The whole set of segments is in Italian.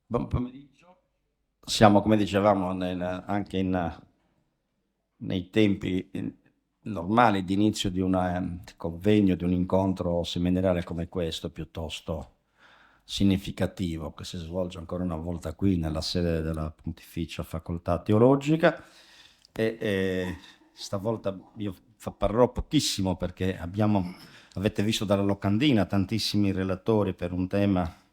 Buon pomeriggio. Siamo, come dicevamo, anche nei tempi normali di inizio di un convegno, di un incontro seminariale come questo, piuttosto significativo, che si svolge ancora una volta qui nella sede della Pontificia Facoltà Teologica. E stavolta io parlerò pochissimo perché avete visto dalla locandina tantissimi relatori per un tema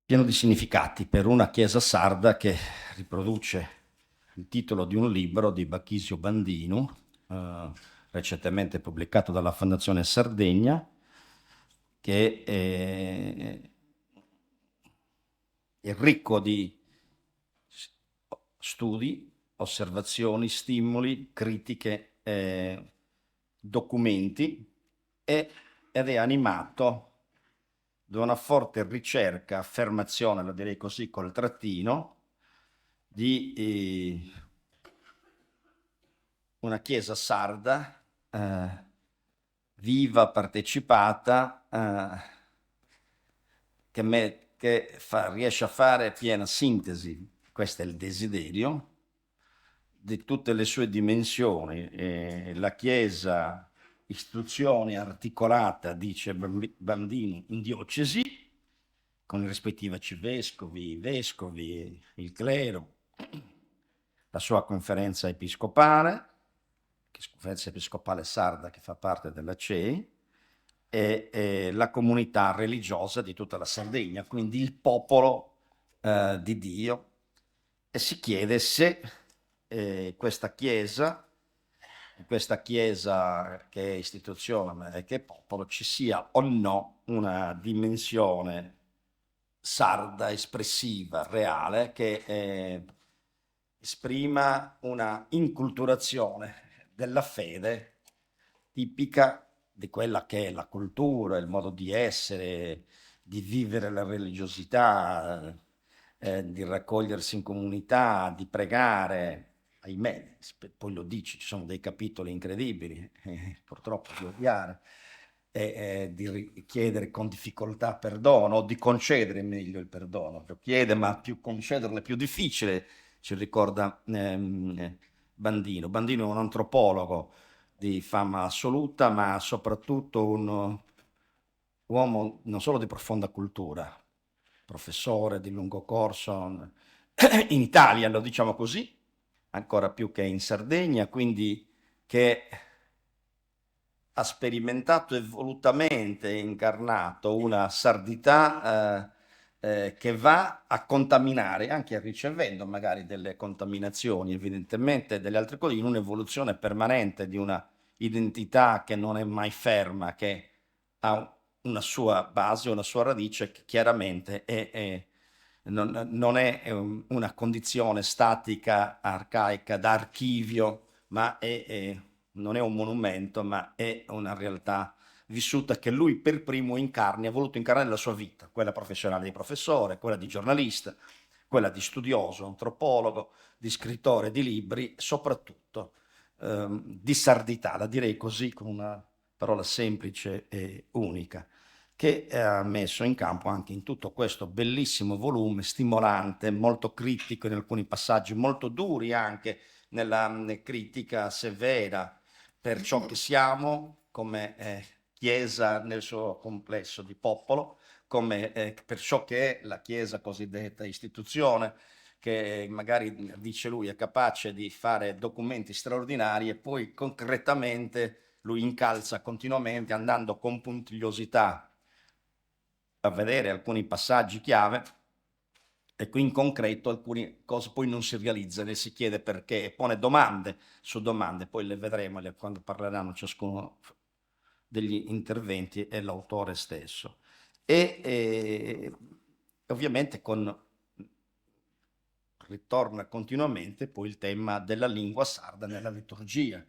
pieno di significati per una chiesa sarda che riproduce il titolo di un libro di Bachisio Bandinu, recentemente pubblicato dalla Fondazione Sardegna, che è ricco di studi, osservazioni, stimoli, critiche, documenti ed è animato da una forte ricerca, affermazione, lo direi così col trattino, di una chiesa sarda viva, partecipata, riesce a fare piena sintesi, questo è il desiderio, di tutte le sue dimensioni. La Chiesa, istruzione articolata, dice Bandini, in diocesi, con i rispettivi arcivescovi, vescovi, il clero, la sua conferenza episcopale, conferenza episcopale sarda che fa parte della CEI, e la comunità religiosa di tutta la Sardegna, quindi il popolo di Dio, e si chiede se questa chiesa che è istituzione e che è popolo, ci sia o no una dimensione sarda, espressiva, reale, che esprima una inculturazione della fede tipica di quella che è la cultura, il modo di essere, di vivere la religiosità, di raccogliersi in comunità, di pregare. Ahimè, poi lo dici, ci sono dei capitoli incredibili, purtroppo di odiare, di chiedere con difficoltà perdono, o di concedere meglio il perdono. Lo chiede, ma più concederlo è più difficile, ci ricorda Bandino. Bandino è un antropologo di fama assoluta, ma soprattutto un uomo non solo di profonda cultura, professore di lungo corso in Italia, lo diciamo così, ancora più che in Sardegna, quindi che ha sperimentato e volutamente incarnato una sardità che va a contaminare, anche ricevendo magari delle contaminazioni, evidentemente delle altre cose, in un'evoluzione permanente di una identità che non è mai ferma, che ha una sua base, una sua radice, che chiaramente non è una condizione statica, arcaica, da archivio, ma non è un monumento, ma è una realtà vissuta che lui per primo incarni, ha voluto incarnare nella sua vita, quella professionale di professore, quella di giornalista, quella di studioso, antropologo, di scrittore di libri, soprattutto di sardità, la direi così con una parola semplice e unica, che ha messo in campo anche in tutto questo bellissimo volume, stimolante, molto critico in alcuni passaggi, molto duri anche nella critica severa per ciò che siamo come Chiesa nel suo complesso di popolo, come per ciò che è la Chiesa cosiddetta istituzione, che magari dice lui è capace di fare documenti straordinari e poi concretamente lui incalza continuamente andando con puntigliosità a vedere alcuni passaggi chiave e qui in concreto alcune cose poi non si realizzano e si chiede perché e pone domande su domande, poi le vedremo quando parleranno ciascuno degli interventi e l'autore stesso. Ovviamente ritorna continuamente poi il tema della lingua sarda nella liturgia.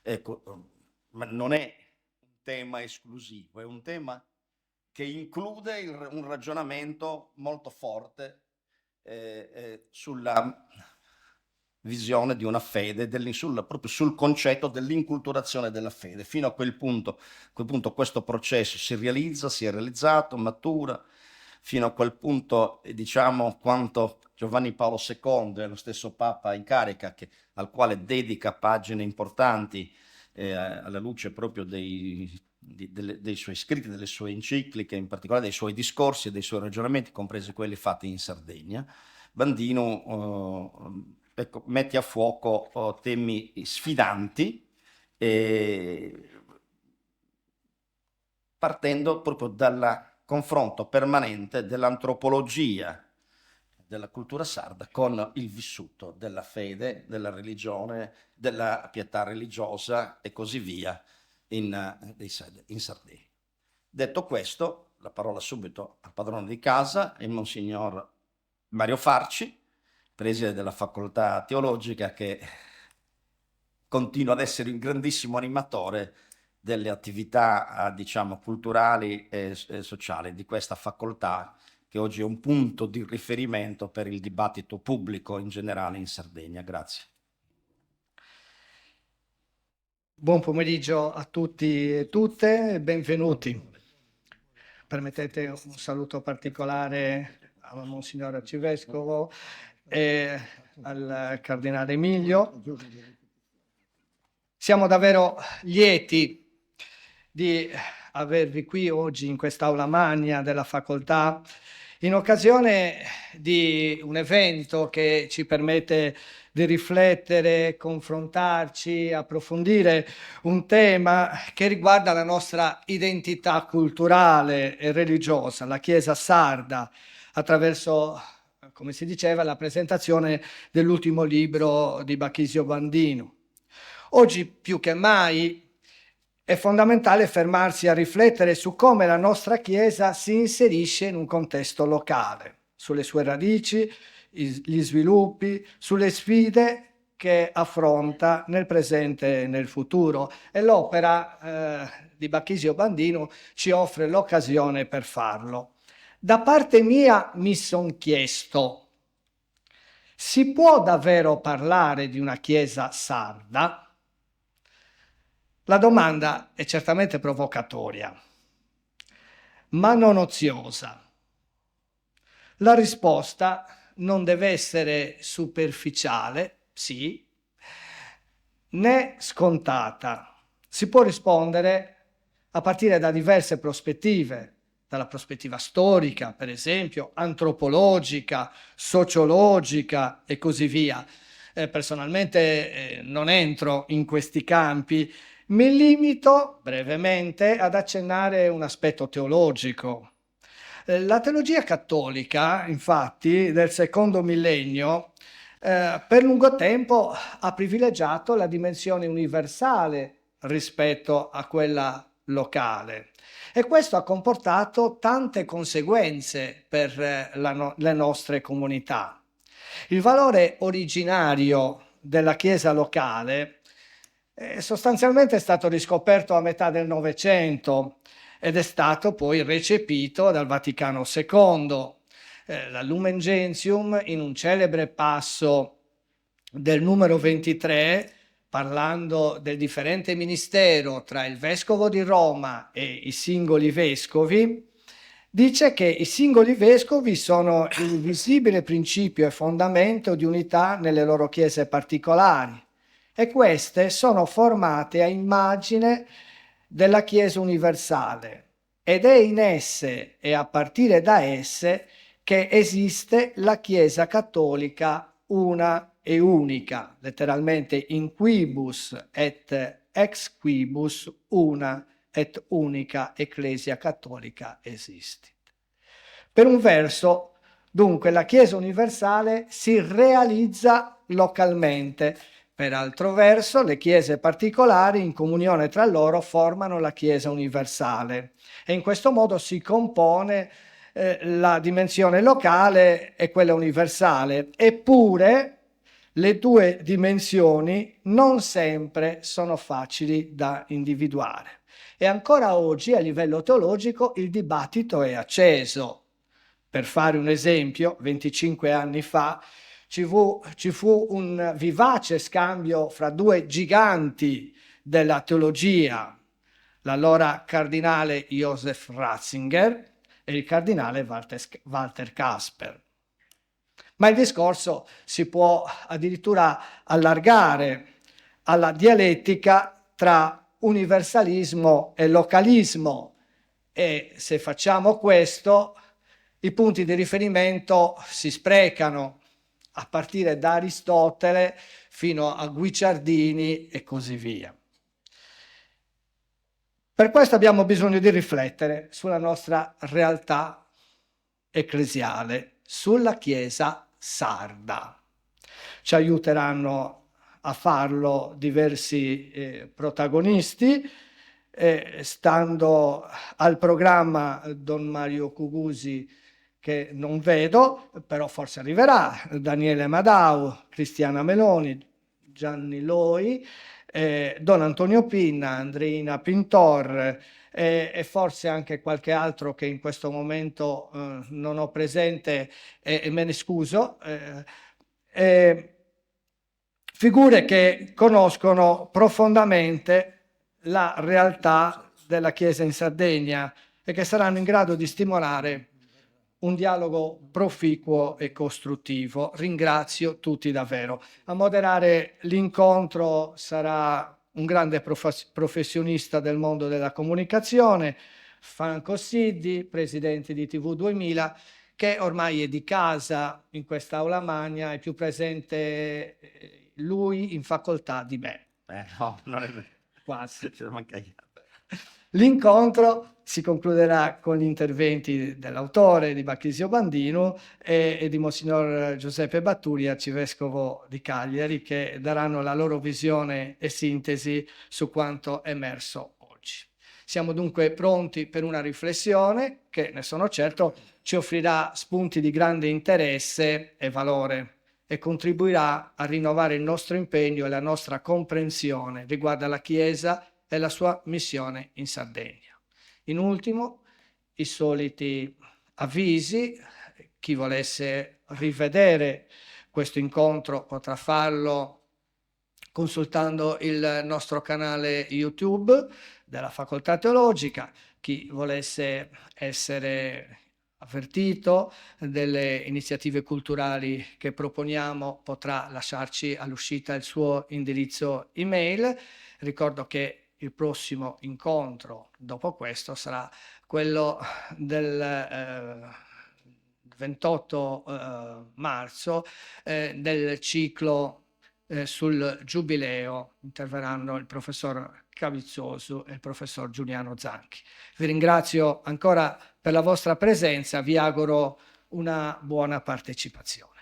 Ecco, ma non è un tema esclusivo, è un tema che include un ragionamento molto forte sulla visione di una fede, proprio sul concetto dell'inculturazione della fede. Fino a quel punto questo processo si realizza, si è realizzato, matura, fino a quel punto, diciamo, quanto Giovanni Paolo II è lo stesso Papa in carica, al quale dedica pagine importanti alla luce proprio dei suoi scritti, delle sue encicliche, in particolare dei suoi discorsi e dei suoi ragionamenti, compresi quelli fatti in Sardegna. Bandino ecco, mette a fuoco temi sfidanti, partendo proprio dal confronto permanente dell'antropologia della cultura sarda con il vissuto della fede, della religione, della pietà religiosa e così via in Sardegna. Detto questo, la parola subito al padrone di casa, il Monsignor Mario Farci, preside della facoltà teologica, che continua ad essere un grandissimo animatore delle attività, diciamo, culturali e sociali di questa facoltà, che oggi è un punto di riferimento per il dibattito pubblico in generale in Sardegna. Grazie. Buon pomeriggio a tutti e tutte e benvenuti. Permettete un saluto particolare al Monsignor Arcivescovo e al Cardinale Emilio. Siamo davvero lieti di avervi qui oggi in quest'aula magna della facoltà in occasione di un evento che ci permette di riflettere, confrontarci, approfondire un tema che riguarda la nostra identità culturale e religiosa, la Chiesa sarda, attraverso, come si diceva, la presentazione dell'ultimo libro di Bachisio Bandino. Oggi più che mai è fondamentale fermarsi a riflettere su come la nostra Chiesa si inserisce in un contesto locale, sulle sue radici, gli sviluppi, sulle sfide che affronta nel presente e nel futuro. E l'opera di Bachisio Bandino ci offre l'occasione per farlo. Da parte mia mi son chiesto: si può davvero parlare di una Chiesa sarda? La domanda è certamente provocatoria, ma non oziosa. La risposta non deve essere superficiale, sì, né scontata. Si può rispondere a partire da diverse prospettive, dalla prospettiva storica, per esempio, antropologica, sociologica e così via. Personalmente non entro in questi campi. Mi limito brevemente ad accennare un aspetto teologico. La teologia cattolica, infatti, del secondo millennio, per lungo tempo ha privilegiato la dimensione universale rispetto a quella locale, e questo ha comportato tante conseguenze per le nostre comunità. Il valore originario della Chiesa locale sostanzialmente è stato riscoperto a metà del Novecento ed è stato poi recepito dal Vaticano II. La Lumen Gentium, in un celebre passo del numero 23, parlando del differente ministero tra il vescovo di Roma e i singoli vescovi, dice che i singoli vescovi sono il visibile principio e fondamento di unità nelle loro chiese particolari, e queste sono formate a immagine della Chiesa universale, ed è in esse e a partire da esse che esiste la Chiesa cattolica una e unica, letteralmente in quibus et ex quibus una et unica Ecclesia cattolica esistit. Per un verso, dunque, la Chiesa universale si realizza localmente. Per altro verso, le chiese particolari in comunione tra loro formano la Chiesa universale, e in questo modo si compone la dimensione locale e quella universale. Eppure le due dimensioni non sempre sono facili da individuare, e ancora oggi a livello teologico il dibattito è acceso. Per fare un esempio, 25 anni fa ci fu un vivace scambio fra due giganti della teologia, l'allora cardinale Joseph Ratzinger e il cardinale Walter Kasper. Ma il discorso si può addirittura allargare alla dialettica tra universalismo e localismo, e se facciamo questo i punti di riferimento si sprecano, a partire da Aristotele fino a Guicciardini e così via. Per questo abbiamo bisogno di riflettere sulla nostra realtà ecclesiale, sulla Chiesa sarda. Ci aiuteranno a farlo diversi protagonisti, stando al programma Don Mario Cugusi, che non vedo, però forse arriverà, Daniele Madau, Cristiana Meloni, Gianni Loi, Don Antonio Pinna, Andreina Pintor, e forse anche qualche altro che in questo momento non ho presente e me ne scuso. Figure che conoscono profondamente la realtà della Chiesa in Sardegna e che saranno in grado di stimolare un dialogo proficuo e costruttivo. Ringrazio tutti davvero. A moderare l'incontro sarà un grande professionista del mondo della comunicazione, Franco Siddi, presidente di TV 2000, che ormai è di casa in quest'aula magna, è più presente lui in facoltà di me. No, non è vero. Quasi. Ce ne manca io. L'incontro si concluderà con gli interventi dell'autore di Bachisio Bandino e di Monsignor Giuseppe Batturi, arcivescovo di Cagliari, che daranno la loro visione e sintesi su quanto emerso oggi. Siamo dunque pronti per una riflessione che, ne sono certo, ci offrirà spunti di grande interesse e valore e contribuirà a rinnovare il nostro impegno e la nostra comprensione riguardo alla Chiesa e la sua missione in Sardegna. In ultimo, i soliti avvisi: chi volesse rivedere questo incontro potrà farlo consultando il nostro canale YouTube della Facoltà Teologica. Chi volesse essere avvertito delle iniziative culturali che proponiamo potrà lasciarci all'uscita il suo indirizzo email. Ricordo che il prossimo incontro dopo questo sarà quello del 28 marzo del ciclo sul Giubileo. Interverranno il professor Cavizzoso e il professor Giuliano Zanchi. Vi ringrazio ancora per la vostra presenza, vi auguro una buona partecipazione.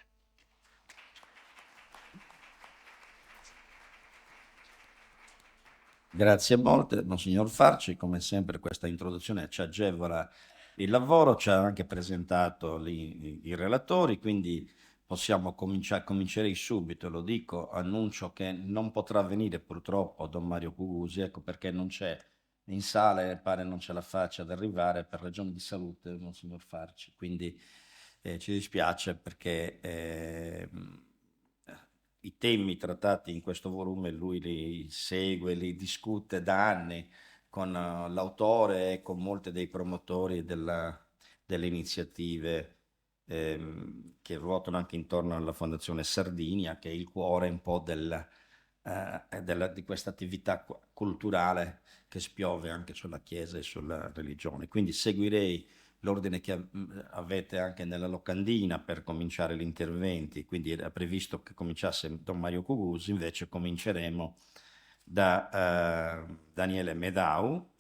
Grazie molte, Monsignor Farci, come sempre questa introduzione ci agevola il lavoro, ci ha anche presentato i relatori, quindi possiamo comincerei subito, lo dico, annuncio che non potrà venire purtroppo Don Mario Cugusi, ecco perché non c'è in sala e pare non ce la faccia ad arrivare per ragioni di salute, Monsignor Farci, quindi ci dispiace perché i temi trattati in questo volume lui li segue, li discute da anni con l'autore e con molti dei promotori delle iniziative che ruotano anche intorno alla Fondazione Sardinia, che è il cuore un po' di questa attività culturale che spiove anche sulla Chiesa e sulla religione. Quindi seguirei l'ordine che avete anche nella locandina per cominciare gli interventi, quindi era previsto che cominciasse Don Mario Cugusi, invece cominceremo da Daniele Medau,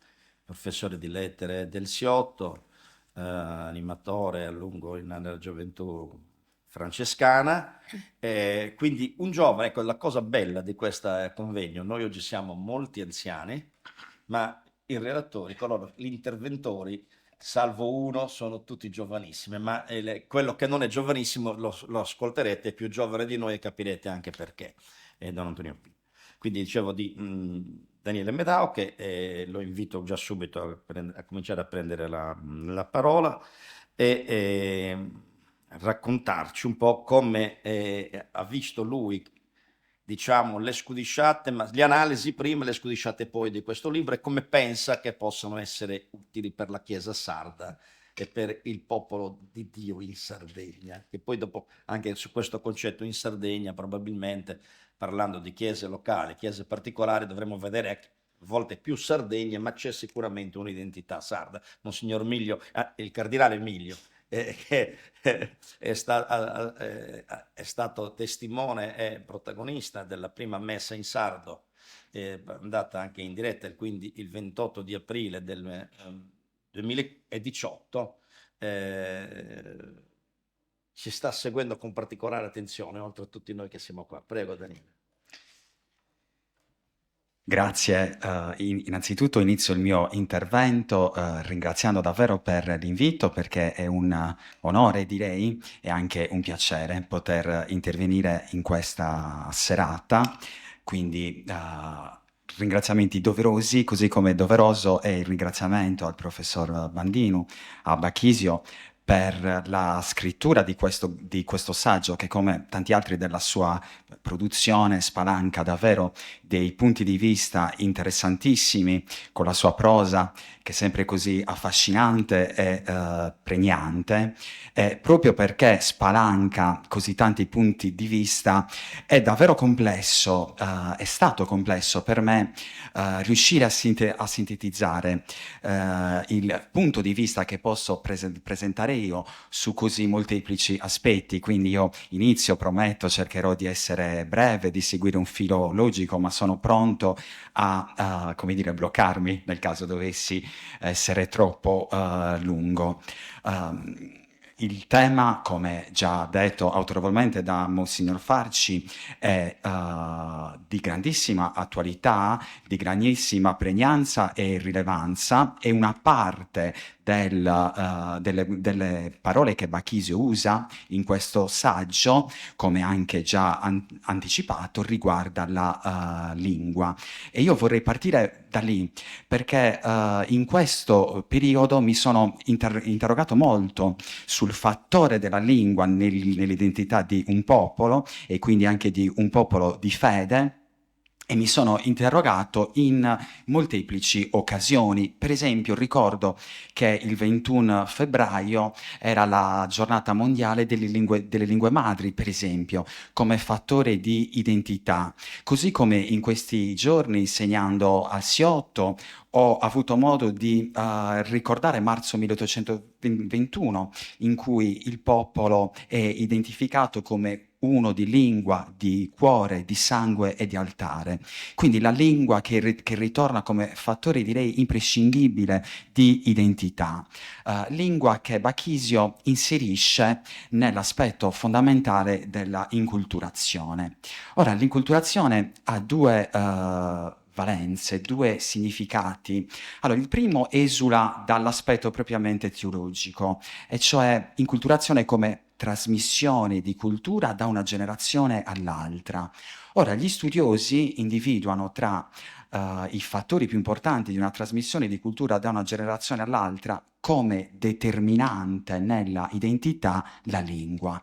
professore di lettere del Siotto, animatore a lungo nella gioventù francescana, quindi un giovane. Ecco, la cosa bella di questo convegno, noi oggi siamo molti anziani, ma i relatori, gli interventori, salvo uno, sono tutti giovanissimi, ma quello che non è giovanissimo lo ascolterete, è più giovane di noi e capirete anche perché, Don Antonio Pino. Quindi dicevo di Daniele Medao, che lo invito già subito a cominciare a prendere la parola e raccontarci un po' come ha visto lui, diciamo, le scudisciate, ma le analisi prima e le scudisciate poi di questo libro, e come pensa che possano essere utili per la Chiesa sarda e per il popolo di Dio in Sardegna, che poi dopo anche su questo concetto in Sardegna probabilmente, parlando di chiese locali, chiese particolari, dovremmo vedere a volte più Sardegna, ma c'è sicuramente un'identità sarda. Monsignor Miglio, il cardinale Miglio, che è stato testimone e protagonista della prima messa in sardo, andata anche in diretta quindi il 28 di aprile del 2018. Ci sta seguendo con particolare attenzione, oltre a tutti noi che siamo qua. Prego, Daniele. Grazie. Innanzitutto inizio il mio intervento ringraziando davvero per l'invito, perché è un onore, direi, e anche un piacere poter intervenire in questa serata. Quindi ringraziamenti doverosi, così come doveroso è il ringraziamento al professor Bandinu, a Bachisio, per la scrittura di questo saggio che, come tanti altri della sua produzione, spalanca davvero dei punti di vista interessantissimi, con la sua prosa che è sempre così affascinante e pregnante, e proprio perché spalanca così tanti punti di vista è davvero complesso, è stato complesso per me riuscire a sintetizzare il punto di vista che posso presentare io su così molteplici aspetti. Quindi io inizio, prometto, cercherò di essere breve, di seguire un filo logico, ma sono pronto a come dire, bloccarmi nel caso dovessi essere troppo lungo. Il tema, come già detto autorevolmente da Monsignor Farci, è di grandissima attualità, di grandissima pregnanza e rilevanza, e una parte delle parole che Bachisio usa in questo saggio, come anche già anticipato, riguarda la lingua. E io vorrei partire da lì, perché in questo periodo mi sono interrogato molto sul fattore della lingua nell'identità di un popolo, e quindi anche di un popolo di fede, e mi sono interrogato in molteplici occasioni. Per esempio, ricordo che il 21 febbraio era la giornata mondiale delle lingue madri, per esempio, come fattore di identità. Così come in questi giorni, insegnando al Siotto, ho avuto modo di ricordare marzo 1821, in cui il popolo è identificato come uno di lingua, di cuore, di sangue e di altare. Quindi la lingua che ritorna come fattore, direi, imprescindibile di identità. Lingua che Bachisio inserisce nell'aspetto fondamentale della inculturazione. Ora, l'inculturazione ha due valenze, due significati. Allora, il primo esula dall'aspetto propriamente teologico, e cioè inculturazione come trasmissione di cultura da una generazione all'altra. Ora, gli studiosi individuano tra i fattori più importanti di una trasmissione di cultura da una generazione all'altra come determinante nella identità la lingua.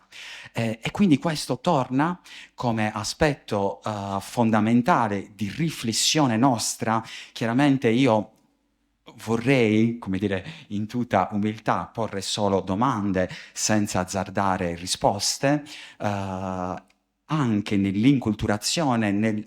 E quindi questo torna come aspetto fondamentale di riflessione nostra. Chiaramente io vorrei, come dire, in tutta umiltà, porre solo domande senza azzardare risposte, anche nell'inculturazione, nel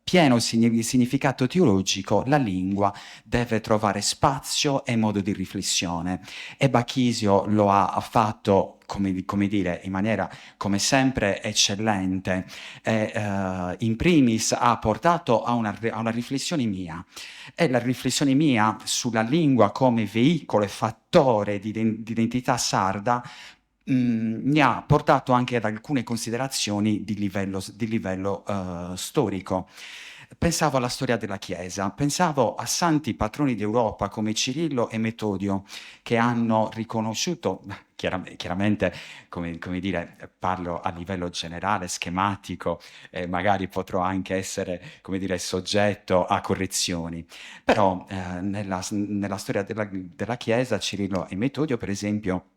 pieno significato teologico, la lingua deve trovare spazio e modo di riflessione. E Bachisio lo ha fatto, come dire, in maniera, come sempre, eccellente. In primis ha portato a una riflessione mia. E la riflessione mia sulla lingua come veicolo e fattore di identità sarda mi ha portato anche ad alcune considerazioni di livello storico. Pensavo alla storia della Chiesa, pensavo a santi patroni d'Europa come Cirillo e Metodio, che hanno riconosciuto, chiaramente, come dire, parlo a livello generale, schematico, magari potrò anche essere, come dire, soggetto a correzioni. Però nella storia della Chiesa, Cirillo e Metodio, per esempio,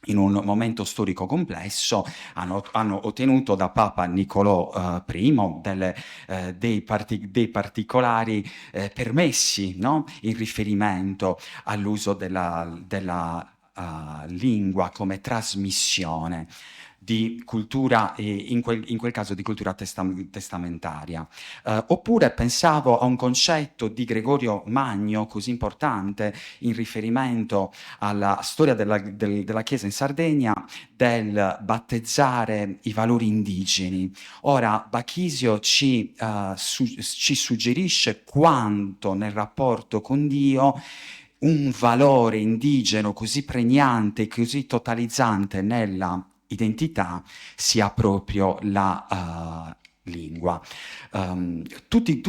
in un momento storico complesso, hanno ottenuto da Papa Niccolò I dei particolari permessi, no? In riferimento all'uso della lingua come trasmissione di cultura, in quel caso di cultura testamentaria. Oppure pensavo a un concetto di Gregorio Magno così importante in riferimento alla storia della Chiesa in Sardegna, del battezzare i valori indigeni. Ora, Bachisio ci suggerisce quanto nel rapporto con Dio un valore indigeno così pregnante, così totalizzante nella identità sia proprio la lingua. Tutti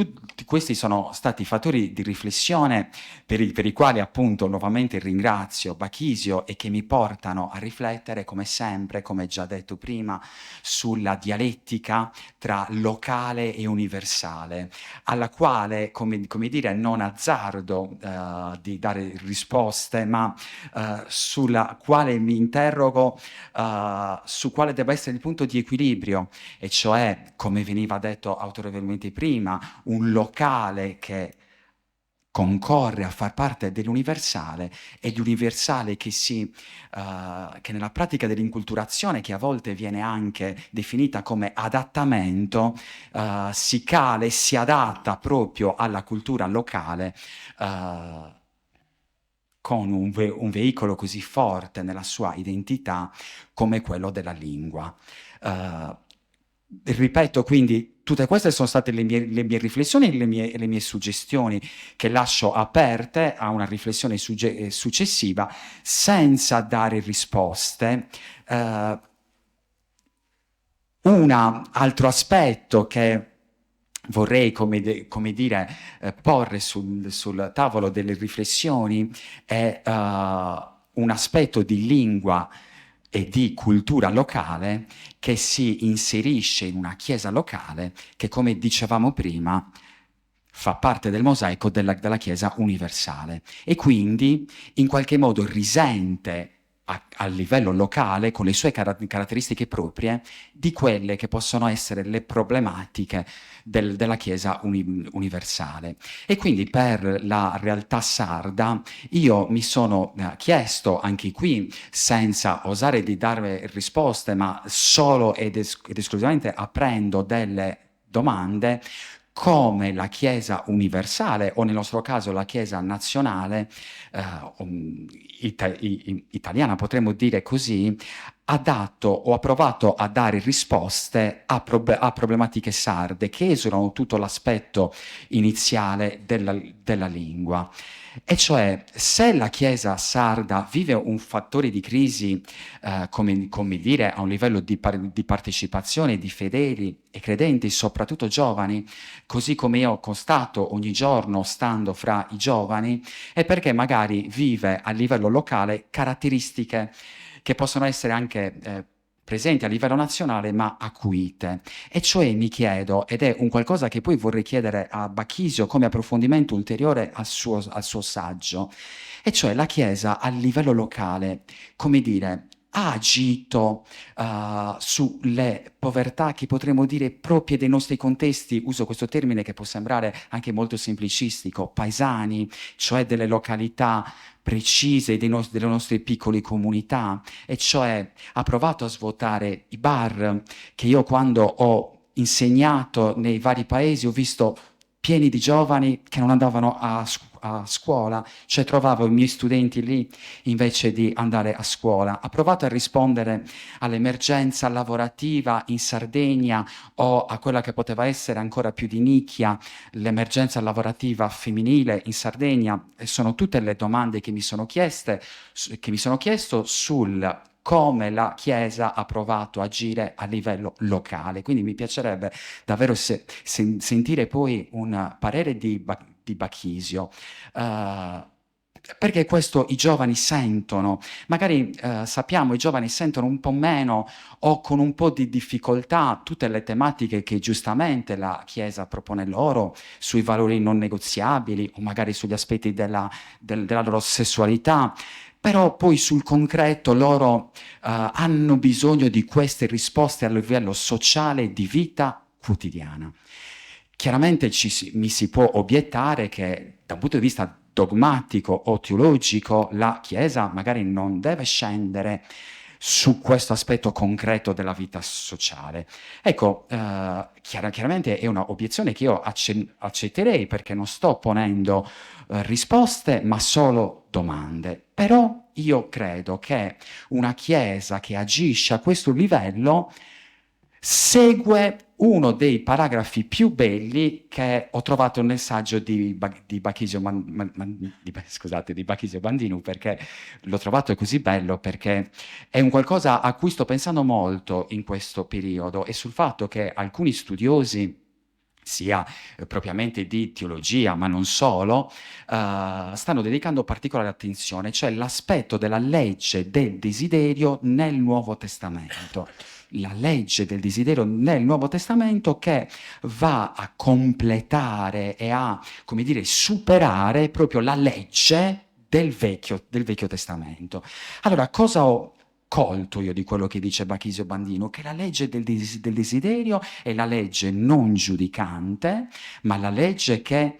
questi sono stati fattori di riflessione per i quali appunto nuovamente ringrazio Bachisio e che mi portano a riflettere come sempre, come già detto prima, sulla dialettica tra locale e universale, alla quale, come dire, non azzardo di dare risposte, ma sulla quale mi interrogo su quale debba essere il punto di equilibrio, e cioè, come veniva detto autorevolmente prima, un locale che concorre a far parte dell'universale e l'universale che nella pratica dell'inculturazione, che a volte viene anche definita come adattamento, si cala e si adatta proprio alla cultura locale, con un veicolo così forte nella sua identità come quello della lingua. Ripeto, quindi, tutte queste sono state le mie riflessioni e le mie suggestioni, che lascio aperte a una riflessione successiva, senza dare risposte. Un altro aspetto che vorrei, come dire, porre sul tavolo delle riflessioni è un aspetto di lingua e di cultura locale che si inserisce in una chiesa locale che, come dicevamo prima, fa parte del mosaico della Chiesa universale e quindi in qualche modo risente a livello locale, con le sue caratteristiche proprie, di quelle che possono essere le problematiche della Chiesa universale. E quindi per la realtà sarda io mi sono chiesto, anche qui, senza osare di dare risposte, ma solo ed esclusivamente aprendo delle domande, come la Chiesa universale, o nel nostro caso la Chiesa nazionale, italiana, potremmo dire così, ha dato o ha provato a dare risposte a problematiche sarde che esulano tutto l'aspetto iniziale della lingua. E cioè, se la Chiesa sarda vive un fattore di crisi, come dire, a un livello di partecipazione di fedeli e credenti, soprattutto giovani, così come io constato ogni giorno stando fra i giovani, è perché magari vive a livello locale caratteristiche che possono essere anche presenti a livello nazionale, ma acuite. E cioè mi chiedo, ed è un qualcosa che poi vorrei chiedere a Bachisio come approfondimento ulteriore al suo saggio, e cioè la Chiesa a livello locale, come dire, ha agito sulle povertà che potremmo dire proprie dei nostri contesti, uso questo termine che può sembrare anche molto semplicistico, paesani, cioè delle località precise delle nostre piccole comunità, e cioè ha provato a svuotare i bar che io, quando ho insegnato nei vari paesi, ho visto pieni di giovani che non andavano a scuola, cioè trovavo i miei studenti lì invece di andare a scuola. Ha provato a rispondere all'emergenza lavorativa in Sardegna, o a quella che poteva essere ancora più di nicchia, l'emergenza lavorativa femminile in Sardegna. E sono tutte le domande che mi sono chiesto sul come la Chiesa ha provato a agire a livello locale. Quindi mi piacerebbe davvero sentire poi un parere di Bachisio, perché questo i giovani sentono, magari sappiamo i giovani sentono un po' meno o con un po' di difficoltà tutte le tematiche che giustamente la Chiesa propone loro sui valori non negoziabili, o magari sugli aspetti della loro sessualità. Però poi sul concreto loro hanno bisogno di queste risposte a livello sociale e di vita quotidiana. Chiaramente mi si può obiettare che, dal punto di vista dogmatico o teologico, la Chiesa magari non deve scendere su questo aspetto concreto della vita sociale. Ecco, chiaramente è una obiezione che io accetterei, perché non sto ponendo risposte, ma solo domande. Però io credo che una Chiesa che agisce a questo livello segue uno dei paragrafi più belli che ho trovato nel saggio di Bachisio di Bachisio Bandinu, perché l'ho trovato così bello, perché è un qualcosa a cui sto pensando molto in questo periodo, e sul fatto che alcuni studiosi, sia propriamente di teologia, ma non solo, stanno dedicando particolare attenzione, cioè l'aspetto della legge del desiderio nel Nuovo Testamento. La legge del desiderio nel Nuovo Testamento, che va a completare e a, come dire, superare proprio la legge del Vecchio Testamento. Allora, cosa ho colto io di quello che dice Bachisio Bandinu? Che la legge del desiderio è la legge non giudicante, ma la legge che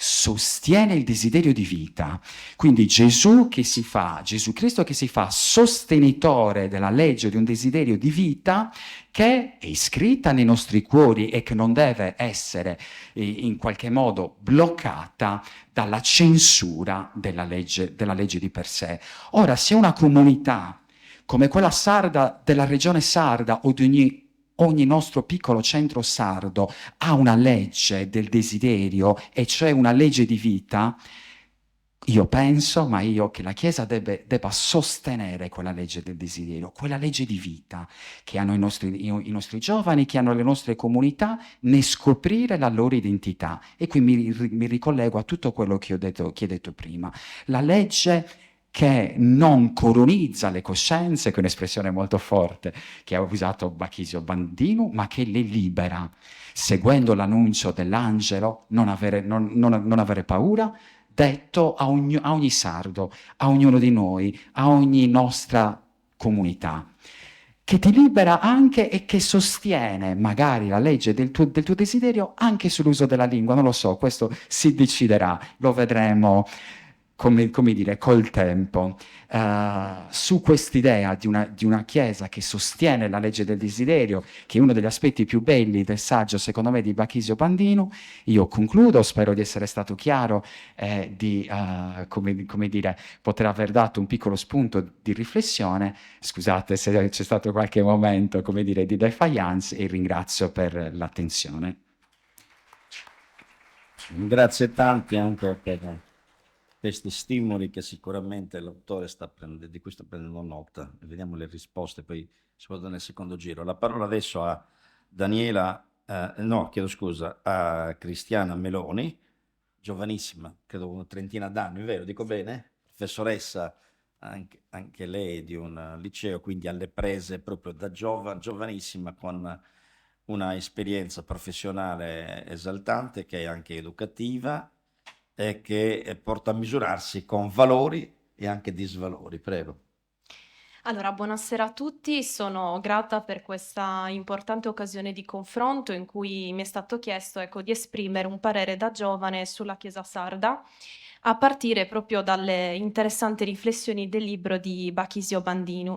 sostiene il desiderio di vita. Quindi Gesù Cristo che si fa sostenitore della legge di un desiderio di vita che è iscritta nei nostri cuori e che non deve essere in qualche modo bloccata dalla censura della legge di per sé. Ora, se una comunità come quella sarda, della regione sarda, o di ogni nostro piccolo centro sardo, ha una legge del desiderio, e cioè una legge di vita, io penso, che la Chiesa debba sostenere quella legge del desiderio, quella legge di vita che hanno i nostri giovani, che hanno le nostre comunità, ne scoprire la loro identità. E qui mi ricollego a tutto quello che ho detto prima. La legge che non colonizza le coscienze, che è un'espressione molto forte che ha usato Bachisio Bandinu, ma che le libera, seguendo l'annuncio dell'angelo, non avere paura, detto a ogni sardo, a ognuno di noi, a ogni nostra comunità, che ti libera anche e che sostiene magari la legge del tuo desiderio anche sull'uso della lingua. Non lo so, questo si deciderà, lo vedremo, come dire, col tempo. Su quest'idea di una Chiesa che sostiene la legge del desiderio, che è uno degli aspetti più belli del saggio, secondo me, di Bachisio Bandinu, io concludo, spero di essere stato chiaro e di, come dire, poter aver dato un piccolo spunto di riflessione. Scusate se c'è stato qualche momento, come dire, di defiance, e ringrazio per l'attenzione. Grazie tanti anche per questi stimoli che sicuramente l'autore di cui sta prendendo nota. Vediamo le risposte poi soprattutto nel secondo giro. La parola adesso a Daniela, no, chiedo scusa, a Cristiana Meloni, giovanissima, credo una trentina d'anni, vero? Dico bene? Professoressa anche lei di un liceo, quindi alle prese proprio da giovanissima, con una esperienza professionale esaltante, che è anche educativa e che porta a misurarsi con valori e anche disvalori. Prego. Allora, buonasera a tutti, sono grata per questa importante occasione di confronto in cui mi è stato chiesto, ecco, di esprimere un parere da giovane sulla Chiesa sarda, a partire proprio dalle interessanti riflessioni del libro di Bachisio Bandinu.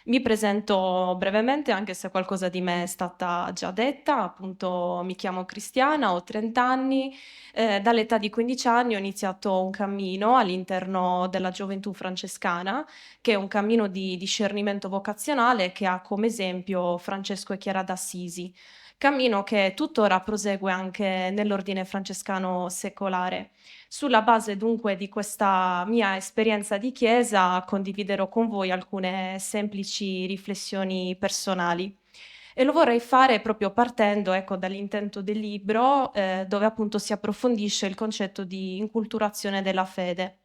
Mi presento brevemente, anche se qualcosa di me è stata già detta. Appunto, mi chiamo Cristiana, ho 30 anni, dall'età di 15 anni ho iniziato un cammino all'interno della gioventù francescana, che è un cammino di discernimento vocazionale che ha come esempio Francesco e Chiara d'Assisi, cammino che tuttora prosegue anche nell'ordine francescano secolare. Sulla base dunque di questa mia esperienza di Chiesa condividerò con voi alcune semplici riflessioni personali. E lo vorrei fare proprio partendo, ecco, dall'intento del libro, dove appunto si approfondisce il concetto di inculturazione della fede.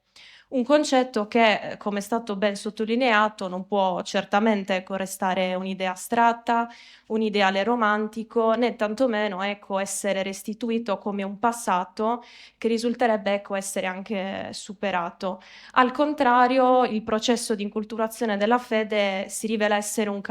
Un concetto che, come è stato ben sottolineato, non può certamente, ecco, restare un'idea astratta, un ideale romantico, né tantomeno, ecco, essere restituito come un passato che risulterebbe, ecco, essere anche superato. Al contrario, il processo di inculturazione della fede si rivela essere un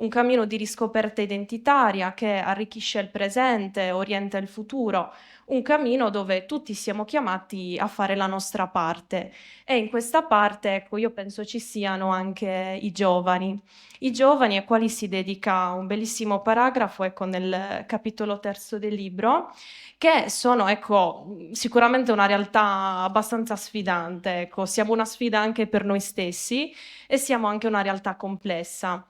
un cammino di riscoperta identitaria che arricchisce il presente, orienta il futuro, un cammino dove tutti siamo chiamati a fare la nostra parte. E in questa parte, ecco, io penso ci siano anche i giovani ai quali si dedica un bellissimo paragrafo, ecco, nel capitolo terzo del libro, che sono, ecco, sicuramente una realtà abbastanza sfidante, ecco, siamo una sfida anche per noi stessi e siamo anche una realtà complessa.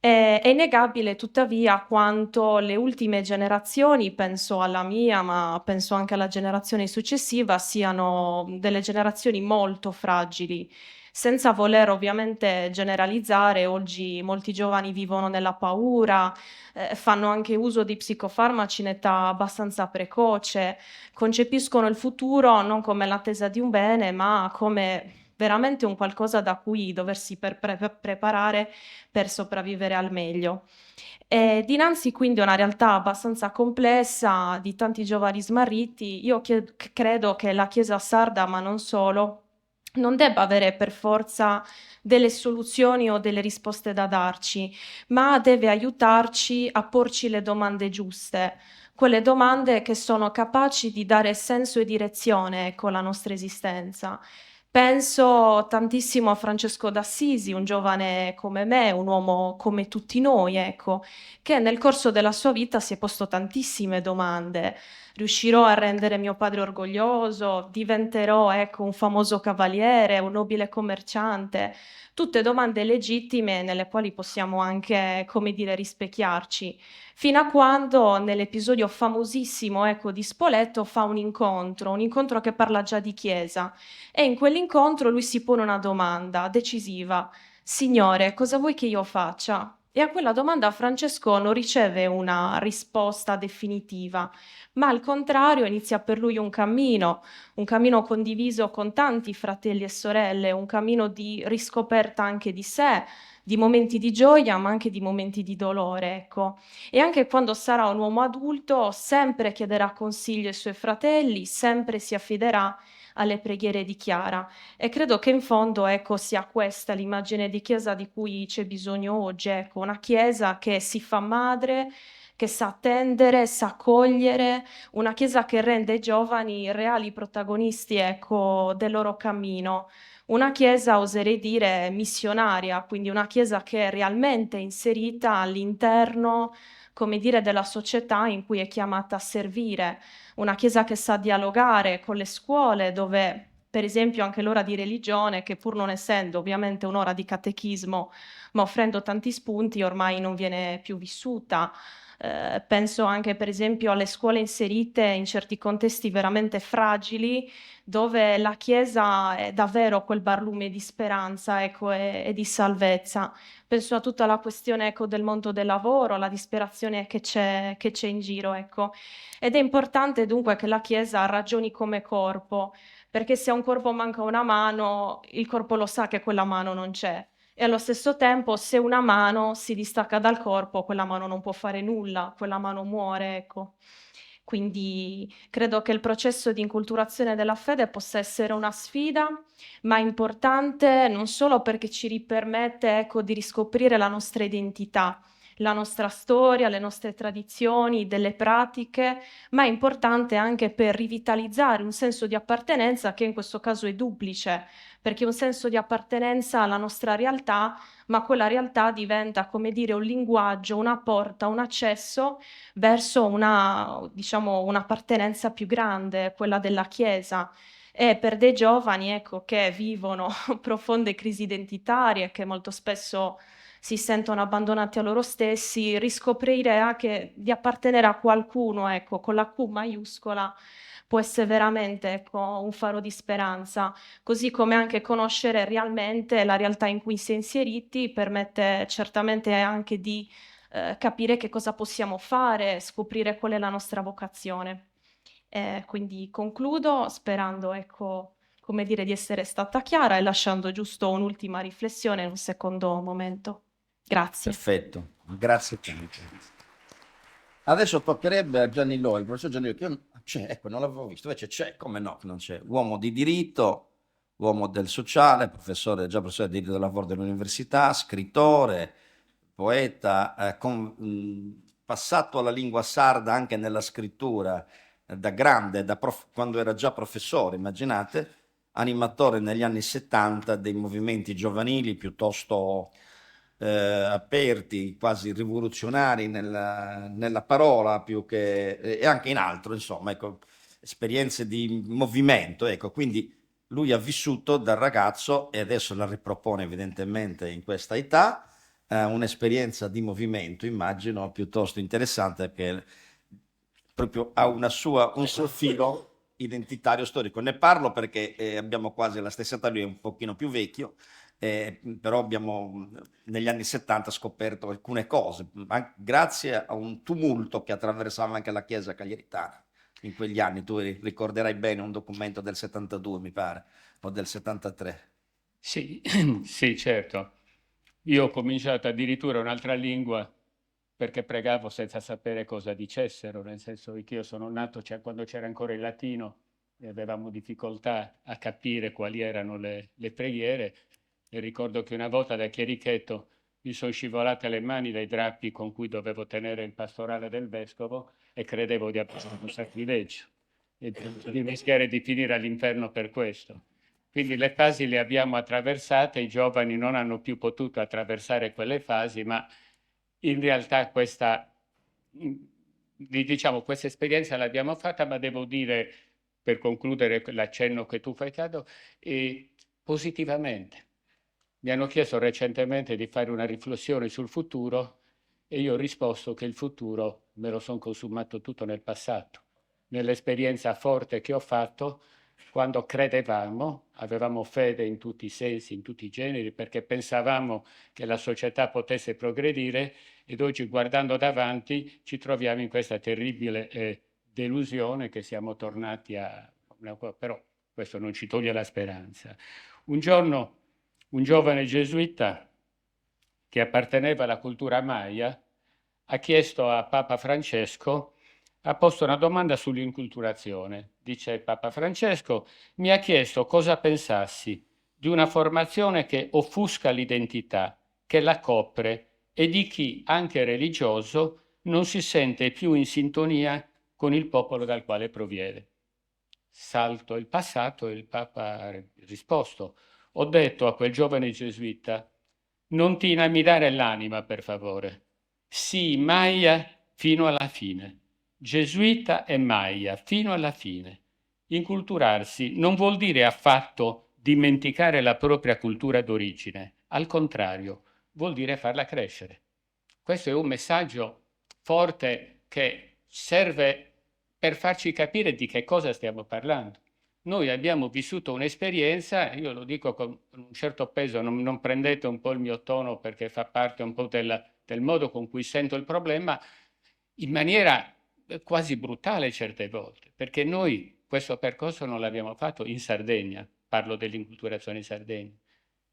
È innegabile tuttavia quanto le ultime generazioni, penso alla mia, ma penso anche alla generazione successiva, siano delle generazioni molto fragili. Senza voler ovviamente generalizzare, oggi molti giovani vivono nella paura, fanno anche uso di psicofarmaci in età abbastanza precoce, concepiscono il futuro non come l'attesa di un bene, ma come veramente un qualcosa da cui doversi preparare per sopravvivere al meglio. E dinanzi quindi a una realtà abbastanza complessa di tanti giovani smarriti, io credo che la Chiesa sarda, ma non solo, non debba avere per forza delle soluzioni o delle risposte da darci, ma deve aiutarci a porci le domande giuste, quelle domande che sono capaci di dare senso e direzione, ecco, alla nostra esistenza. Penso tantissimo a Francesco d'Assisi, un giovane come me, un uomo come tutti noi, ecco, che nel corso della sua vita si è posto tantissime domande. Riuscirò a rendere mio padre orgoglioso? Diventerò, ecco, un famoso cavaliere, un nobile commerciante? Tutte domande legittime nelle quali possiamo anche, come dire, rispecchiarci. Fino a quando nell'episodio famosissimo, ecco, di Spoleto fa un incontro che parla già di Chiesa. E in quell'incontro lui si pone una domanda decisiva: Signore, cosa vuoi che io faccia? E a quella domanda Francesco non riceve una risposta definitiva, ma al contrario inizia per lui un cammino condiviso con tanti fratelli e sorelle, un cammino di riscoperta anche di sé, di momenti di gioia, ma anche di momenti di dolore, ecco. E anche quando sarà un uomo adulto, sempre chiederà consiglio ai suoi fratelli, sempre si affiderà alle preghiere di Chiara. E credo che in fondo, ecco, sia questa l'immagine di Chiesa di cui c'è bisogno oggi, ecco, una Chiesa che si fa madre, che sa attendere, sa accogliere, una Chiesa che rende i giovani reali protagonisti, ecco, del loro cammino. Una Chiesa, oserei dire, missionaria, quindi una Chiesa che è realmente inserita all'interno, come dire, della società in cui è chiamata a servire, una Chiesa che sa dialogare con le scuole, dove per esempio anche l'ora di religione, che pur non essendo ovviamente un'ora di catechismo, ma offrendo tanti spunti, ormai non viene più vissuta. Penso anche per esempio alle scuole inserite in certi contesti veramente fragili, dove la Chiesa è davvero quel barlume di speranza, ecco, e di salvezza. Penso a tutta la questione, ecco, del mondo del lavoro, la disperazione che c'è in giro, ecco. Ed è importante dunque che la Chiesa ragioni come corpo, perché se a un corpo manca una mano, il corpo lo sa che quella mano non c'è. E allo stesso tempo, se una mano si distacca dal corpo, quella mano non può fare nulla, quella mano muore, ecco. Quindi credo che il processo di inculturazione della fede possa essere una sfida, ma importante non solo perché ci permette, ecco, di riscoprire la nostra identità, la nostra storia, le nostre tradizioni, delle pratiche, ma è importante anche per rivitalizzare un senso di appartenenza che in questo caso è duplice, perché un senso di appartenenza alla nostra realtà, ma quella realtà diventa, come dire, un linguaggio, una porta, un accesso verso una, diciamo, un'appartenenza più grande, quella della Chiesa. E per dei giovani, ecco, che vivono profonde crisi identitarie, che molto spesso si sentono abbandonati a loro stessi, riscoprire anche di appartenere a qualcuno, ecco, con la Q maiuscola, può essere veramente, ecco, un faro di speranza, così come anche conoscere realmente la realtà in cui si è inseriti permette certamente anche di capire che cosa possiamo fare, scoprire qual è la nostra vocazione. Quindi concludo sperando, ecco, come dire, di essere stata chiara e lasciando giusto un'ultima riflessione in un secondo momento. Grazie. Perfetto, grazie tanto. Adesso toccherebbe a Gianni Loi, il professor Gianni Loi, che c'è, ecco, non l'avevo visto, invece c'è, come no, che non c'è, uomo di diritto, uomo del sociale, professore, già professore di diritto del lavoro dell'università, scrittore, poeta, passato alla lingua sarda anche nella scrittura, da grande, quando era già professore, immaginate, animatore negli anni 70 dei movimenti giovanili piuttosto aperti, quasi rivoluzionari nella parola più che, e anche in altro, insomma, ecco, esperienze di movimento, ecco, quindi lui ha vissuto da ragazzo e adesso la ripropone evidentemente in questa età, un'esperienza di movimento, immagino, piuttosto interessante che proprio ha un suo filo identitario storico. Ne parlo perché abbiamo quasi la stessa età, lui è un pochino più vecchio, però abbiamo negli anni 70 scoperto alcune cose, grazie a un tumulto che attraversava anche la Chiesa cagliaritana in quegli anni. Tu ricorderai bene un documento del 72, mi pare, o del 73. Sì, sì, certo. Io ho cominciato addirittura un'altra lingua perché pregavo senza sapere cosa dicessero, nel senso che io sono nato quando c'era ancora il latino e avevamo difficoltà a capire quali erano le preghiere, e ricordo che una volta da chierichetto mi sono scivolate le mani dai drappi con cui dovevo tenere il pastorale del vescovo e credevo di aver fatto un sacrilegio e di rischiare di finire all'inferno per questo. Quindi le fasi le abbiamo attraversate, i giovani non hanno più potuto attraversare quelle fasi, ma in realtà diciamo, questa esperienza l'abbiamo fatta, ma devo dire, per concludere l'accenno che tu fai, Cado, positivamente. Mi hanno chiesto recentemente di fare una riflessione sul futuro e io ho risposto che il futuro me lo sono consumato tutto nel passato, nell'esperienza forte che ho fatto quando credevamo, avevamo fede in tutti i sensi, in tutti i generi, perché pensavamo che la società potesse progredire, ed oggi, guardando davanti, ci troviamo in questa terribile delusione che siamo tornati a... Però questo non ci toglie la speranza. Un giorno un giovane gesuita che apparteneva alla cultura Maya ha chiesto a Papa Francesco, ha posto una domanda sull'inculturazione. Dice Papa Francesco: mi ha chiesto cosa pensassi di una formazione che offusca l'identità, che la copre, e di chi, anche religioso, non si sente più in sintonia con il popolo dal quale proviene. Salto il passato e il Papa ha risposto: ho detto a quel giovane gesuita, non ti inamidare l'anima, per favore. Sii Maya fino alla fine. Gesuita e Maya fino alla fine. Inculturarsi non vuol dire affatto dimenticare la propria cultura d'origine. Al contrario, vuol dire farla crescere. Questo è un messaggio forte che serve per farci capire di che cosa stiamo parlando. Noi abbiamo vissuto un'esperienza, io lo dico con un certo peso, non prendete un po' il mio tono perché fa parte un po' del modo con cui sento il problema, in maniera quasi brutale certe volte, perché noi questo percorso non l'abbiamo fatto in Sardegna, parlo dell'inculturazione in Sardegna,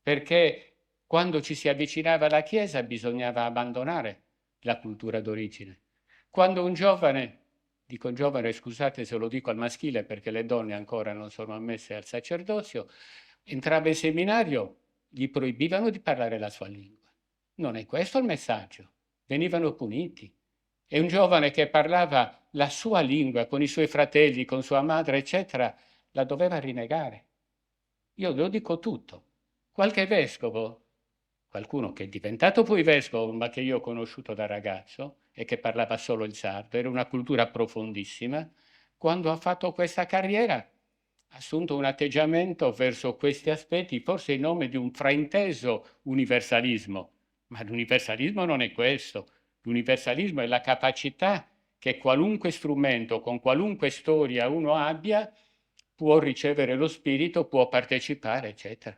perché quando ci si avvicinava alla Chiesa bisognava abbandonare la cultura d'origine. Quando un giovane, dico giovane, scusate se lo dico al maschile perché le donne ancora non sono ammesse al sacerdozio, entrava in seminario, gli proibivano di parlare la sua lingua. Non è questo il messaggio, venivano puniti. E un giovane che parlava la sua lingua con i suoi fratelli, con sua madre, eccetera, la doveva rinnegare. Io lo dico tutto. Qualche vescovo, qualcuno che è diventato poi vescovo, ma che io ho conosciuto da ragazzo e che parlava solo il sardo, era una cultura profondissima, quando ha fatto questa carriera ha assunto un atteggiamento verso questi aspetti, forse in nome di un frainteso universalismo, ma l'universalismo non è questo. L'universalismo è la capacità che qualunque strumento, con qualunque storia uno abbia, può ricevere lo spirito, può partecipare, eccetera.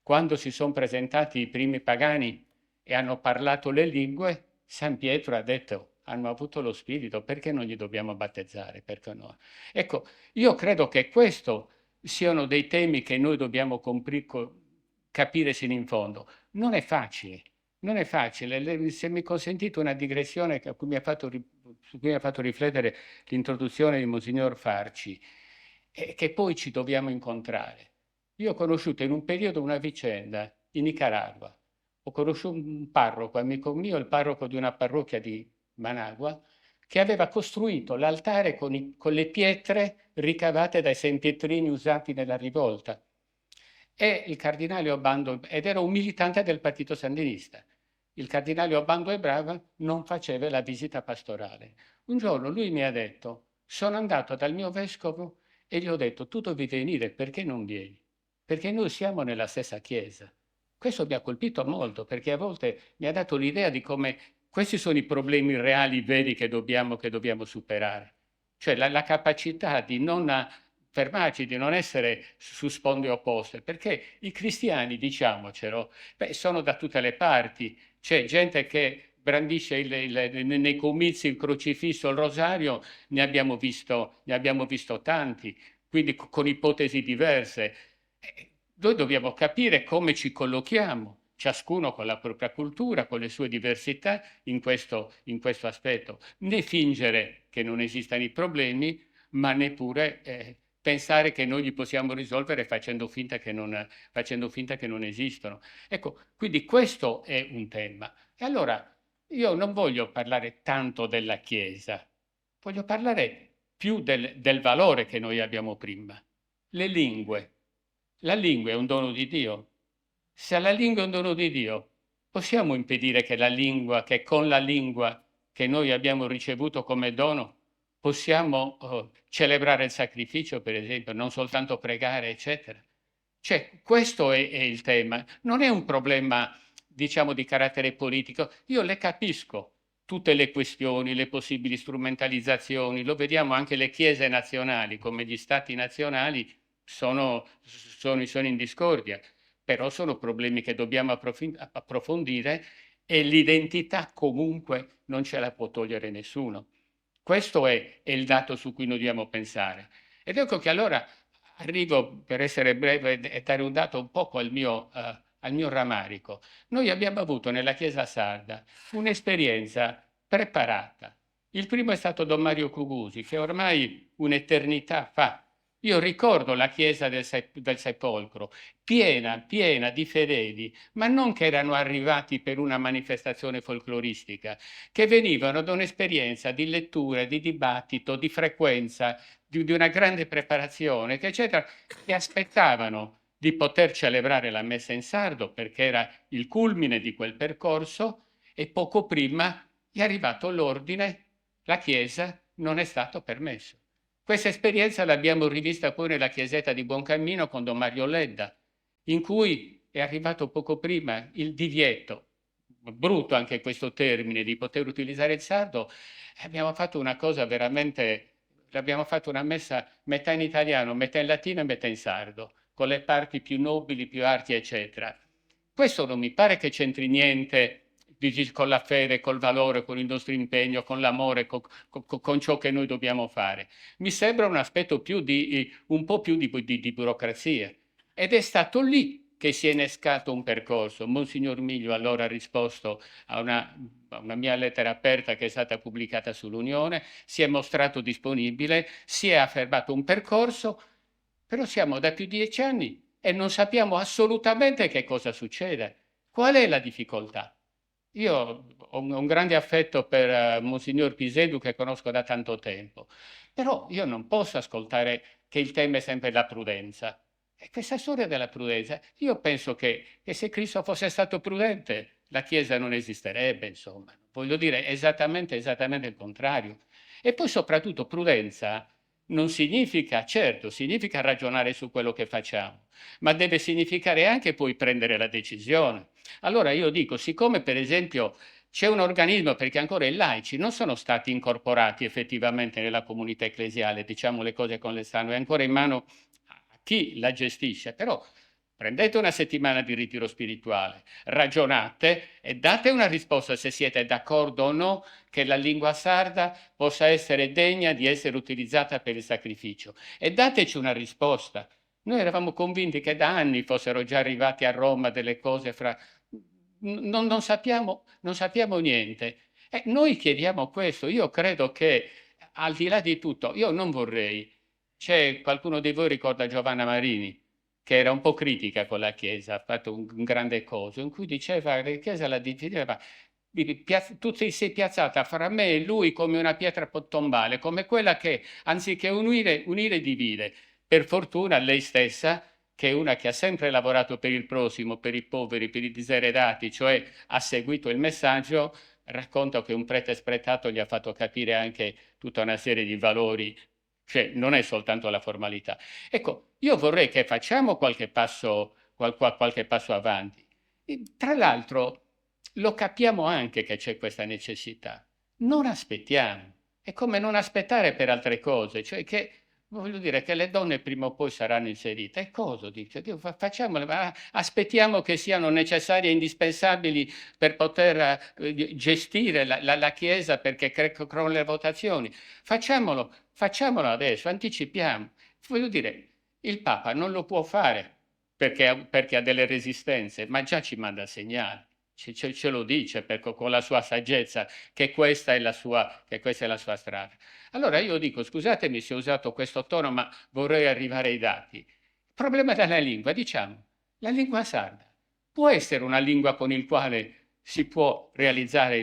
Quando si sono presentati i primi pagani e hanno parlato le lingue, San Pietro ha detto: hanno avuto lo spirito, perché non li dobbiamo battezzare? Perché no? Ecco, io credo che questo siano dei temi che noi dobbiamo capire sino in fondo. Non è facile. Non è facile, se mi consentite una digressione su cui mi ha fatto riflettere l'introduzione di Monsignor Farci, che poi ci dobbiamo incontrare. Io ho conosciuto in un periodo una vicenda in Nicaragua, ho conosciuto un parroco, amico mio, il parroco di una parrocchia di Managua, che aveva costruito l'altare con le pietre ricavate dai sempietrini usati nella rivolta. E il cardinale Obando, ed era un militante del partito sandinista, il cardinale Obando e Brava non faceva la visita pastorale. Un giorno lui mi ha detto, sono andato dal mio vescovo e gli ho detto, tu devi venire, perché non vieni? Perché noi siamo nella stessa chiesa. Questo mi ha colpito molto, perché a volte mi ha dato l'idea di come questi sono i problemi reali, veri che dobbiamo superare. Cioè la capacità di non fermarci, di non essere su sponde opposte, perché i cristiani, diciamocelo, sono da tutte le parti. C'è gente che brandisce nei comizi il crocifisso, il rosario, ne abbiamo visto tanti, quindi con ipotesi diverse. Noi dobbiamo capire come ci collochiamo, ciascuno con la propria cultura, con le sue diversità in questo aspetto. Né fingere che non esistano i problemi, ma neppure pensare che noi li possiamo risolvere facendo finta che non esistono. Ecco, quindi questo è un tema. E allora io non voglio parlare tanto della Chiesa, voglio parlare più del valore che noi abbiamo prima. Le lingue. La lingua è un dono di Dio. Se la lingua è un dono di Dio, possiamo impedire che con la lingua che noi abbiamo ricevuto come dono, possiamo celebrare il sacrificio, per esempio, non soltanto pregare, eccetera. Cioè, questo è il tema. Non è un problema, diciamo, di carattere politico. Io le capisco tutte le questioni, le possibili strumentalizzazioni, lo vediamo anche le chiese nazionali, come gli stati nazionali sono in discordia, però sono problemi che dobbiamo approfondire e l'identità comunque non ce la può togliere nessuno. Questo è il dato su cui noi dobbiamo pensare. Ed ecco che allora arrivo, per essere breve e dare un dato un poco al mio rammarico. Noi abbiamo avuto nella Chiesa sarda un'esperienza preparata. Il primo è stato Don Mario Cugusi, che ormai un'eternità fa. Io ricordo la chiesa del Sepolcro, piena di fedeli, ma non che erano arrivati per una manifestazione folcloristica, che venivano da un'esperienza di lettura, di dibattito, di frequenza, di una grande preparazione, eccetera, che aspettavano di poter celebrare la messa in sardo perché era il culmine di quel percorso e poco prima è arrivato l'ordine, la chiesa non è stato permesso. Questa esperienza l'abbiamo rivista poi nella chiesetta di Buoncammino con Don Mario Ledda, in cui è arrivato poco prima il divieto, brutto anche questo termine, di poter utilizzare il sardo. Abbiamo fatto una cosa veramente, abbiamo fatto una messa metà in italiano, metà in latino e metà in sardo, con le parti più nobili, più arti, eccetera. Questo non mi pare che c'entri niente con la fede, col valore, con il nostro impegno, con l'amore, con ciò che noi dobbiamo fare. Mi sembra un aspetto un po' più di burocrazia. Ed è stato lì che si è innescato un percorso. Monsignor Miglio allora ha risposto a una mia lettera aperta che è stata pubblicata sull'Unione, si è mostrato disponibile, si è affermato un percorso, però siamo da più di 10 anni e non sappiamo assolutamente che cosa succede. Qual è la difficoltà? Io ho un grande affetto per Monsignor Pisedu che conosco da tanto tempo, però io non posso ascoltare che il tema è sempre la prudenza. E questa storia della prudenza, io penso che se Cristo fosse stato prudente, la Chiesa non esisterebbe, insomma. Voglio dire esattamente il contrario. E poi soprattutto prudenza non significa, certo, significa ragionare su quello che facciamo, ma deve significare anche poi prendere la decisione. Allora io dico, siccome per esempio c'è un organismo, perché ancora i laici non sono stati incorporati effettivamente nella comunità ecclesiale, diciamo le cose come le stanno, è ancora in mano a chi la gestisce, però prendete una settimana di ritiro spirituale, ragionate e date una risposta se siete d'accordo o no che la lingua sarda possa essere degna di essere utilizzata per il sacrificio. E dateci una risposta. Noi eravamo convinti che da anni fossero già arrivati a Roma delle cose fra... non sappiamo niente. E noi chiediamo questo. Io credo che al di là di tutto, io non vorrei... C'è qualcuno di voi ricorda Giovanna Marini? che era un po' critica con la Chiesa, ha fatto un grande coso, in cui diceva che la Chiesa la divideva, tu ti sei piazzata fra me e lui come una pietra tombale, come quella che anziché unire divide. Per fortuna lei stessa, che è una che ha sempre lavorato per il prossimo, per i poveri, per i diseredati, cioè ha seguito il messaggio, racconta che un prete spretato gli ha fatto capire anche tutta una serie di valori, cioè non è soltanto la formalità. Ecco, io vorrei che facciamo qualche passo avanti. E, tra l'altro, lo capiamo anche che c'è questa necessità. Non aspettiamo. È come non aspettare per altre cose, cioè che voglio dire che le donne prima o poi saranno inserite. E cosa dice? Dio, facciamole, aspettiamo che siano necessarie e indispensabili per poter gestire la Chiesa perché crollano le votazioni. Facciamolo adesso, anticipiamo. Voglio dire, il Papa non lo può fare perché ha delle resistenze, ma già ci manda segnali. Ce lo dice con la sua saggezza che questa è la sua strada. Allora io dico, scusatemi se ho usato questo tono, ma vorrei arrivare ai dati. Il problema della lingua, diciamo, la lingua sarda può essere una lingua con il quale si può realizzare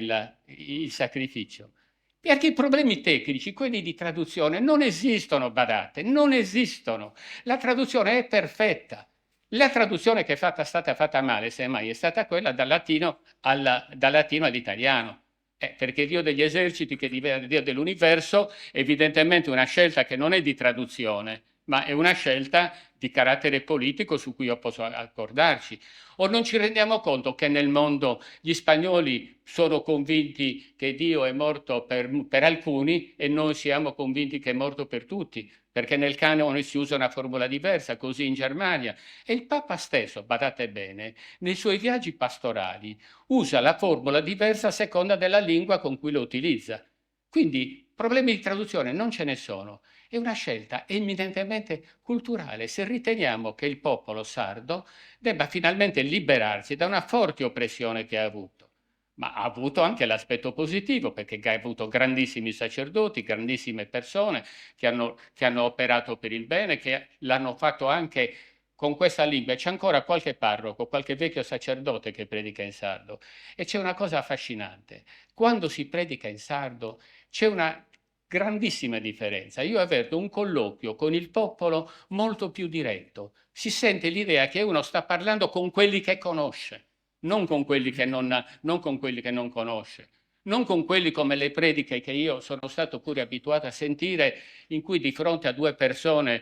il sacrificio. Perché i problemi tecnici, quelli di traduzione, non esistono, badate, non esistono. La traduzione è perfetta. La traduzione che è stata fatta male, semmai, è stata quella dal latino all'italiano. Perché Dio degli eserciti, che diventa Dio dell'universo, è evidentemente una scelta che non è di traduzione, ma è una scelta di carattere politico su cui io posso accordarci. O non ci rendiamo conto che nel mondo gli spagnoli sono convinti che Dio è morto per alcuni e noi siamo convinti che è morto per tutti, perché nel canone si usa una formula diversa, così in Germania. E il Papa stesso, badate bene, nei suoi viaggi pastorali usa la formula diversa a seconda della lingua con cui lo utilizza. Quindi problemi di traduzione non ce ne sono. È una scelta eminentemente culturale. Se riteniamo che il popolo sardo debba finalmente liberarsi da una forte oppressione che ha avuto, ma ha avuto anche l'aspetto positivo, perché ha avuto grandissimi sacerdoti, grandissime persone che hanno operato per il bene, che l'hanno fatto anche con questa lingua. C'è ancora qualche parroco, qualche vecchio sacerdote che predica in sardo. E c'è una cosa affascinante. Quando si predica in sardo c'è una grandissima differenza. Io ho avuto un colloquio con il popolo molto più diretto. Si sente l'idea che uno sta parlando con quelli che conosce, non con quelli che non conosce, non con quelli come le prediche che io sono stato pure abituato a sentire, in cui di fronte a due persone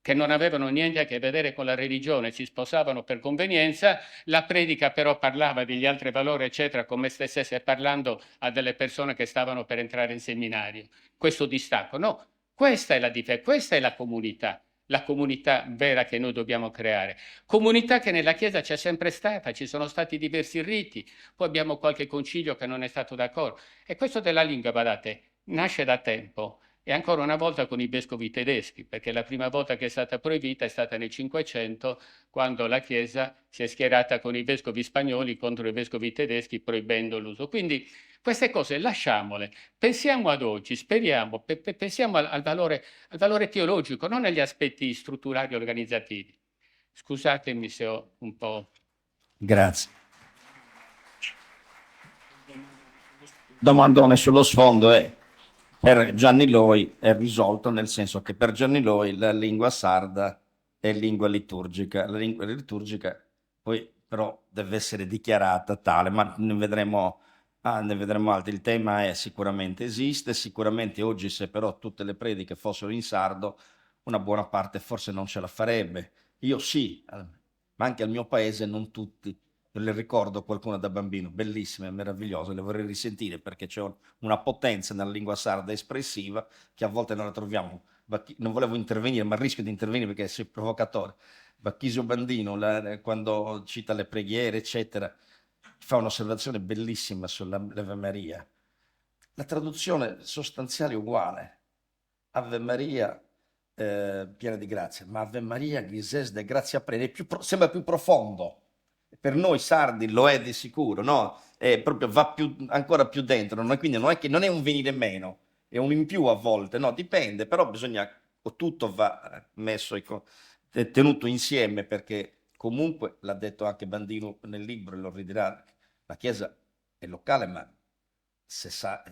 che non avevano niente a che vedere con la religione, si sposavano per convenienza, la predica però parlava degli altri valori, eccetera, come se stesse parlando a delle persone che stavano per entrare in seminario. Questo distacco, no, questa è la differenza, questa è la comunità vera che noi dobbiamo creare. Comunità che nella Chiesa c'è sempre stata, ci sono stati diversi riti, poi abbiamo qualche concilio che non è stato d'accordo. E questo della lingua, badate, nasce da tempo. E ancora una volta con i vescovi tedeschi, perché la prima volta che è stata proibita è stata nel 500, quando la Chiesa si è schierata con i vescovi spagnoli contro i vescovi tedeschi, proibendo l'uso. Quindi queste cose lasciamole, pensiamo ad oggi, speriamo, pensiamo al valore teologico, non agli aspetti strutturali organizzativi. Scusatemi se ho un po'... Grazie. Domandone sullo sfondo è: per Gianni Loi è risolto, nel senso che per Gianni Loi la lingua sarda è lingua liturgica. La lingua liturgica poi però deve essere dichiarata tale, ma ne vedremo altri. Il tema è sicuramente esiste, sicuramente oggi se però tutte le prediche fossero in sardo, una buona parte forse non ce la farebbe. Io sì, ma anche al mio paese non tutti. Io le ricordo qualcuna da bambino, bellissime, meravigliose, le vorrei risentire perché c'è una potenza nella lingua sarda espressiva che a volte non la troviamo. Non volevo intervenire, ma rischio di intervenire perché sei provocatore. Bacchisio Bandino, quando cita le preghiere, eccetera, fa un'osservazione bellissima sull'Ave Maria. La traduzione sostanziale è uguale. Ave Maria, piena di grazia, ma Ave Maria, Ghises de grazia plena, sembra più profondo. Per noi sardi lo è di sicuro, no? Proprio va ancora più dentro, quindi non è un venire meno, è un in più a volte, no? Dipende, però tutto va messo tenuto insieme, perché comunque, l'ha detto anche Bandino nel libro, e lo ridirà, la Chiesa è locale, ma se sa,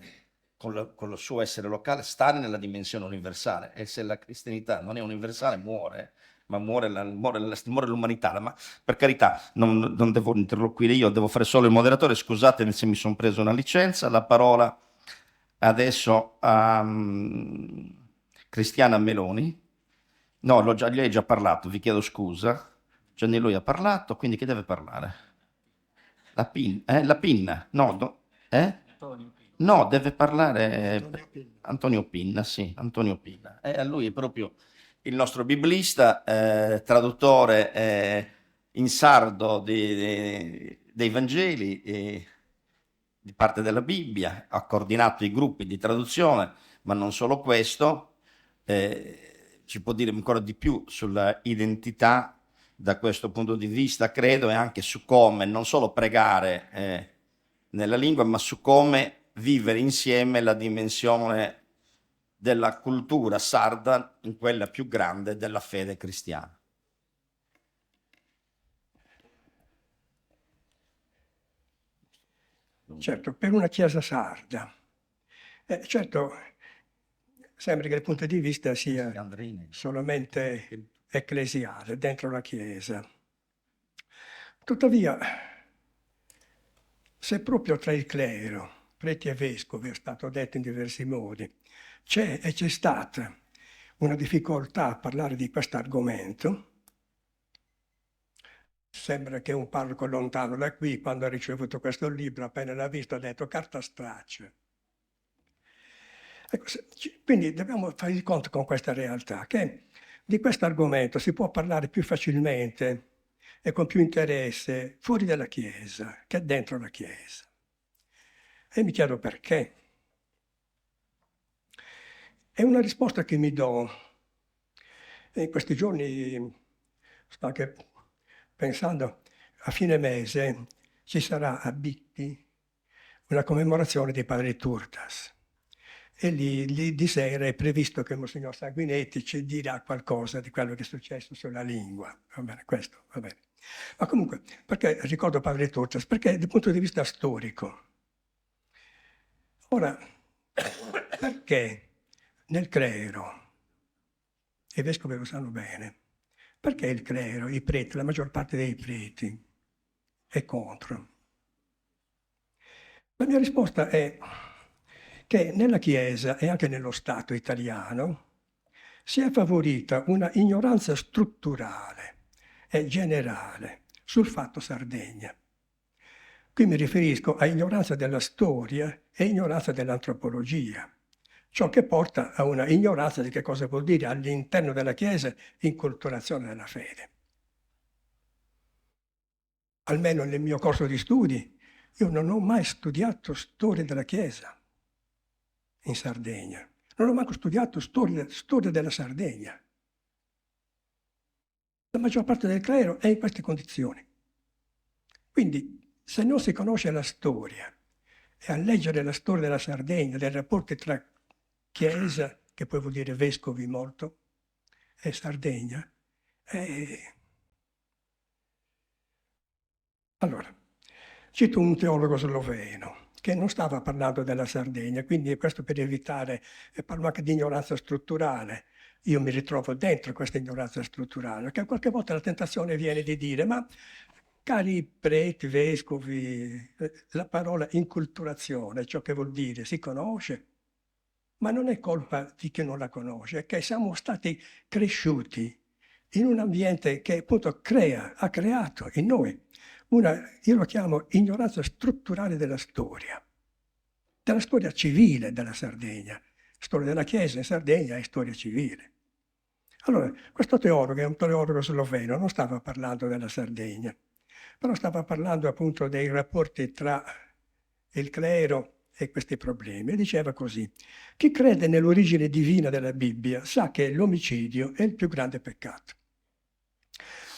con lo suo essere locale, stare nella dimensione universale, e se la cristianità non è universale muore, ma muore l'umanità. Ma per carità, non devo interloquire io, devo fare solo il moderatore, scusatemi se mi sono preso una licenza. La parola adesso a Cristiana Meloni. No, gli hai già parlato, vi chiedo scusa. Gianni lui ha parlato, quindi chi deve parlare? La Pinna? No, no, deve parlare Antonio Pinna, sì, Antonio Pinna. A lui è proprio il nostro biblista, traduttore in sardo dei Vangeli, di parte della Bibbia, ha coordinato i gruppi di traduzione, ma non solo questo, ci può dire ancora di più sulla identità da questo punto di vista, credo, e anche su come non solo pregare nella lingua, ma su come vivere insieme la dimensione della cultura sarda in quella più grande della fede cristiana. Certo, per una chiesa sarda. Certo, sembra che il punto di vista sia solamente ecclesiale, dentro la chiesa. Tuttavia, se proprio tra il clero, preti e vescovi, è stato detto in diversi modi, c'è stata una difficoltà a parlare di questo argomento, sembra che un parroco lontano da qui, quando ha ricevuto questo libro, appena l'ha visto, ha detto carta straccia. Ecco, quindi dobbiamo fare il conto con questa realtà, che di questo argomento si può parlare più facilmente e con più interesse fuori dalla Chiesa che dentro la Chiesa. E mi chiedo perché. È una risposta che mi do. In questi giorni sto anche pensando, a fine mese ci sarà a Bitti una commemorazione di Padre Turdas. E lì di sera è previsto che Monsignor Sanguinetti ci dirà qualcosa di quello che è successo sulla lingua. Va bene, questo, va bene. Ma comunque, perché ricordo Padre Turdas? Perché dal punto di vista storico. Ora, perché nel clero, i vescovi lo sanno bene, perché il clero, i preti, la maggior parte dei preti è contro? La mia risposta è che nella Chiesa e anche nello Stato italiano si è favorita una ignoranza strutturale e generale sul fatto Sardegna. Qui mi riferisco a ignoranza della storia e ignoranza dell'antropologia, ciò che porta a una ignoranza di che cosa vuol dire all'interno della Chiesa inculturazione della fede. Almeno nel mio corso di studi, io non ho mai studiato storia della Chiesa in Sardegna. Non ho mai studiato storia della Sardegna. La maggior parte del clero è in queste condizioni. Quindi, se non si conosce la storia, e a leggere la storia della Sardegna, dei rapporti tra Chiesa, che poi vuol dire vescovi molto, e Sardegna, allora, cito un teologo sloveno che non stava parlando della Sardegna, quindi questo per evitare, e parlo anche di ignoranza strutturale. Io mi ritrovo dentro questa ignoranza strutturale, che qualche volta la tentazione viene di dire, ma cari preti, vescovi, la parola inculturazione, ciò che vuol dire, si conosce, ma non è colpa di chi non la conosce, è che siamo stati cresciuti in un ambiente che appunto ha creato in noi io lo chiamo ignoranza strutturale della storia civile della Sardegna. Storia della Chiesa in Sardegna è storia civile. Allora, questo teologo, che è un teologo sloveno, non stava parlando della Sardegna, però stava parlando appunto dei rapporti tra il clero e questi problemi. E diceva così: chi crede nell'origine divina della Bibbia sa che l'omicidio è il più grande peccato.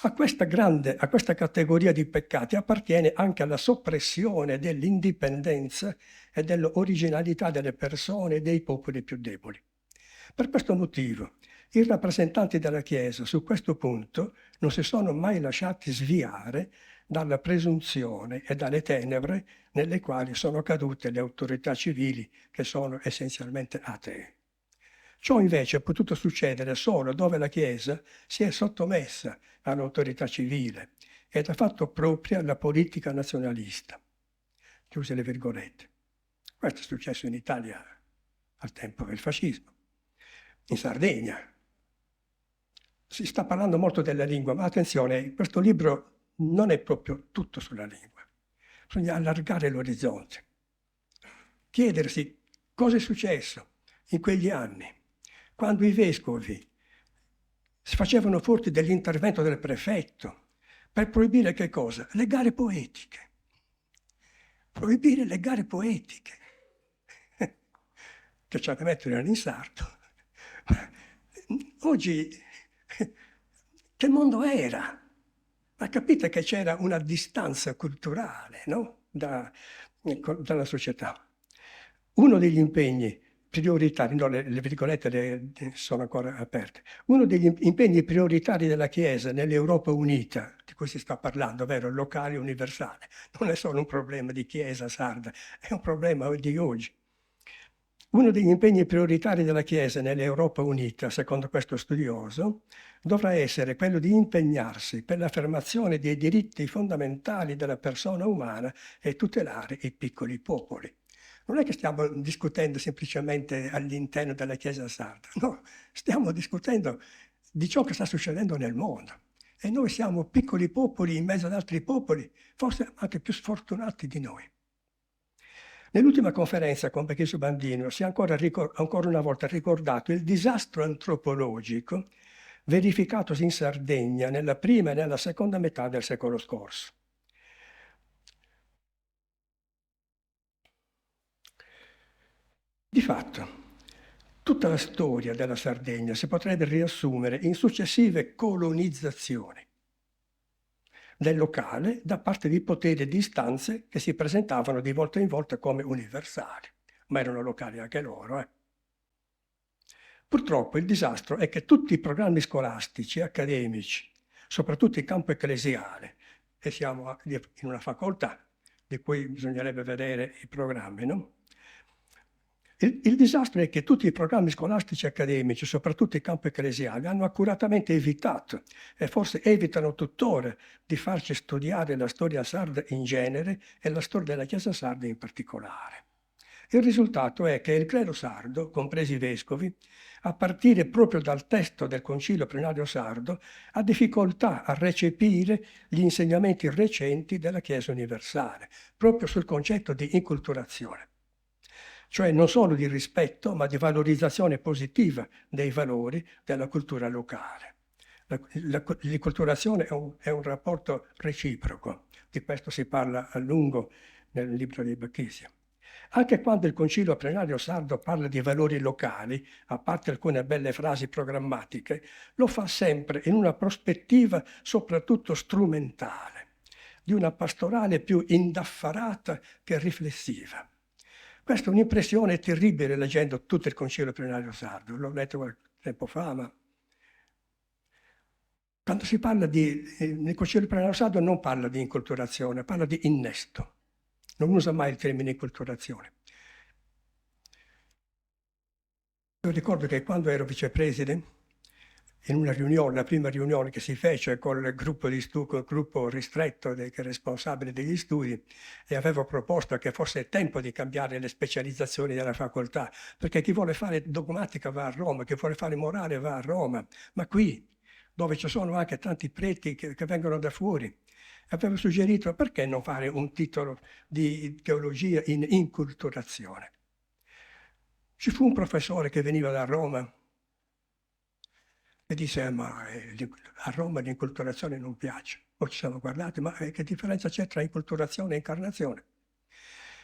A questa categoria di peccati appartiene anche la soppressione dell'indipendenza e dell'originalità delle persone e dei popoli più deboli. Per questo motivo, I rappresentanti della Chiesa su questo punto non si sono mai lasciati sviare dalla presunzione e dalle tenebre nelle quali sono cadute le autorità civili, che sono essenzialmente atee. Ciò invece è potuto succedere solo dove la Chiesa si è sottomessa all'autorità civile ed ha fatto propria la politica nazionalista. Chiuse le virgolette. Questo è successo in Italia al tempo del fascismo, in Sardegna. Si sta parlando molto della lingua, ma attenzione, questo libro non è proprio tutto sulla lingua. Bisogna allargare l'orizzonte, chiedersi cosa è successo in quegli anni, quando i vescovi si facevano forti dell'intervento del prefetto per proibire che cosa? Le gare poetiche. Proibire le gare poetiche, che c'è da mettere in sardo. Oggi, che mondo era? Ma capite che c'era una distanza culturale, no? Dalla società. Uno degli impegni prioritari, no, le virgolette sono ancora aperte, uno degli impegni prioritari della Chiesa nell'Europa unita, di cui si sta parlando, ovvero il locale universale, non è solo un problema di Chiesa sarda, è un problema di oggi. Uno degli impegni prioritari della Chiesa nell'Europa unita, secondo questo studioso, dovrà essere quello di impegnarsi per l'affermazione dei diritti fondamentali della persona umana e tutelare i piccoli popoli. Non è che stiamo discutendo semplicemente all'interno della Chiesa sarda, no, stiamo discutendo di ciò che sta succedendo nel mondo. E noi siamo piccoli popoli in mezzo ad altri popoli, forse anche più sfortunati di noi. Nell'ultima conferenza con Becchesio Bandino si è ancora una volta ricordato il disastro antropologico verificatosi in Sardegna nella prima e nella seconda metà del secolo scorso. Di fatto, tutta la storia della Sardegna si potrebbe riassumere in successive colonizzazioni del locale da parte di poteri e di istanze che si presentavano di volta in volta come universali, ma erano locali anche loro. Purtroppo il disastro è che tutti i programmi scolastici, accademici, soprattutto in campo ecclesiale, e siamo in una facoltà di cui bisognerebbe vedere i programmi, no? Il disastro è che tutti i programmi scolastici accademici, soprattutto in campo ecclesiale, hanno accuratamente evitato, e forse evitano tuttora, di farci studiare la storia sarda in genere e la storia della Chiesa sarda in particolare. Il risultato è che il clero sardo, compresi i vescovi, a partire proprio dal testo del Concilio Plenario Sardo, ha difficoltà a recepire gli insegnamenti recenti della Chiesa universale, proprio sul concetto di inculturazione. Cioè non solo di rispetto, ma di valorizzazione positiva dei valori della cultura locale. L'inculturazione è un rapporto reciproco, di questo si parla a lungo nel libro di Becchesio. Anche quando il Concilio Plenario Sardo parla di valori locali, a parte alcune belle frasi programmatiche, lo fa sempre in una prospettiva soprattutto strumentale, di una pastorale più indaffarata che riflessiva. Questa è un'impressione terribile leggendo tutto il Concilio Plenario Sardo, l'ho letto qualche tempo fa, ma quando si parla nel Concilio Plenario Sardo non parla di inculturazione, parla di innesto, non usa mai il termine inculturazione. Io ricordo che quando ero vicepresidente, in una riunione, la prima riunione che si fece col gruppo col gruppo ristretto dei responsabili degli studi, e avevo proposto che fosse tempo di cambiare le specializzazioni della facoltà, perché chi vuole fare dogmatica va a Roma, chi vuole fare morale va a Roma, ma qui, dove ci sono anche tanti preti che vengono da fuori, avevo suggerito perché non fare un titolo di teologia in inculturazione. Ci fu un professore che veniva da Roma e disse, ma a Roma l'inculturazione non piace. Poi ci siamo guardati, ma che differenza c'è tra inculturazione e incarnazione?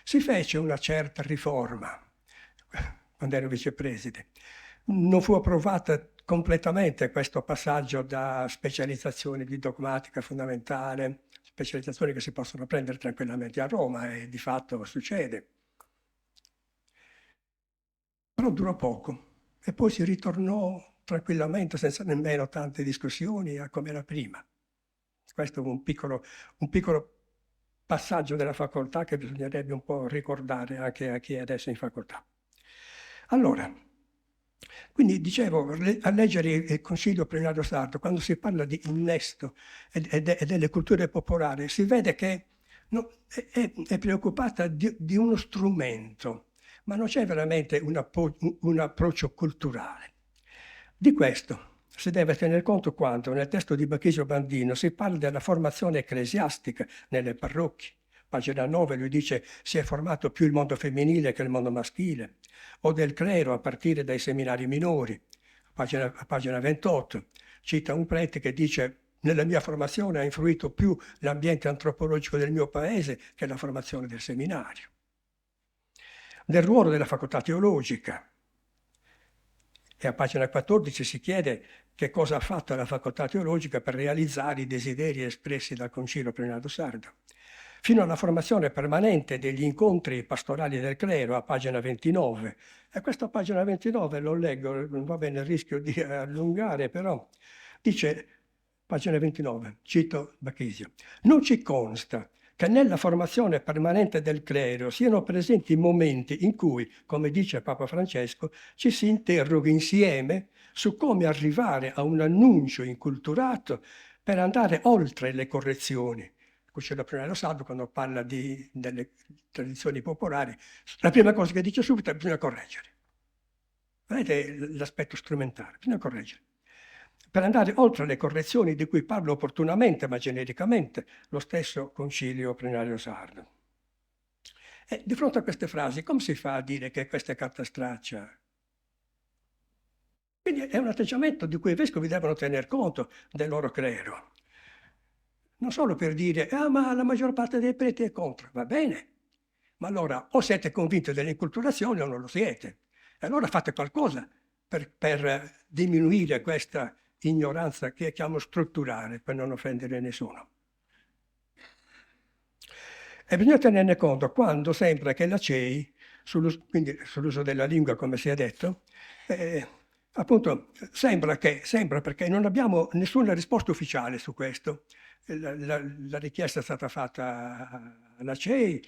Si fece una certa riforma quando ero vicepresidente. Non fu approvata completamente questo passaggio da specializzazioni di dogmatica fondamentale, specializzazioni che si possono prendere tranquillamente a Roma, e di fatto succede. Però durò poco e poi si ritornò tranquillamente, senza nemmeno tante discussioni, a come era prima. Questo è un piccolo passaggio della facoltà che bisognerebbe un po' ricordare anche a chi è adesso in facoltà. Allora, quindi dicevo, a leggere il Concilio Plenario Sardo, quando si parla di innesto e delle culture popolari, si vede che è preoccupata di uno strumento, ma non c'è veramente un approccio culturale. Di questo si deve tener conto quando nel testo di Bachisio Bandino si parla della formazione ecclesiastica nelle parrocchie. Pagina 9 lui dice si è formato più il mondo femminile che il mondo maschile, o del clero a partire dai seminari minori. A pagina 28 cita un prete che dice nella mia formazione ha influito più l'ambiente antropologico del mio paese che la formazione del seminario. Del ruolo della facoltà teologica. E a pagina 14 si chiede che cosa ha fatto la facoltà teologica per realizzare i desideri espressi dal Concilio Plenario Sardo, fino alla formazione permanente degli incontri pastorali del clero, a pagina 29. E questa pagina 29 lo leggo, non va bene il rischio di allungare, però dice, pagina 29, cito Bachisio, non ci consta che nella formazione permanente del clero siano presenti momenti in cui, come dice Papa Francesco, ci si interroghi insieme su come arrivare a un annuncio inculturato per andare oltre le correzioni. Il Concilio Plenario Sardo, quando parla delle tradizioni popolari, la prima cosa che dice subito è che bisogna correggere. Vedete l'aspetto strumentale, bisogna correggere. Per andare oltre le correzioni di cui parlo opportunamente, ma genericamente, lo stesso Concilio Plenario Sardo. E di fronte a queste frasi, come si fa a dire che questa è carta straccia? Quindi è un atteggiamento di cui i vescovi devono tener conto del loro clero. Non solo per dire, ma la maggior parte dei preti è contro. Va bene, ma allora o siete convinti dell'inculturazione o non lo siete. E allora fate qualcosa per diminuire questa ignoranza che chiamo strutturale, per non offendere nessuno. E bisogna tenerne conto quando sembra che la CEI, quindi sull'uso della lingua come si è detto, appunto sembra perché non abbiamo nessuna risposta ufficiale su questo. La richiesta è stata fatta alla CEI,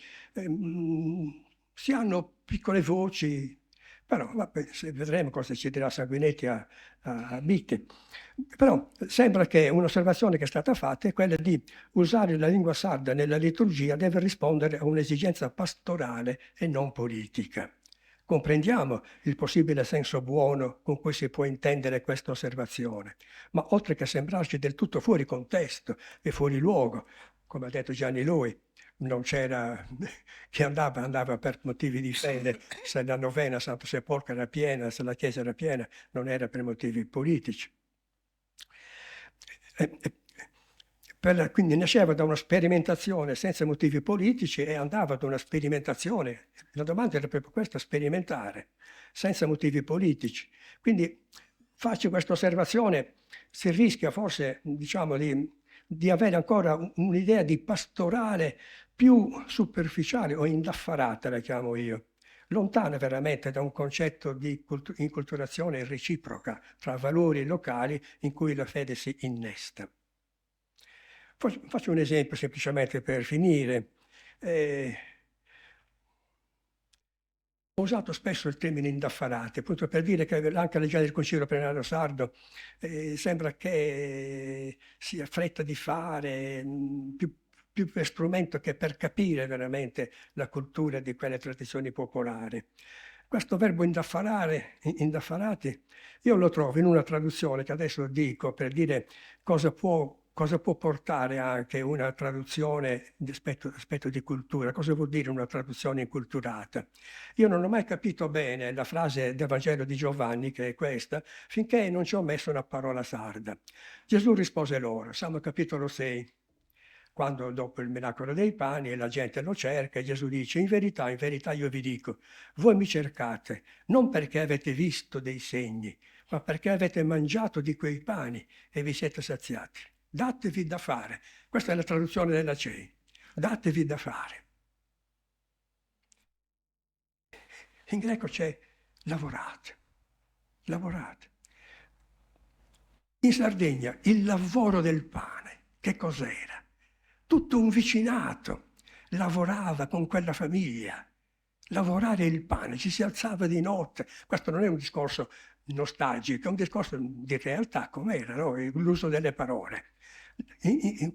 si hanno piccole voci, però vabbè, vedremo cosa ci dirà Sanguinetti a Bitti. Però sembra che un'osservazione che è stata fatta è quella di usare la lingua sarda nella liturgia deve rispondere a un'esigenza pastorale e non politica. Comprendiamo il possibile senso buono con cui si può intendere questa osservazione, ma oltre che sembrarci del tutto fuori contesto e fuori luogo, come ha detto Gianni Lui, non c'era chi andava per motivi di fede, se la novena a Santo Sepolcro era piena, se la chiesa era piena, non era per motivi politici. Quindi nasceva da una sperimentazione senza motivi politici e andava da una sperimentazione. La domanda era proprio questa, sperimentare, senza motivi politici. Quindi faccio questa osservazione, si rischia forse, diciamo, di avere ancora un'idea di pastorale più superficiale o indaffarata, la chiamo io, lontana veramente da un concetto di inculturazione reciproca tra valori locali in cui la fede si innesta. Faccio un esempio semplicemente per finire. Ho usato spesso il termine indaffarati, appunto per dire che anche leggendo il Concilio Plenario Sardo sembra che sia fretta di fare, più per strumento che per capire veramente la cultura di quelle tradizioni popolari. Questo verbo indaffarati, io lo trovo in una traduzione che adesso dico per dire cosa può portare anche una traduzione di aspetto di cultura, cosa vuol dire una traduzione inculturata. Io non ho mai capito bene la frase del Vangelo di Giovanni, che è questa, finché non ci ho messo una parola sarda. Gesù rispose loro, Salmo capitolo 6, quando dopo il miracolo dei pani e la gente lo cerca, Gesù dice, in verità io vi dico, voi mi cercate non perché avete visto dei segni, ma perché avete mangiato di quei pani e vi siete saziati. Datevi da fare. Questa è la traduzione della CEI. Datevi da fare. In greco c'è lavorate. Lavorate. In Sardegna il lavoro del pane, che cos'era? Tutto un vicinato lavorava con quella famiglia. Lavorare il pane, ci si alzava di notte. Questo non è un discorso nostalgico, è un discorso di realtà, com'era, no? L'uso delle parole.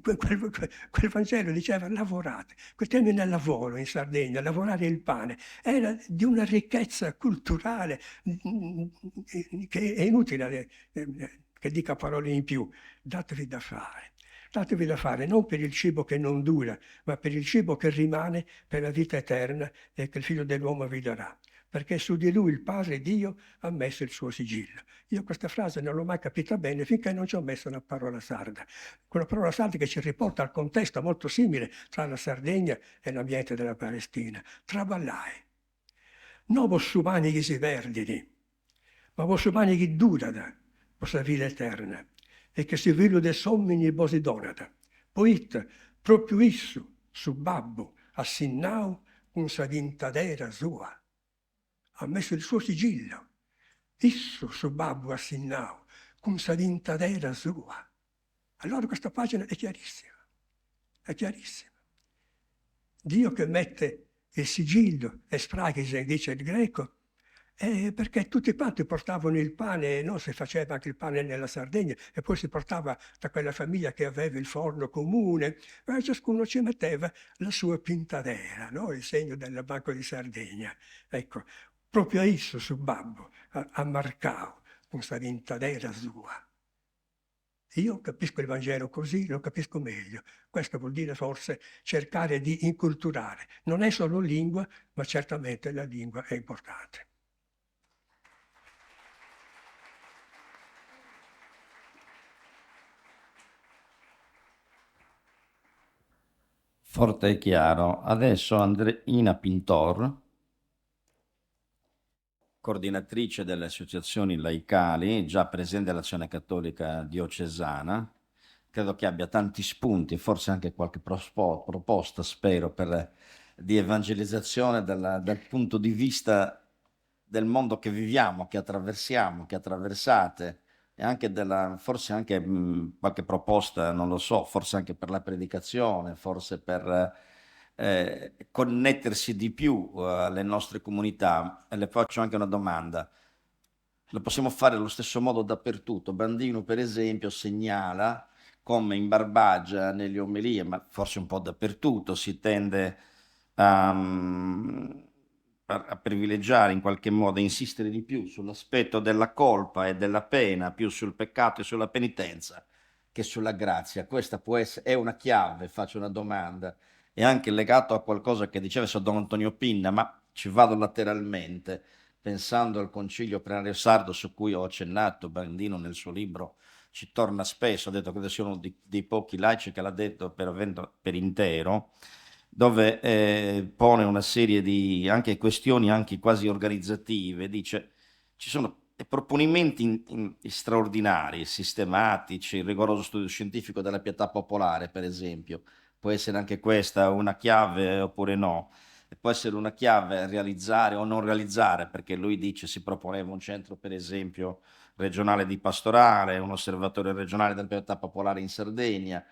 Quel Vangelo diceva lavorate. Quel termine lavoro in Sardegna, lavorare il pane, era di una ricchezza culturale che è inutile che dica parole in più. Datevi da fare. Datevi da fare non per il cibo che non dura, ma per il cibo che rimane per la vita eterna e che il Figlio dell'uomo vi darà. Perché su di lui il Padre Dio ha messo il suo sigillo. Io questa frase non l'ho mai capita bene finché non ci ho messo una parola sarda. Quella parola sarda che ci riporta al contesto molto simile tra la Sardegna e l'ambiente della Palestina. Traballai. Non vossumani che si verdini, ma vossumani che durada, vostra vita eterna, e che si vilu de sommini e bosi donata. Poit, proprio isso, su babbo, assinnau, un sa dintadera sua. Ha messo il suo sigillo. Isso su babbo assinnau, cum sa dintadera sua. Allora questa pagina è chiarissima. È chiarissima. Dio che mette il sigillo, esprachise, dice il greco, perché tutti quanti portavano il pane, non si faceva anche il pane nella Sardegna, e poi si portava da quella famiglia che aveva il forno comune, e ciascuno ci metteva la sua pintadera, no? Il segno del Banco di Sardegna. Ecco, proprio a isso su babbo, a marcao, questa pintadera sua. Io capisco il Vangelo così, lo capisco meglio. Questo vuol dire forse cercare di inculturare. Non è solo lingua, ma certamente la lingua è importante. Forte e chiaro. Adesso Andreina Pintor, coordinatrice delle associazioni laicali, già presente all'Azione Cattolica Diocesana. Credo che abbia tanti spunti, forse anche qualche proposta, spero, di evangelizzazione dal punto di vista del mondo che viviamo, che attraversiamo, che attraversate, e anche forse anche qualche proposta, non lo so, forse anche per la predicazione, forse per connettersi di più alle nostre comunità. E le faccio anche una domanda. Lo possiamo fare allo stesso modo dappertutto. Bandino, per esempio, segnala come in Barbagia, nelle omelie, ma forse un po' dappertutto, si tende a privilegiare in qualche modo, a insistere di più sull'aspetto della colpa e della pena, più sul peccato e sulla penitenza che sulla grazia. Questa può essere, è una chiave, faccio una domanda, è anche legato a qualcosa che diceva Don Antonio Pinna, ma ci vado lateralmente, pensando al Concilio Plenario Sardo su cui ho accennato. Bandino nel suo libro ci torna spesso, ha detto che sia uno dei pochi laici che l'ha detto per intero, dove pone una serie di anche questioni anche quasi organizzative. Dice ci sono proponimenti straordinari, sistematici, il rigoroso studio scientifico della pietà popolare, per esempio. Può essere anche questa una chiave oppure no? E può essere una chiave realizzare o non realizzare, perché lui dice si proponeva un centro, per esempio, regionale di pastorale, un osservatorio regionale della pietà popolare in Sardegna,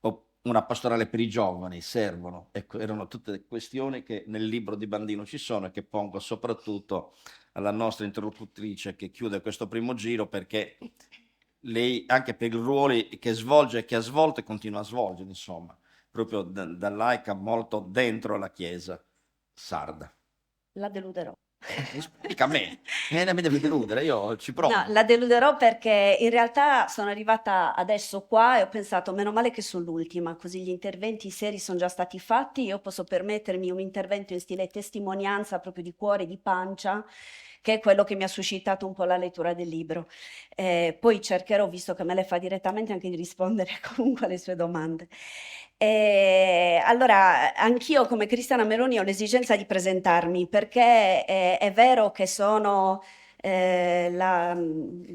o una pastorale per i giovani, servono. Ecco, erano tutte questioni che nel libro di Bandino ci sono e che pongo soprattutto alla nostra interlocutrice che chiude questo primo giro, perché lei, anche per i ruoli che svolge e che ha svolto e continua a svolgere, insomma, proprio da laica molto dentro la Chiesa sarda. La deluderò. Mica a me, mi devi deludere, io ci provo. No, la deluderò perché in realtà sono arrivata adesso qua e ho pensato, meno male che sono l'ultima, così gli interventi seri sono già stati fatti, io posso permettermi un intervento in stile testimonianza proprio di cuore, di pancia, che è quello che mi ha suscitato un po' la lettura del libro. Poi cercherò, visto che me le fa direttamente, anche di rispondere comunque alle sue domande. Allora, anch'io come Cristiana Meloni ho l'esigenza di presentarmi perché è vero che sono la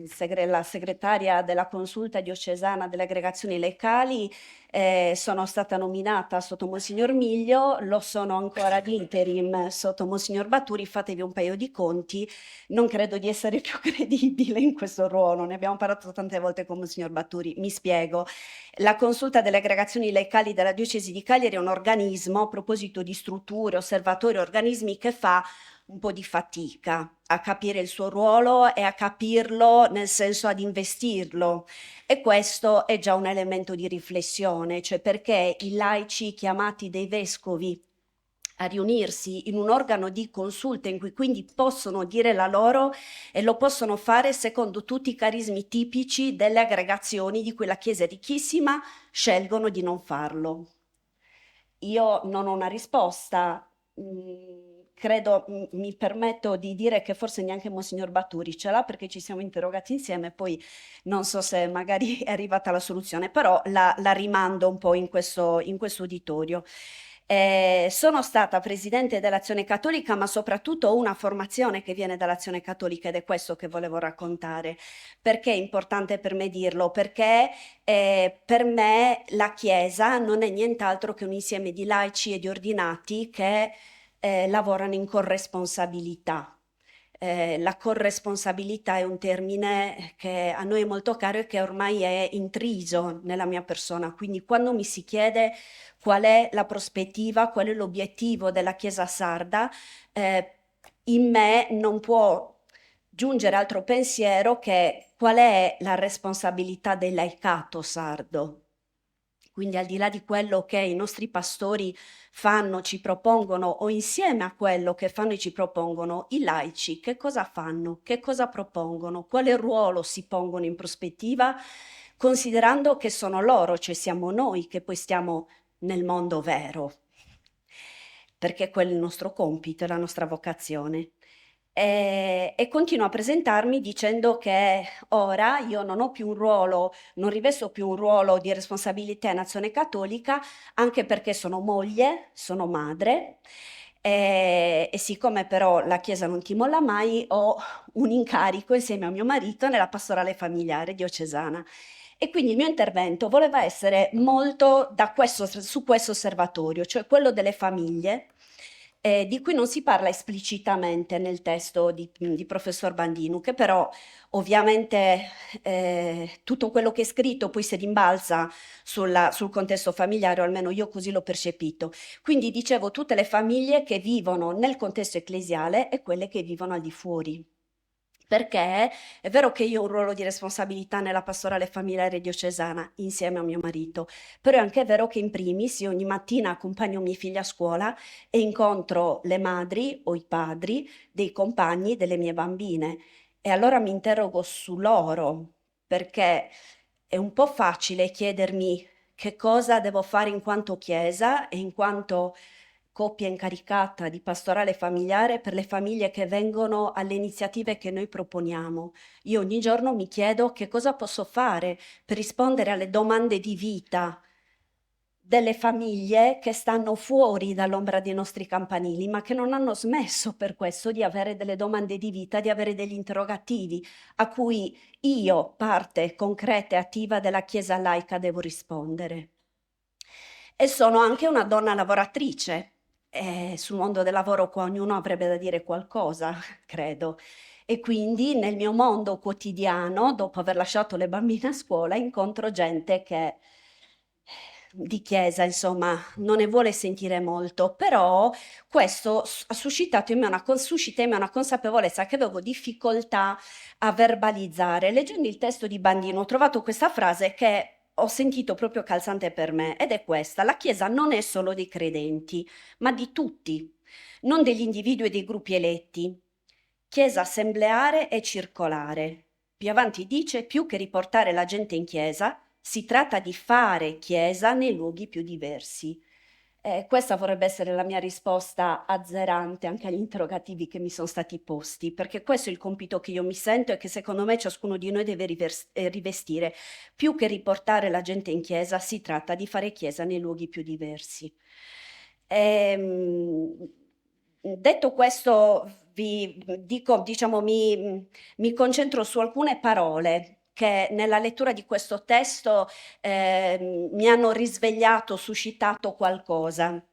segretaria della consulta diocesana delle aggregazioni laicali, sono stata nominata sotto Monsignor Miglio, lo sono ancora ad interim sotto Monsignor Baturi, fatevi un paio di conti, non credo di essere più credibile in questo ruolo, ne abbiamo parlato tante volte con Monsignor Baturi, mi spiego. La consulta delle aggregazioni laicali della diocesi di Cagliari è un organismo, a proposito di strutture, osservatori, organismi, che fa un po' di fatica a capire il suo ruolo e a capirlo, nel senso ad investirlo. E questo è già un elemento di riflessione, cioè perché i laici chiamati dei vescovi a riunirsi in un organo di consulta in cui quindi possono dire la loro e lo possono fare secondo tutti i carismi tipici delle aggregazioni di cui la Chiesa è ricchissima, scelgono di non farlo. Io non ho una risposta, credo, mi permetto di dire che forse neanche Monsignor Baturi ce l'ha, perché ci siamo interrogati insieme, poi non so se magari è arrivata la soluzione, però la rimando un po' in questo uditorio. Sono stata presidente dell'Azione Cattolica, ma soprattutto ho una formazione che viene dall'Azione Cattolica, ed è questo che volevo raccontare. Perché è importante per me dirlo? Perché per me la Chiesa non è nient'altro che un insieme di laici e di ordinati che lavorano in corresponsabilità. La corresponsabilità è un termine che a noi è molto caro e che ormai è intriso nella mia persona, quindi quando mi si chiede qual è la prospettiva, qual è l'obiettivo della Chiesa sarda, in me non può giungere altro pensiero che qual è la responsabilità del laicato sardo. Quindi al di là di quello che i nostri pastori fanno, ci propongono, o insieme a quello che fanno e ci propongono, i laici che cosa fanno, che cosa propongono, quale ruolo si pongono in prospettiva, considerando che sono loro, cioè siamo noi che poi stiamo nel mondo vero, perché quello è il nostro compito, è la nostra vocazione. E continuo a presentarmi dicendo che ora io non ho più un ruolo, non rivesto più un ruolo di responsabilità in Azione Cattolica, anche perché sono moglie, sono madre, e siccome però la Chiesa non ti molla mai, ho un incarico insieme a mio marito nella pastorale familiare diocesana. E quindi il mio intervento voleva essere molto su questo osservatorio, cioè quello delle famiglie, di cui non si parla esplicitamente nel testo di professor Bandinu, che però ovviamente tutto quello che è scritto poi si rimbalza sul contesto familiare, o almeno io così l'ho percepito. Quindi dicevo tutte le famiglie che vivono nel contesto ecclesiale e quelle che vivono al di fuori. Perché è vero che io ho un ruolo di responsabilità nella pastorale familiare diocesana insieme a mio marito, però è anche vero che in primis io ogni mattina accompagno mia figlia a scuola e incontro le madri o i padri dei compagni delle mie bambine, e allora mi interrogo su loro, perché è un po' facile chiedermi che cosa devo fare in quanto Chiesa e in quanto coppia incaricata di pastorale familiare per le famiglie che vengono alle iniziative che noi proponiamo. Io ogni giorno mi chiedo che cosa posso fare per rispondere alle domande di vita delle famiglie che stanno fuori dall'ombra dei nostri campanili, ma che non hanno smesso per questo di avere delle domande di vita, di avere degli interrogativi a cui io, parte concreta e attiva della Chiesa laica, devo rispondere. E sono anche una donna lavoratrice. Sul mondo del lavoro qua ognuno avrebbe da dire qualcosa, credo. E quindi nel mio mondo quotidiano, dopo aver lasciato le bambine a scuola, incontro gente che di chiesa, insomma, non ne vuole sentire molto, però questo ha suscitato in me una consapevolezza che avevo difficoltà a verbalizzare. Leggendo il testo di Bandino ho trovato questa frase che ho sentito proprio calzante per me, ed è questa: la Chiesa non è solo dei credenti, ma di tutti, non degli individui e dei gruppi eletti. Chiesa assembleare e circolare. Più avanti dice: più che riportare la gente in chiesa, si tratta di fare chiesa nei luoghi più diversi. Questa vorrebbe essere la mia risposta azzerante anche agli interrogativi che mi sono stati posti, perché questo è il compito che io mi sento e che secondo me ciascuno di noi deve rivestire. Più che riportare la gente in chiesa, si tratta di fare chiesa nei luoghi più diversi. Detto questo, vi dico, diciamo, mi concentro su alcune parole che nella lettura di questo testo mi hanno risvegliato, suscitato qualcosa.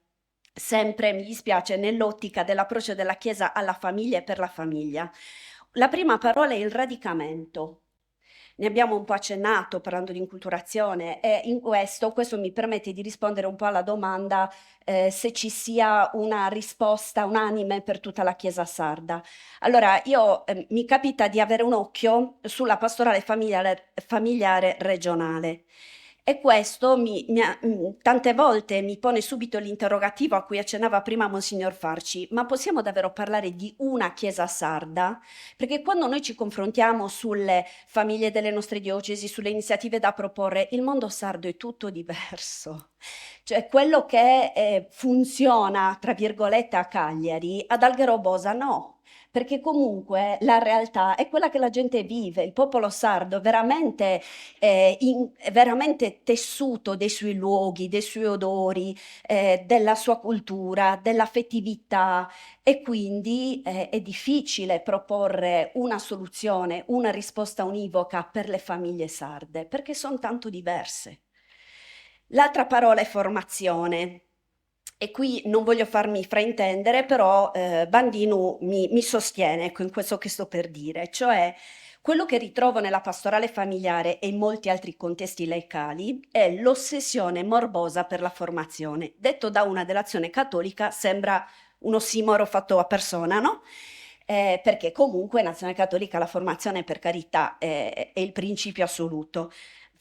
Sempre mi dispiace nell'ottica dell'approccio della Chiesa alla famiglia e per la famiglia. La prima parola è il radicamento. Ne abbiamo un po' accennato parlando di inculturazione e in questo mi permette di rispondere un po' alla domanda se ci sia una risposta unanime per tutta la Chiesa sarda. Allora, mi capita di avere un occhio sulla pastorale familiare regionale. E questo tante volte mi pone subito l'interrogativo a cui accennava prima Monsignor Farci, ma possiamo davvero parlare di una Chiesa sarda? Perché quando noi ci confrontiamo sulle famiglie delle nostre diocesi, sulle iniziative da proporre, il mondo sardo è tutto diverso. Cioè quello che funziona, tra virgolette, a Cagliari, ad Algherobosa no. Perché comunque la realtà è quella che la gente vive, il popolo sardo è veramente, veramente tessuto dei suoi luoghi, dei suoi odori, della sua cultura, dell'affettività e quindi è difficile proporre una soluzione, una risposta univoca per le famiglie sarde, perché sono tanto diverse. L'altra parola è formazione. E qui non voglio farmi fraintendere, però Bandinu mi sostiene ecco, in questo che sto per dire, cioè quello che ritrovo nella pastorale familiare e in molti altri contesti laicali è l'ossessione morbosa per la formazione. Detto da una dell'Azione Cattolica sembra un ossimoro fatto a persona, no? Perché comunque in Azione Cattolica la formazione, per carità, è il principio assoluto.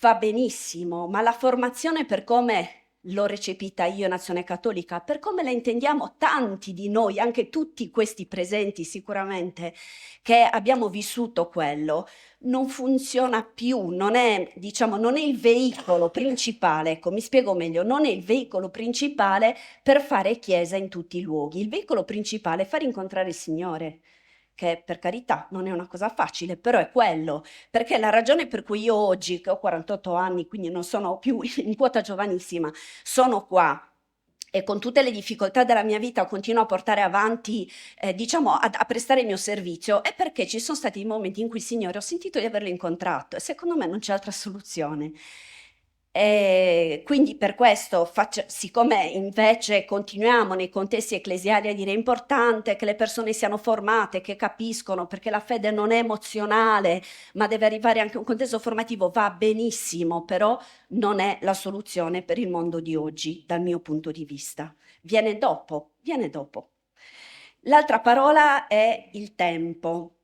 Va benissimo, ma la formazione per come l'ho recepita io in Azione Cattolica, per come la intendiamo tanti di noi, anche tutti questi presenti sicuramente, che abbiamo vissuto quello, non funziona più, non è, diciamo, non è il veicolo principale, ecco, mi spiego meglio, non è il veicolo principale per fare chiesa in tutti i luoghi. Il veicolo principale è far incontrare il Signore, che per carità non è una cosa facile, però è quello, perché la ragione per cui io oggi, che ho 48 anni, quindi non sono più in quota giovanissima, sono qua e con tutte le difficoltà della mia vita continuo a portare avanti, diciamo, a prestare il mio servizio, è perché ci sono stati momenti in cui, Signore, ho sentito di averlo incontrato e secondo me non c'è altra soluzione. E quindi per questo, siccome invece continuiamo nei contesti ecclesiali a dire è importante che le persone siano formate, che capiscono, perché la fede non è emozionale, ma deve arrivare anche a un contesto formativo, va benissimo, però non è la soluzione per il mondo di oggi, dal mio punto di vista. Viene dopo, viene dopo. L'altra parola è il tempo.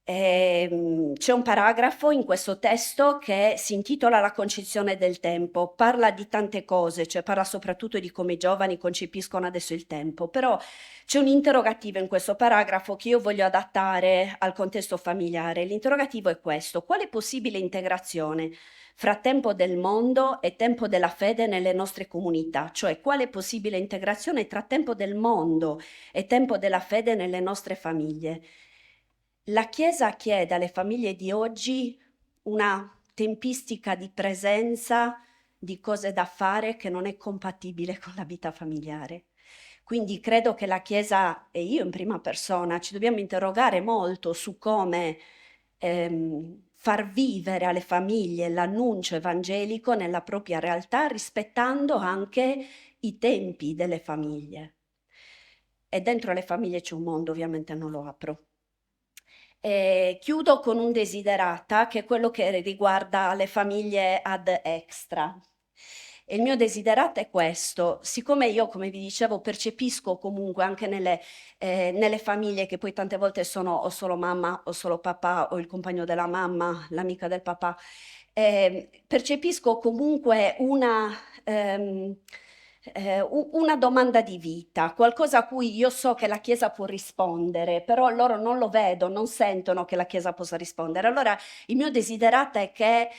C'è un paragrafo in questo testo che si intitola La concezione del tempo, parla di tante cose, cioè parla soprattutto di come i giovani concepiscono adesso il tempo, però c'è un interrogativo in questo paragrafo che io voglio adattare al contesto familiare. L'interrogativo è questo: quale possibile integrazione fra tempo del mondo e tempo della fede nelle nostre comunità? Cioè quale possibile integrazione tra tempo del mondo e tempo della fede nelle nostre famiglie? La Chiesa chiede alle famiglie di oggi una tempistica di presenza, di cose da fare che non è compatibile con la vita familiare. Quindi credo che la Chiesa, e io in prima persona, ci dobbiamo interrogare molto su come far vivere alle famiglie l'annuncio evangelico nella propria realtà, rispettando anche i tempi delle famiglie. E dentro le famiglie c'è un mondo, ovviamente non lo apro. Chiudo con un desiderata, che è quello che riguarda le famiglie ad extra. E il mio desiderato è questo: siccome io, come vi dicevo, percepisco comunque anche nelle famiglie che poi tante volte sono o solo mamma o solo papà o il compagno della mamma, l'amica del papà, percepisco comunque una domanda di vita, qualcosa a cui io so che la Chiesa può rispondere, però loro non lo vedono, non sentono che la Chiesa possa rispondere. Allora il mio desiderato è che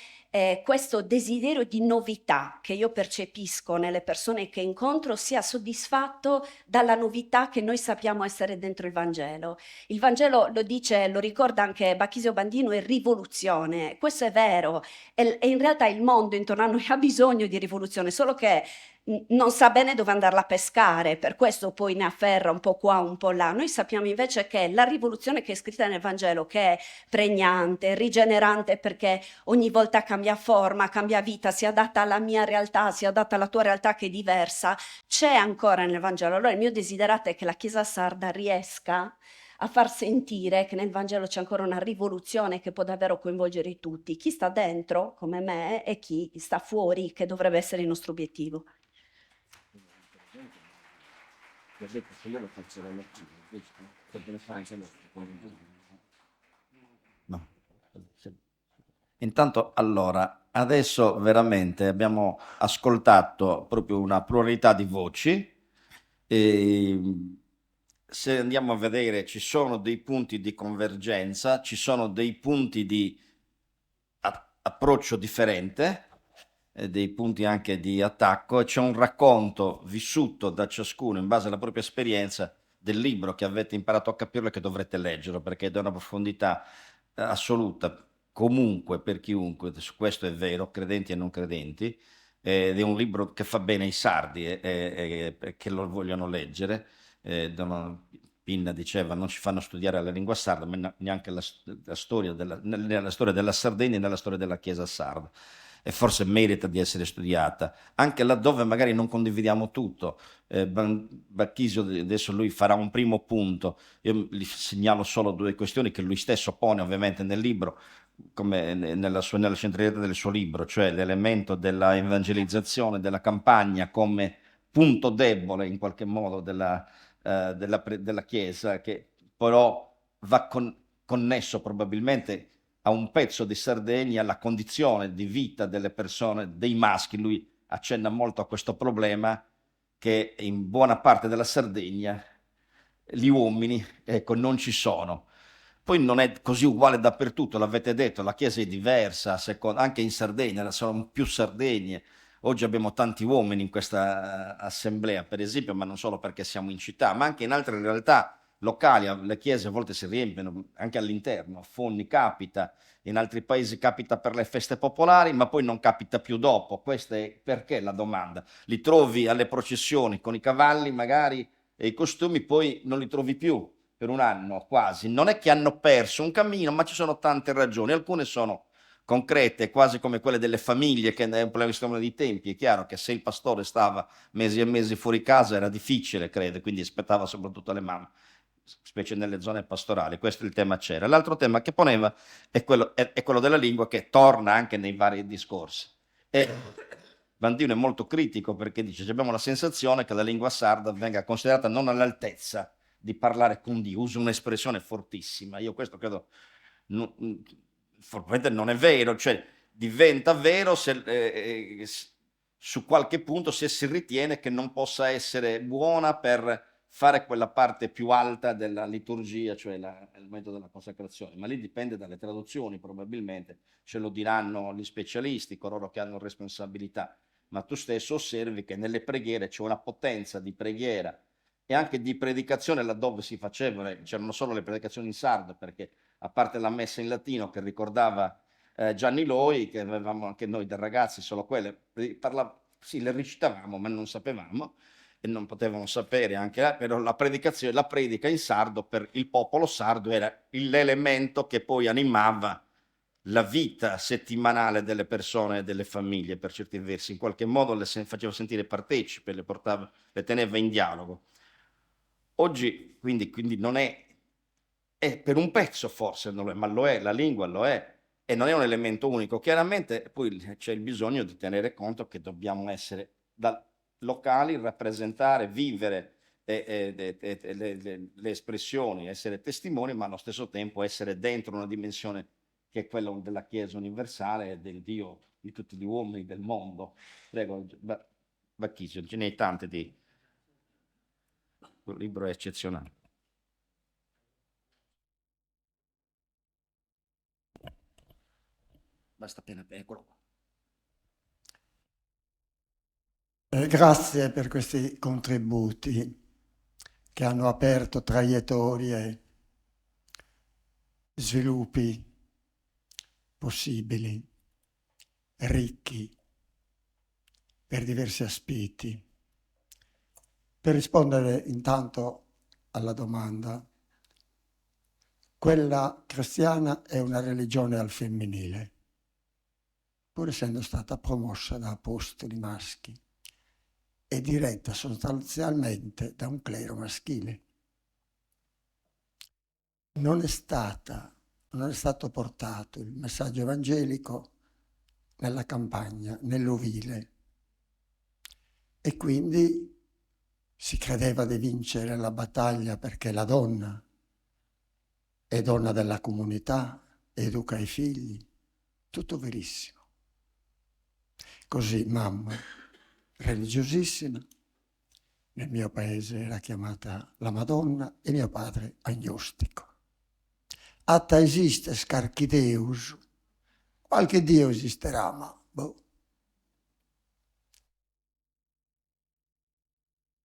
questo desiderio di novità che io percepisco nelle persone che incontro sia soddisfatto dalla novità che noi sappiamo essere dentro il Vangelo. Il Vangelo lo dice, lo ricorda anche Bachisio Bandinu, è rivoluzione. Questo è vero, e in realtà il mondo intorno a noi ha bisogno di rivoluzione, solo che non sa bene dove andarla a pescare, per questo poi ne afferra un po' qua, un po' là. Noi sappiamo invece che la rivoluzione che è scritta nel Vangelo, che è pregnante, rigenerante, perché ogni volta cambia forma, cambia vita, si adatta alla mia realtà, si adatta alla tua realtà che è diversa, c'è ancora nel Vangelo. Allora il mio desiderato è che la Chiesa sarda riesca a far sentire che nel Vangelo c'è ancora una rivoluzione che può davvero coinvolgere tutti, chi sta dentro, come me, e chi sta fuori, che dovrebbe essere il nostro obiettivo. No. Intanto, allora, adesso veramente abbiamo ascoltato proprio una pluralità di voci. E se andiamo a vedere, ci sono dei punti di convergenza, ci sono dei punti di approccio differente, dei punti anche di attacco, e c'è un racconto vissuto da ciascuno in base alla propria esperienza del libro che avete imparato a capirlo e che dovrete leggerlo, perché è di una profondità assoluta, comunque per chiunque, su questo è vero, credenti e non credenti, ed è un libro che fa bene ai sardi che lo vogliono leggere. Pinna diceva non ci fanno studiare la lingua sarda, ma neanche la storia nella storia della Sardegna e nella storia della Chiesa sarda. E forse merita di essere studiata, anche laddove magari non condividiamo tutto. Bacchisio adesso lui farà un primo punto, io gli segnalo solo due questioni che lui stesso pone ovviamente nel libro, come nella centralità del suo libro, cioè l'elemento della evangelizzazione, della campagna come punto debole in qualche modo della Chiesa, che però va connesso probabilmente a un pezzo di Sardegna, alla condizione di vita delle persone, dei maschi. Lui accenna molto a questo problema che in buona parte della Sardegna gli uomini, ecco, non ci sono. Poi non è così uguale dappertutto, l'avete detto, la Chiesa è diversa, anche in Sardegna, sono più Sardegne. Oggi abbiamo tanti uomini in questa assemblea, per esempio, ma non solo perché siamo in città, ma anche in altre realtà locali. Le chiese a volte si riempiono anche all'interno, a Fonni capita, in altri paesi capita per le feste popolari, ma poi non capita più dopo. Questa è perché la domanda. Li trovi alle processioni con i cavalli magari e i costumi, poi non li trovi più per un anno quasi. Non è che hanno perso un cammino, ma ci sono tante ragioni. Alcune sono concrete, quasi come quelle delle famiglie, che è un problema di tempi. È chiaro che se il pastore stava mesi e mesi fuori casa era difficile, credo, quindi aspettava soprattutto le mamme, specie nelle zone pastorali. Questo il tema c'era. L'altro tema che poneva è quello della lingua, che torna anche nei vari discorsi. E Bandino è molto critico perché dice: abbiamo la sensazione che la lingua sarda venga considerata non all'altezza di parlare con Dio. Usa un'espressione fortissima. Io questo credo probabilmente non è vero, cioè diventa vero su qualche punto, se si ritiene che non possa essere buona per fare quella parte più alta della liturgia, cioè il momento della consacrazione, ma lì dipende dalle traduzioni, probabilmente ce lo diranno gli specialisti, coloro che hanno responsabilità, ma tu stesso osservi che nelle preghiere c'è una potenza di preghiera e anche di predicazione, laddove si facevano, c'erano solo le predicazioni in sardo, perché a parte la messa in latino che ricordava Gianni Loi, che avevamo anche noi da ragazzi, solo quelle, sì, le recitavamo, ma non sapevamo e non potevano sapere anche, però la predica in sardo per il popolo sardo era l'elemento che poi animava la vita settimanale delle persone e delle famiglie, per certi versi, in qualche modo le faceva sentire partecipe, le teneva in dialogo. Oggi quindi non è per un pezzo forse non lo è, ma lo è, la lingua lo è, e non è un elemento unico. Chiaramente poi c'è il bisogno di tenere conto che dobbiamo essere locali, rappresentare, vivere le espressioni, essere testimoni, ma allo stesso tempo essere dentro una dimensione che è quella della Chiesa universale e del Dio di tutti gli uomini del mondo. Prego, Bacchisio, ce n'è tante di... Quel libro è eccezionale. Basta appena, eccolo qua. Grazie per questi contributi che hanno aperto traiettorie, sviluppi possibili, ricchi, per diversi aspetti. Per rispondere intanto alla domanda, quella cristiana è una religione al femminile, pur essendo stata promossa da apostoli maschi e diretta sostanzialmente da un clero maschile. Non è stato portato il messaggio evangelico nella campagna, nell'ovile, e quindi si credeva di vincere la battaglia perché la donna è donna della comunità, educa i figli, tutto verissimo. Così mamma, religiosissima, nel mio paese era chiamata la Madonna e mio padre agnostico. Atta esiste scarchideus, qualche Dio esisterà, ma boh.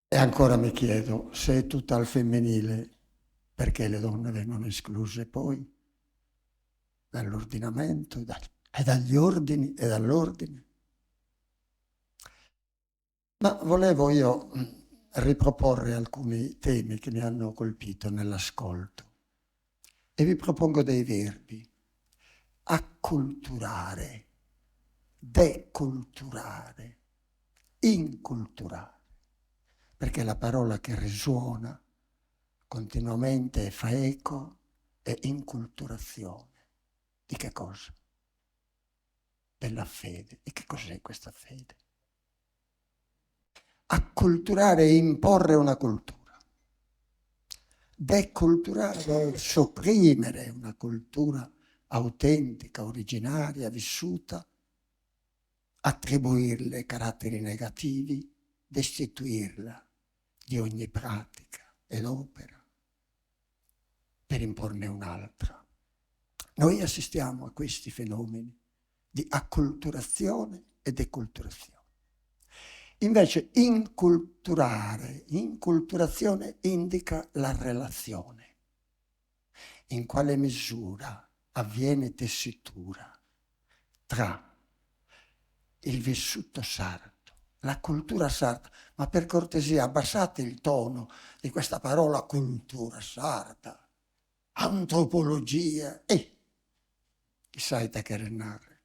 E ancora mi chiedo, se è tutta al femminile, perché le donne vengono escluse poi dall'ordinamento e dagli ordini e dall'ordine? Ma volevo io riproporre alcuni temi che mi hanno colpito nell'ascolto e vi propongo dei verbi: acculturare, deculturare, inculturare, perché la parola che risuona continuamente e fa eco è inculturazione. Di che cosa? Della fede. E che cos'è questa fede? Acculturare è imporre una cultura. Deculturare è sopprimere una cultura autentica, originaria, vissuta, attribuirle caratteri negativi, destituirla di ogni pratica ed opera per imporne un'altra. Noi assistiamo a questi fenomeni di acculturazione e deculturazione. Invece inculturazione indica la relazione. In quale misura avviene tessitura tra il vissuto sardo, la cultura sarda, ma per cortesia abbassate il tono di questa parola cultura sarda, antropologia, chissà i tacherenare,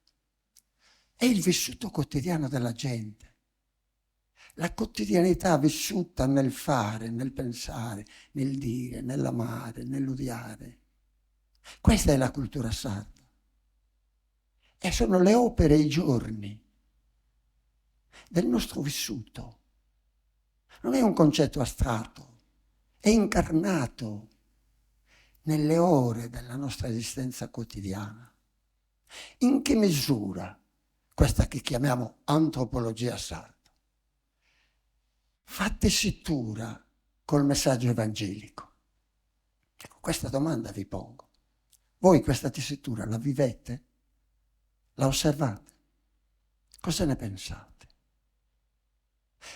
è il vissuto quotidiano della gente. La quotidianità vissuta nel fare, nel pensare, nel dire, nell'amare, nell'odiare. Questa è la cultura sarda. E sono le opere e i giorni del nostro vissuto. Non è un concetto astratto, è incarnato nelle ore della nostra esistenza quotidiana. In che misura questa che chiamiamo antropologia sarda fa tessitura col messaggio evangelico? Ecco, questa domanda vi pongo. Voi questa tessitura la vivete? La osservate? Cosa ne pensate?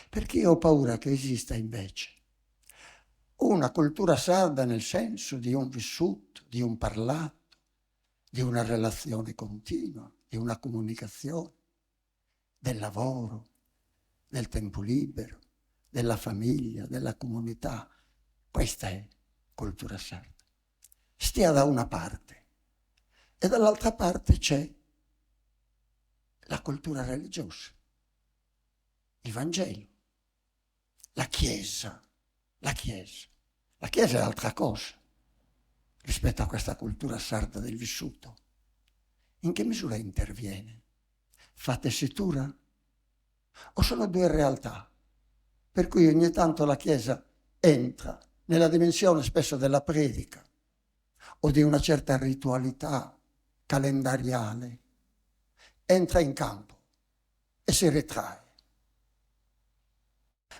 Perché io ho paura che esista invece una cultura sarda nel senso di un vissuto, di un parlato, di una relazione continua, di una comunicazione, del lavoro, del tempo libero, della famiglia, della comunità. Questa è cultura sarda. Stia da una parte e dall'altra parte c'è la cultura religiosa, il Vangelo, la Chiesa. La Chiesa è altra cosa rispetto a questa cultura sarda del vissuto. In che misura interviene? Fa tessitura? O sono due realtà per cui ogni tanto la Chiesa entra nella dimensione spesso della predica o di una certa ritualità calendariale, entra in campo e si ritrae.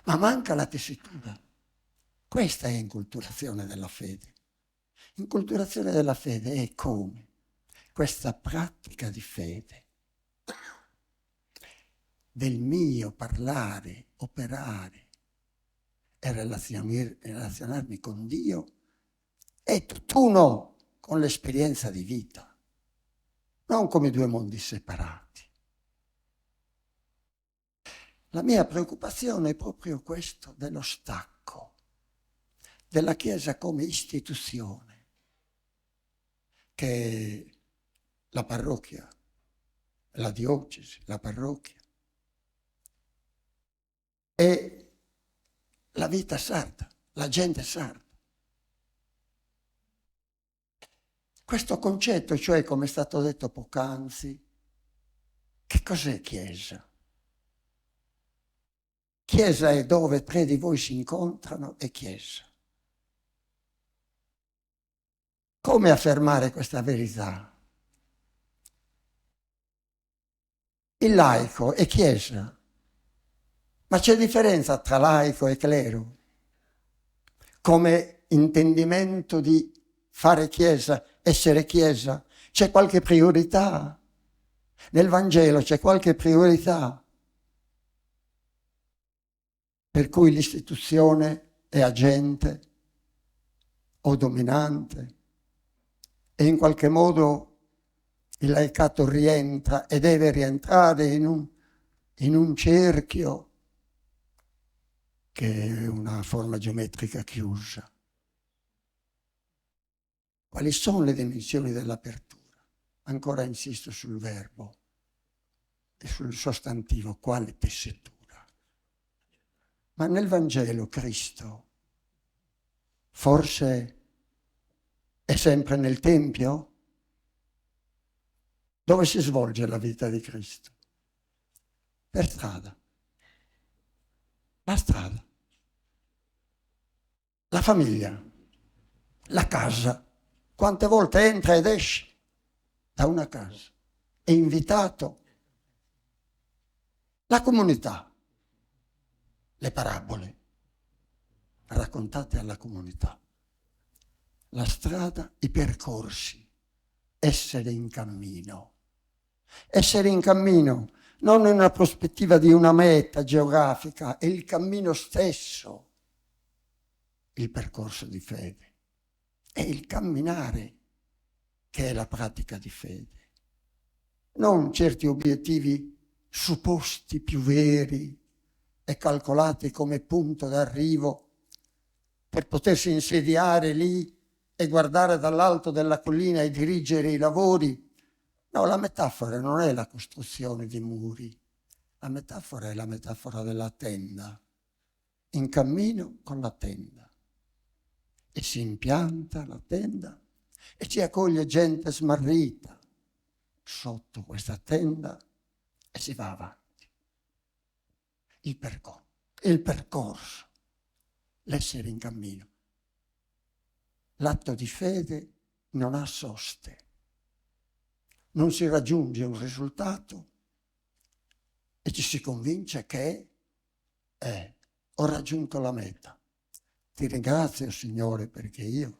Ma manca la tessitura. Questa è inculturazione della fede. Inculturazione della fede è come questa pratica di fede del mio parlare, operare e relazionarmi con Dio è tutt'uno con l'esperienza di vita, non come due mondi separati. La mia preoccupazione è proprio questo, dello stacco, della Chiesa come istituzione, che la parrocchia, la diocesi, la parrocchia, e la vita sarda, la gente sarda. Questo concetto, cioè, come è stato detto poc'anzi, che cos'è Chiesa? Chiesa è dove 3 di voi si incontrano, è Chiesa. Come affermare questa verità? Il laico è Chiesa, ma c'è differenza tra laico e clero? Come intendimento di fare Chiesa, essere Chiesa, c'è qualche priorità? Nel Vangelo c'è qualche priorità? Per cui l'istituzione è agente o dominante e in qualche modo il laicato rientra e deve rientrare in un cerchio che è una forma geometrica chiusa. Quali sono le dimensioni dell'apertura? Ancora insisto sul verbo e sul sostantivo, quale tessitura? Ma nel Vangelo Cristo forse è sempre nel Tempio? Dove si svolge la vita di Cristo? Per strada. La strada. La famiglia. La casa. Quante volte entra ed esce da una casa? È invitato. La comunità. Le parabole raccontate alla comunità, la strada, i percorsi, essere in cammino non in una prospettiva di una meta geografica, è il cammino stesso, il percorso di fede, è il camminare che è la pratica di fede, non certi obiettivi supposti più veri e calcolati come punto d'arrivo per potersi insediare lì e guardare dall'alto della collina e dirigere i lavori. No, la metafora non è la costruzione di muri, la metafora è la metafora della tenda, in cammino con la tenda. E si impianta la tenda e ci accoglie gente smarrita sotto questa tenda e si va avanti. Il percorso, l'essere in cammino. L'atto di fede non ha soste, non si raggiunge un risultato e ci si convince che ho raggiunto la meta. Ti ringrazio, Signore, perché io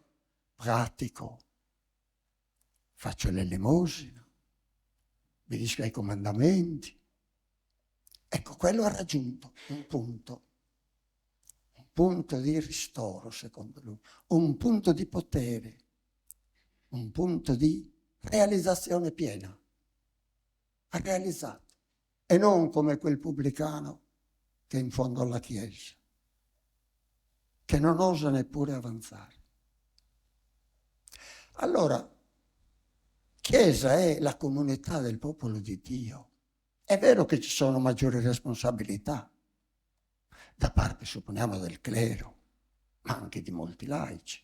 pratico, faccio l'elemosina, obbedisco ai comandamenti. Ecco, quello ha raggiunto un punto di ristoro, secondo lui, un punto di potere, un punto di realizzazione piena. Ha realizzato. E non come quel pubblicano che è in fondo alla Chiesa, che non osa neppure avanzare. Allora, Chiesa è la comunità del popolo di Dio. È vero che ci sono maggiori responsabilità da parte, supponiamo, del clero, ma anche di molti laici.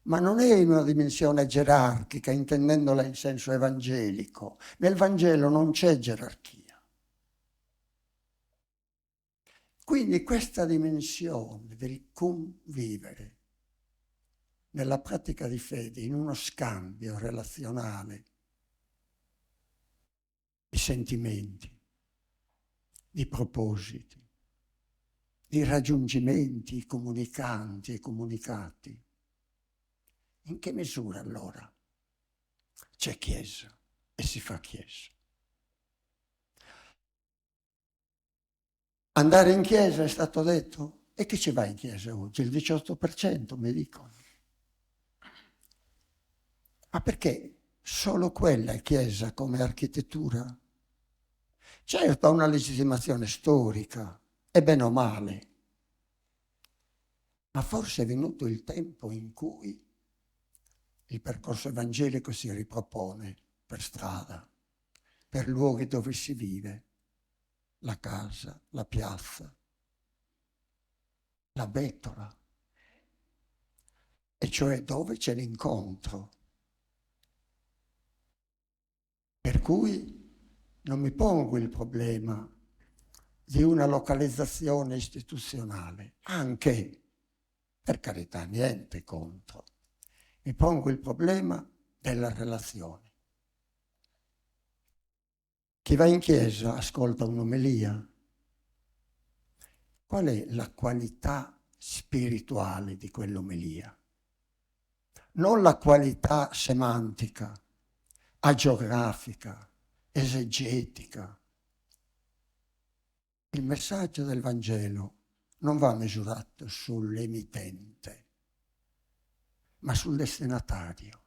Ma non è in una dimensione gerarchica, intendendola in senso evangelico. Nel Vangelo non c'è gerarchia. Quindi questa dimensione del convivere nella pratica di fede, in uno scambio relazionale di sentimenti, di propositi, di raggiungimenti comunicanti e comunicati. In che misura allora c'è Chiesa e si fa Chiesa? Andare in Chiesa è stato detto, e chi ci va in Chiesa oggi? Il 18% mi dicono. Ma perché solo quella è Chiesa come architettura? Certo, ha una legittimazione storica, è bene o male, ma forse è venuto il tempo in cui il percorso evangelico si ripropone per strada, per luoghi dove si vive, la casa, la piazza, la bettola, e cioè dove c'è l'incontro. Per cui non mi pongo il problema di una localizzazione istituzionale, anche, per carità, niente contro. Mi pongo il problema della relazione. Chi va in chiesa ascolta un'omelia. Qual è la qualità spirituale di quell'omelia? Non la qualità semantica, agiografica, esegetica. Il messaggio del Vangelo non va misurato sull'emittente, ma sul destinatario.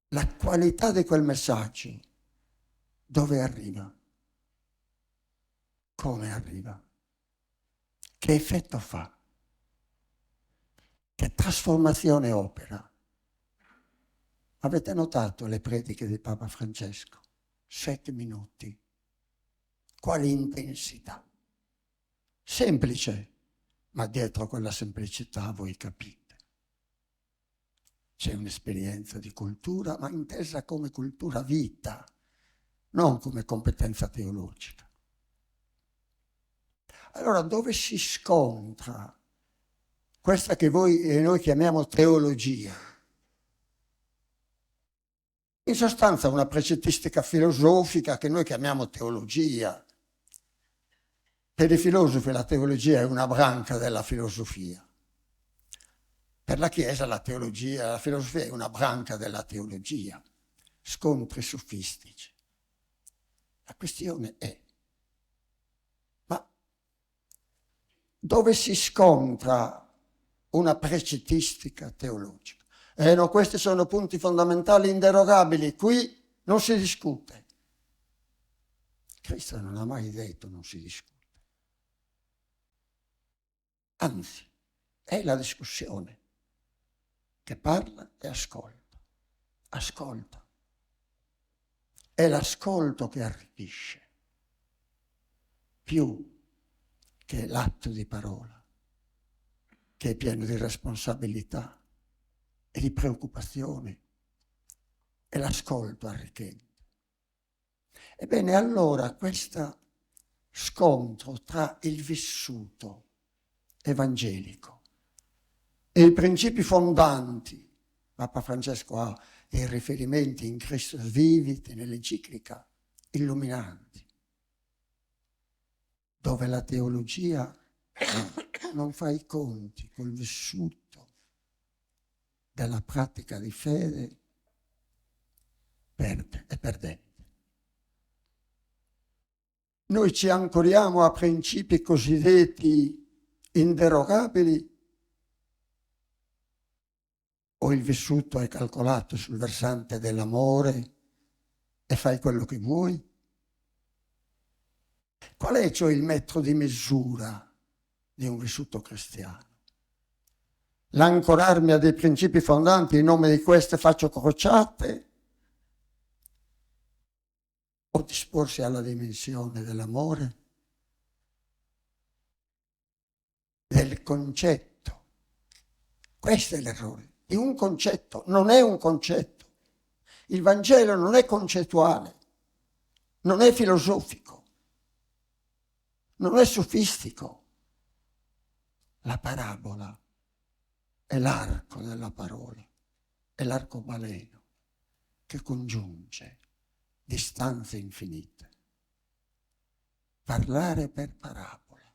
La qualità di quel messaggio, dove arriva? Come arriva? Che effetto fa? Che trasformazione opera? Avete notato le prediche di Papa Francesco? 7 minuti. Quali intensità? Semplice, ma dietro quella semplicità voi capite. C'è un'esperienza di cultura, ma intesa come cultura vita, non come competenza teologica. Allora, dove si scontra questa che voi e noi chiamiamo teologia? In sostanza una precettistica filosofica che noi chiamiamo teologia. Per i filosofi la teologia è una branca della filosofia. Per la Chiesa la teologia, la filosofia è una branca della teologia. Scontri sofistici. La questione è, ma dove si scontra una precettistica teologica? No, questi sono punti fondamentali inderogabili, qui non si discute. Cristo non ha mai detto non si discute. Anzi, è la discussione che parla e ascolta. Ascolta. È l'ascolto che arricchisce, più che l'atto di parola, che è pieno di responsabilità e di preoccupazione. È l'ascolto arricchente. Ebbene, allora questo scontro tra il vissuto evangelico e i principi fondanti, Papa Francesco ha dei riferimenti in Christus Vivit nell'enciclica illuminanti, dove la teologia non fa i conti col vissuto della pratica di fede, perde, è perdente. Noi ci ancoriamo a principi cosiddetti inderogabili, o il vissuto è calcolato sul versante dell'amore e fai quello che vuoi? Qual è cioè il metro di misura di un vissuto cristiano? L'ancorarmi a dei principi fondanti, in nome di queste faccio crociate, o disporsi alla dimensione dell'amore, del concetto? Questo è l'errore. Di un concetto, non è un concetto. Il Vangelo non è concettuale, non è filosofico, non è sofistico. La parabola è l'arco della parola, è l'arcobaleno che congiunge distanze infinite. Parlare per parabola,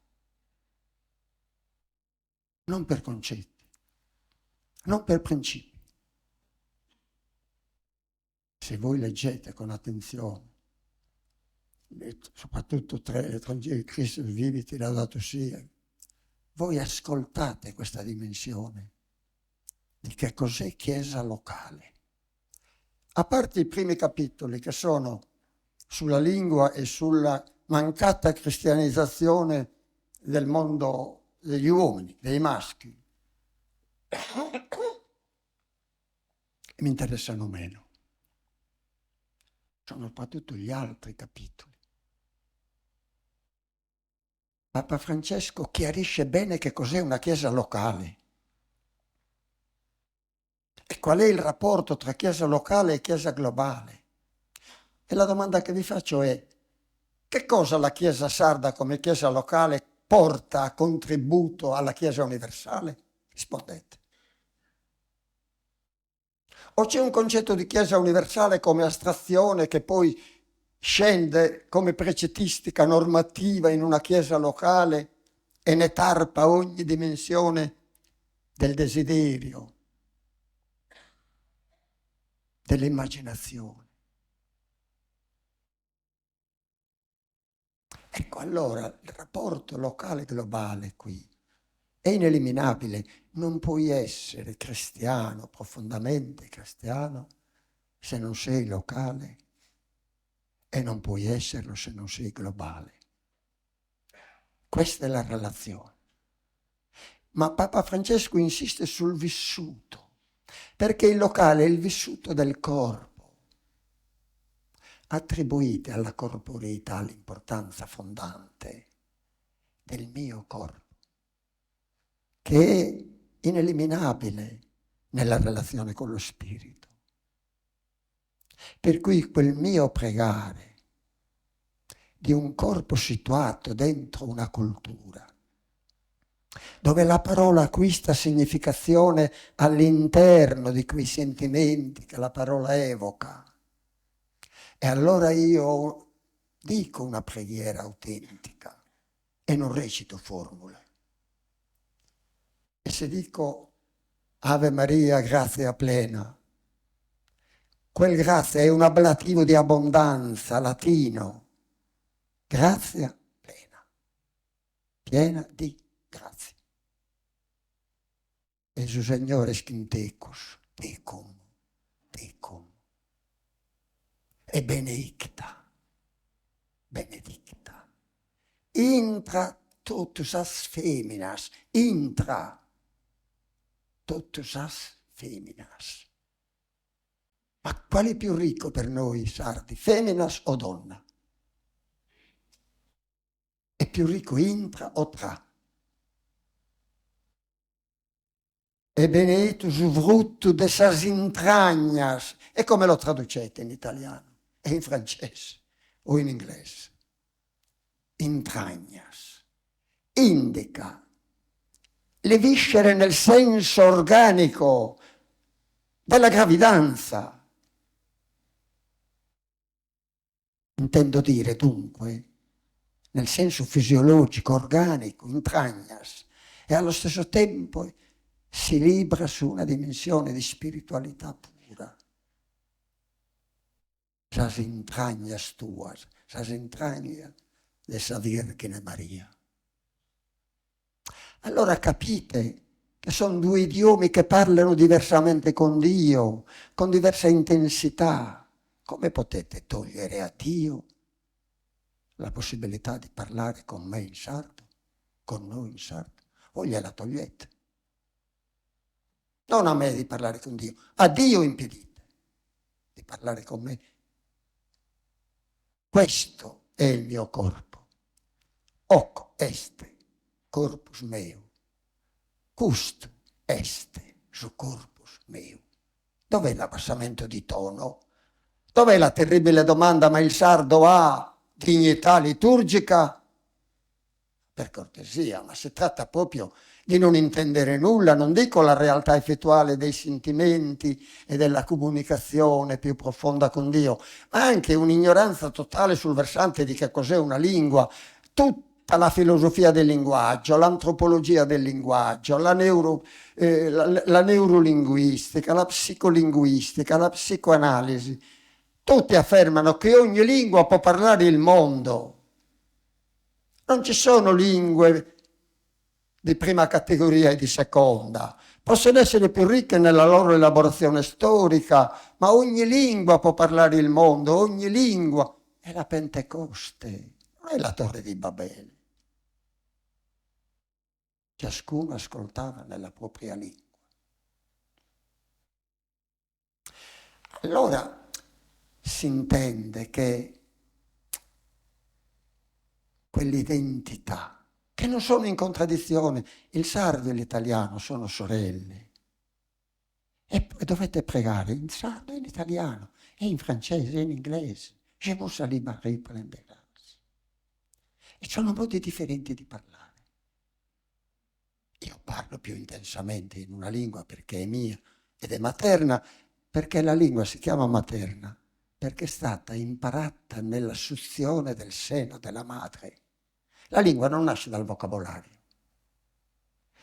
non per concetti, non per principi. Se voi leggete con attenzione, soprattutto le Vangeli Christus Vivit Laudato Si, voi ascoltate questa dimensione di che cos'è Chiesa locale. A parte i primi capitoli che sono sulla lingua e sulla mancata cristianizzazione del mondo degli uomini, dei maschi. Mi interessano meno. Sono soprattutto gli altri capitoli. Papa Francesco chiarisce bene che cos'è una chiesa locale e qual è il rapporto tra chiesa locale e chiesa globale. E la domanda che vi faccio è: che cosa la chiesa sarda come chiesa locale porta a contributo alla chiesa universale? Rispondete. O c'è un concetto di chiesa universale come astrazione che poi scende come precettistica normativa in una chiesa locale e ne tarpa ogni dimensione del desiderio, dell'immaginazione? Ecco, allora il rapporto locale-globale qui è ineliminabile. Non puoi essere cristiano, profondamente cristiano, se non sei locale, e non puoi esserlo se non sei globale. Questa è la relazione. Ma Papa Francesco insiste sul vissuto, perché il locale è il vissuto del corpo. Attribuite alla corporeità l'importanza fondante del mio corpo, che è ineliminabile nella relazione con lo spirito. Per cui quel mio pregare di un corpo situato dentro una cultura, dove la parola acquista significazione all'interno di quei sentimenti che la parola evoca, e allora io dico una preghiera autentica e non recito formule. E se dico Ave Maria, grazia plena, quel grazia è un ablativo di abbondanza latino. Grazia plena, piena di grazia. E su Signore scintecus, tecum, tecum. E benedicta, benedicta. Intra totus as feminas, intra totus as feminas. Ma quale è più ricco per noi sardi, feminas o donna? È più ricco intra o tra? E benedictus frutto de sas intragnas. E come lo traducete in italiano? E in francese o in inglese? Intragnas. Indica le viscere nel senso organico della gravidanza. Intendo dire dunque nel senso fisiologico, organico, intragnas, e allo stesso tempo si libra su una dimensione di spiritualità pura. Sas intragnas tuas, sas intragnas de sa Vergine Maria. Allora capite che sono due idiomi che parlano diversamente con Dio, con diversa intensità. Come potete togliere a Dio la possibilità di parlare con me in sardo, con noi in sardo? O gliela togliete? Non a me di parlare con Dio, a Dio impedite di parlare con me. Questo è il mio corpo. Hoc est corpus meo. Cust est su corpus meo. Dov'è l'abbassamento di tono? Dov'è la terribile domanda: ma il sardo ha dignità liturgica? Per cortesia, ma si tratta proprio di non intendere nulla, non dico la realtà effettuale dei sentimenti e della comunicazione più profonda con Dio, ma anche un'ignoranza totale sul versante di che cos'è una lingua, tutta la filosofia del linguaggio, l'antropologia del linguaggio, la neurolinguistica, la psicolinguistica, la psicoanalisi. Tutti affermano che ogni lingua può parlare il mondo. Non ci sono lingue di prima categoria e di seconda. Possono essere più ricche nella loro elaborazione storica, ma ogni lingua può parlare il mondo, ogni lingua è la Pentecoste, non è la Torre di Babele. Ciascuno ascoltava nella propria lingua. Allora si intende che quell'identità, che non sono in contraddizione, il sardo e l'italiano sono sorelle. E dovete pregare in sardo e in italiano, e in francese e in inglese. Je vous salue Marie, pleine de grâce. E sono modi differenti di parlare. Io parlo più intensamente in una lingua perché è mia ed è materna, perché la lingua si chiama materna, perché è stata imparata nella suzione del seno della madre. La lingua non nasce dal vocabolario.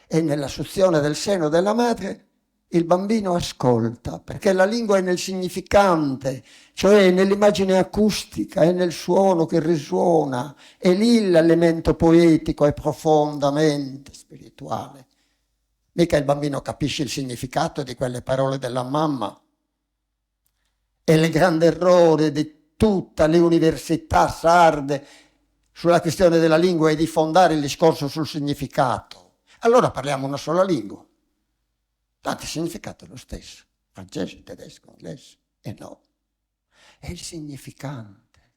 E nella suzione del seno della madre il bambino ascolta, perché la lingua è nel significante, cioè nell'immagine acustica, è nel suono che risuona, è lì l'elemento poetico e profondamente spirituale. Mica il bambino capisce il significato di quelle parole della mamma. E il grande errore di tutte le università sarde sulla questione della lingua è di fondare il discorso sul significato. Allora parliamo una sola lingua. Tanto il significato è lo stesso, francese, tedesco, inglese, e no. È il significante.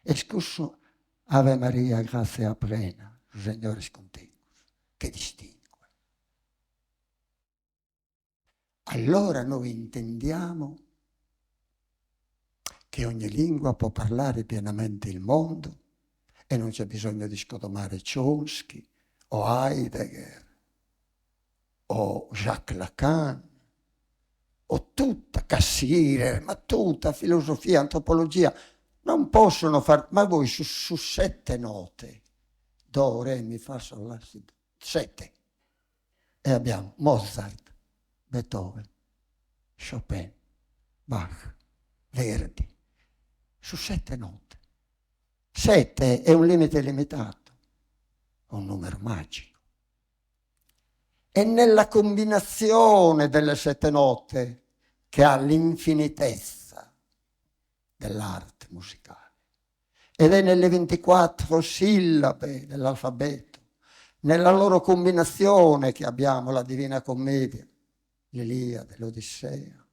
Escusso Ave Maria, grazia plena, il Signore è contigo, che distingue. Allora noi intendiamo che ogni lingua può parlare pienamente il mondo e non c'è bisogno di scodomare Chomsky o Heidegger o Jacques Lacan, o tutta Cassirer, ma tutta filosofia, antropologia, non possono far, ma voi su 7 note, do, re, mi, fa, sol, la, si, 7, e abbiamo Mozart, Beethoven, Chopin, Bach, Verdi, su 7 note. 7 è un limite limitato, è un numero magico. È nella combinazione delle 7 note che ha l'infinitezza dell'arte musicale. Ed è nelle 24 sillabe dell'alfabeto, nella loro combinazione che abbiamo la Divina Commedia, l'Iliade, l'Odissea,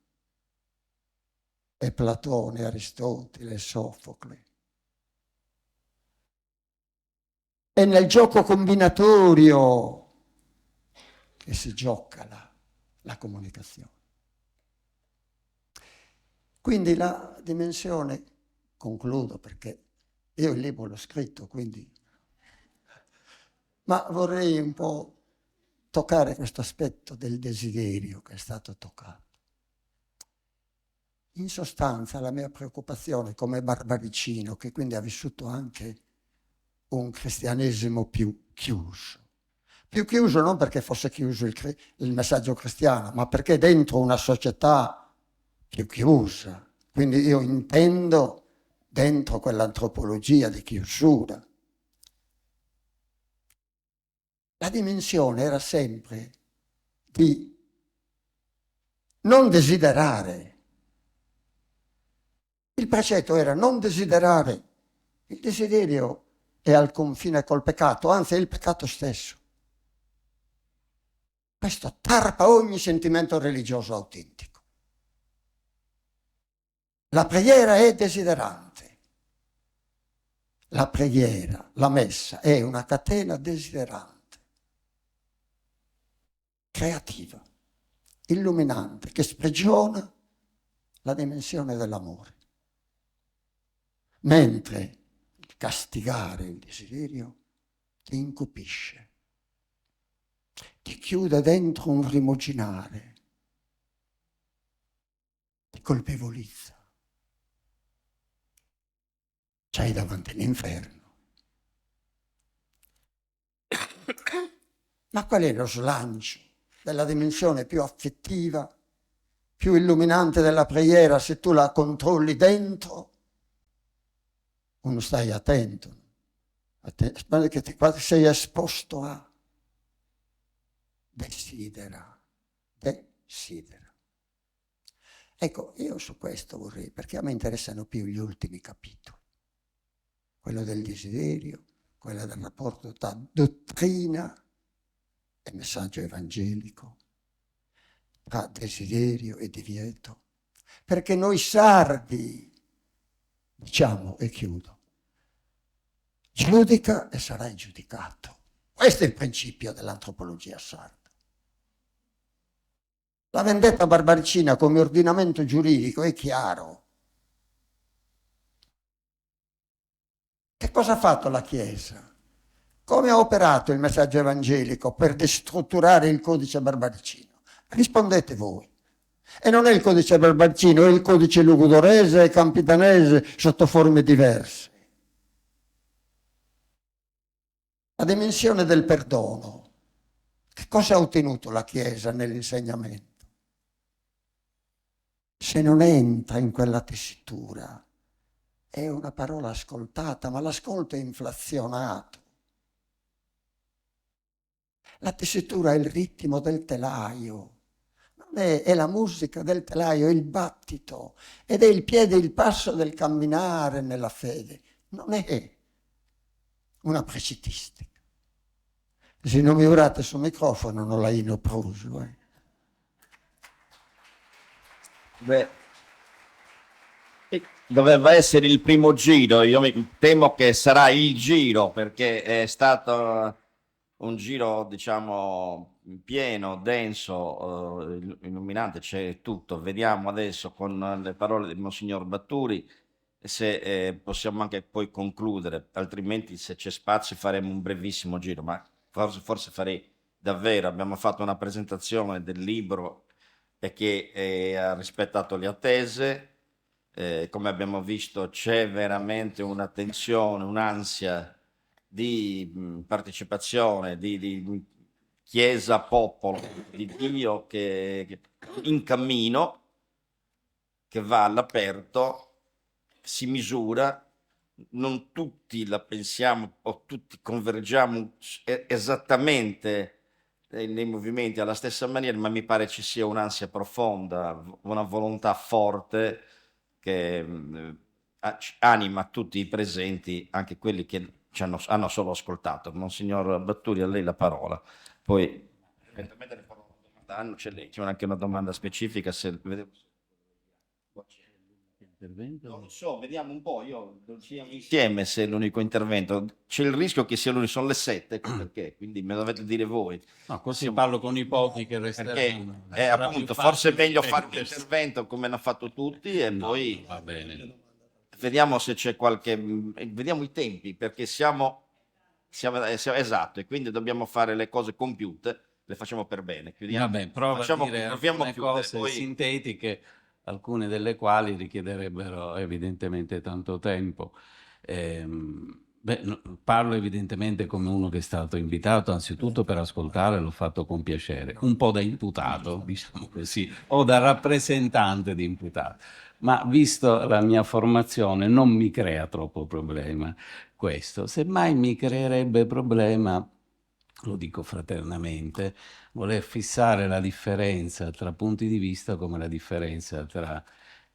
e Platone, Aristotele, Sofocle. È nel gioco combinatorio che si gioca la comunicazione. Quindi la dimensione, concludo perché io il libro l'ho scritto, quindi, ma vorrei un po' toccare questo aspetto del desiderio che è stato toccato. In sostanza la mia preoccupazione come barbaricino, che quindi ha vissuto anche un cristianesimo più chiuso, non perché fosse chiuso il messaggio cristiano, ma perché dentro una società più chiusa. Quindi io intendo dentro quell'antropologia di chiusura. La dimensione era sempre di non desiderare. Il precetto era non desiderare. Il desiderio è al confine col peccato, anzi è il peccato stesso. Questo tarpa ogni sentimento religioso autentico. La preghiera è desiderante. La preghiera, la messa, è una catena desiderante, creativa, illuminante, che sprigiona la dimensione dell'amore. Mentre castigare il desiderio ti incupisce, ti chiude dentro un rimuginare, ti colpevolizza. C'hai davanti l'inferno. Ma qual è lo slancio della dimensione più affettiva, più illuminante della preghiera se tu la controlli dentro? Uno stai attento, che quasi sei esposto a desidera. Ecco, io su questo vorrei, perché a me interessano più gli ultimi capitoli. quello del desiderio, quello del rapporto tra dottrina e messaggio evangelico, tra desiderio e divieto. Perché noi sardi diciamo, e chiudo, giudica e sarai giudicato. Questo è il principio dell'antropologia sarda. La vendetta barbaricina come ordinamento giuridico è chiaro. Che cosa ha fatto la Chiesa? Come ha operato il messaggio evangelico per destrutturare il codice barbaricino? Rispondete voi. E non è il codice barbaricino, è il codice lugudorese e campidanese sotto forme diverse. La dimensione del perdono. Che cosa ha ottenuto la Chiesa nell'insegnamento? Se non entra in quella tessitura, è una parola ascoltata, ma l'ascolto è inflazionato. La tessitura è il ritmo del telaio, è la musica del telaio, è il battito, ed è il piede, il passo del camminare nella fede. Non è una precitistica. Se non mi urate sul microfono non la inopruso. Beh, doveva essere il primo giro, io mi temo che sarà il giro perché è stato un giro, diciamo, pieno, denso, illuminante, c'è tutto. Vediamo adesso con le parole di Monsignor Batturi se possiamo anche poi concludere, altrimenti se c'è spazio faremo un brevissimo giro, ma forse farei davvero, abbiamo fatto una presentazione del libro e che ha rispettato le attese. Come abbiamo visto c'è veramente una tensione, un'ansia di partecipazione, di Chiesa, popolo, di Dio che in cammino, che va all'aperto, si misura, non tutti la pensiamo o tutti convergiamo esattamente nei movimenti alla stessa maniera, ma mi pare ci sia un'ansia profonda, una volontà forte che anima tutti i presenti, anche quelli che hanno solo ascoltato. Monsignor Batturi, a lei la parola. Poi eventualmente ne farò una domanda, c'è anche una domanda specifica. Se non lo so, vediamo un po', io siamo insieme se è l'unico intervento. C'è il rischio che sia l'unico, sono le 7, ecco perché, quindi me lo dovete dire voi. No, così parlo con i pochi che resteranno. Perché appunto, forse è meglio fare un intervento come hanno fatto tutti e poi va bene. Vediamo se c'è qualche... Vediamo i tempi, perché siamo esatto, e quindi dobbiamo fare le cose compiute, le facciamo per bene. Vabbè, prova a dire alcune cose poi... sintetiche, alcune delle quali richiederebbero evidentemente tanto tempo. Parlo evidentemente come uno che è stato invitato anzitutto per ascoltare, l'ho fatto con piacere, un po' da imputato, diciamo così, o da rappresentante di imputato. Ma visto la mia formazione non mi crea troppo problema questo, semmai mi creerebbe problema, lo dico fraternamente, voler fissare la differenza tra punti di vista come la differenza tra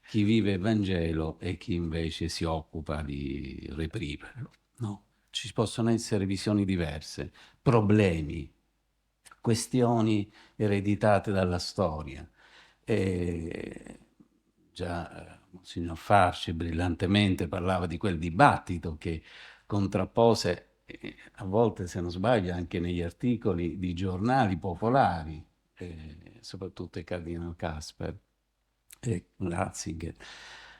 chi vive il Vangelo e chi invece si occupa di reprimerlo. No, ci possono essere visioni diverse, problemi, questioni ereditate dalla storia. Già Monsignor Farci brillantemente parlava di quel dibattito che contrappose, a volte se non sbaglio anche negli articoli di giornali popolari, soprattutto il Cardinal Casper e Ratzinger,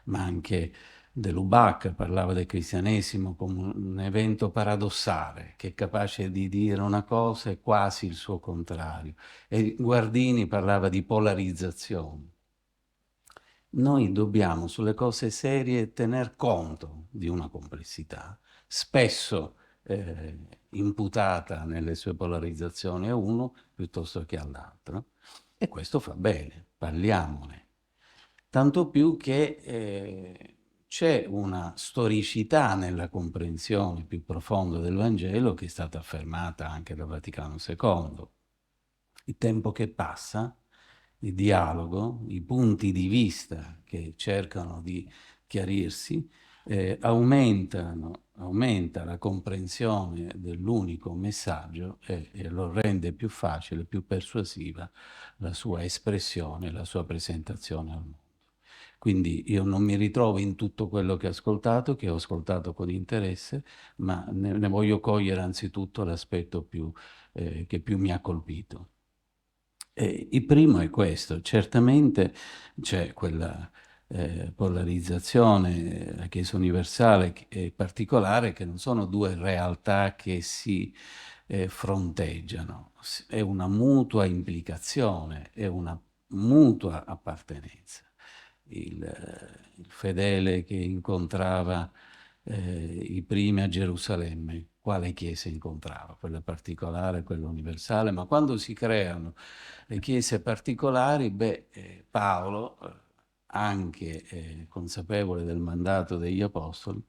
ma anche De Lubac parlava del cristianesimo come un evento paradossale che è capace di dire una cosa e quasi il suo contrario, e Guardini parlava di polarizzazione. Noi dobbiamo sulle cose serie tener conto di una complessità, spesso imputata nelle sue polarizzazioni a uno piuttosto che all'altro, e questo fa bene, parliamone. Tanto più che c'è una storicità nella comprensione più profonda del Vangelo che è stata affermata anche da Vaticano II. Il tempo che passa, il dialogo, i punti di vista che cercano di chiarirsi, aumentano aumenta la comprensione dell'unico messaggio e lo rende più facile, più persuasiva la sua espressione, la sua presentazione al mondo. Quindi io non mi ritrovo in tutto quello che ho ascoltato con interesse, ma ne voglio cogliere anzitutto l'aspetto che più mi ha colpito. Il primo è questo: certamente c'è quella polarizzazione, la Chiesa universale e particolare, che non sono due realtà che si fronteggiano, è una mutua implicazione, è una mutua appartenenza. Il fedele che incontrava i primi a Gerusalemme, quale chiesa incontrava? Quella particolare, quella universale, ma quando si creano le chiese particolari, Paolo, anche consapevole del mandato degli apostoli,